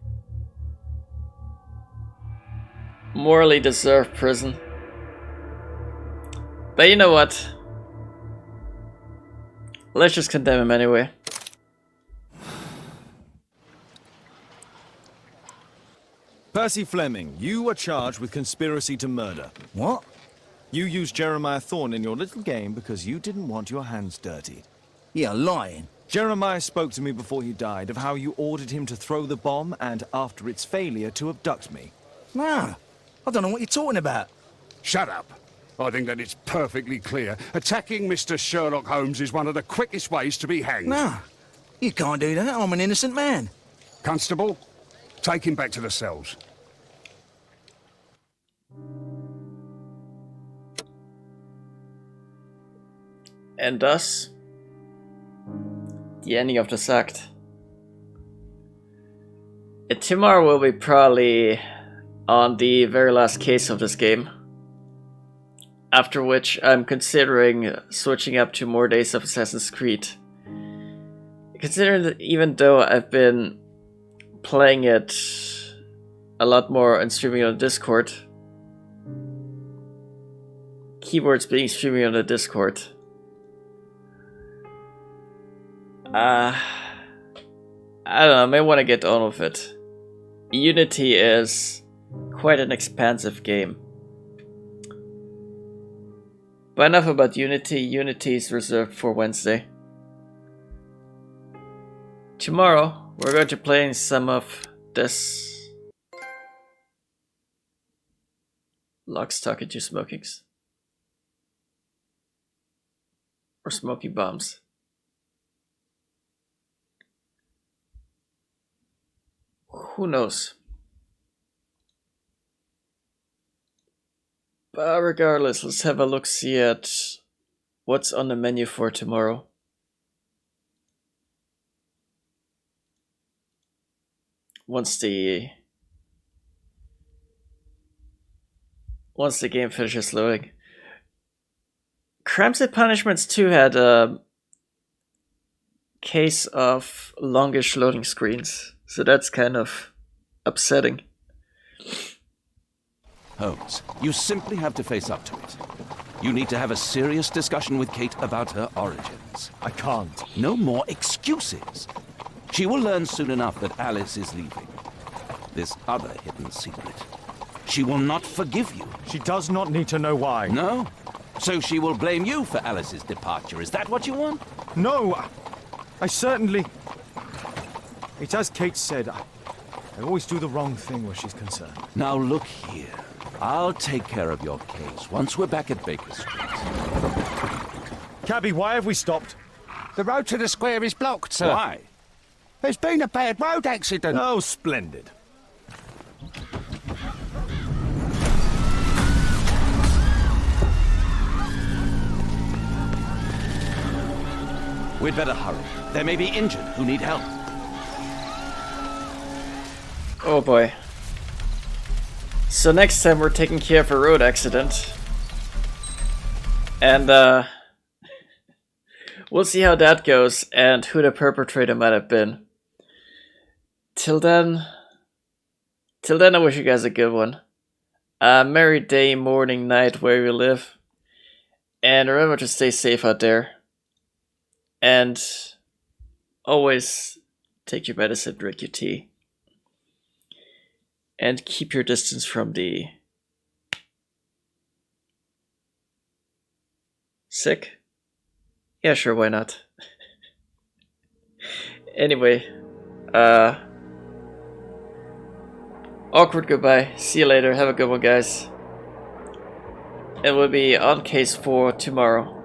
morally deserve prison. But you know what? Let's just condemn him anyway. Percy Fleming, you are charged with conspiracy to murder. What? You used Jeremiah Thorne in your little game because you didn't want your hands dirty. You're lying. Jeremiah spoke to me before he died of how you ordered him to throw the bomb and, after its failure, to abduct me. Nah, I don't know what you're talking about. Shut up. I think that it's perfectly clear. Attacking Mr. Sherlock Holmes is one of the quickest ways to be hanged. Nah, you can't do that. I'm an innocent man. Constable, take him back to the cells. And thus, the ending of this act. And tomorrow will be probably on the very last case of this game. After which I'm considering switching up to more days of Assassin's Creed. Considering that even though I've been playing it a lot more and streaming on Discord, keyboards being streaming on the Discord, I don't know, I may want to get on with it. Unity is quite an expansive game. But enough about Unity. Unity is reserved for Wednesday. Tomorrow, we're going to play some of this. Lock, stock, and two smokings. Or smoky bombs. Who knows? But regardless, let's have a look-see at what's on the menu for tomorrow. Once the game finishes loading. Crimes and Punishments 2 had a case of longish loading screens, so that's kind of upsetting. Holmes, you simply have to face up to it. You need to have a serious discussion with Kate about her origins. I can't. No more excuses. She will learn soon enough that Alice is leaving. This other hidden secret. She will not forgive you. She does not need to know why. No? So she will blame you for Alice's departure. Is that what you want? No, I certainly... It's as Kate said, I always do the wrong thing where she's concerned. Now look here. I'll take care of your case once we're back at Baker Street. Cabby, why have we stopped? The road to the square is blocked, sir. Why? There's been a bad road accident. Oh, splendid. We'd better hurry. There may be injured who need help. Oh boy. So next time we're taking care of a road accident. And we'll see how that goes and who the perpetrator might have been. Till then I wish you guys a good one. Merry day, morning, night, where you live. And remember to stay safe out there. And always take your medicine, drink your tea. And keep your distance from the sick. Yeah, sure, why not? Anyway, awkward goodbye. See you later. Have a good one, guys. And we'll be on case for tomorrow.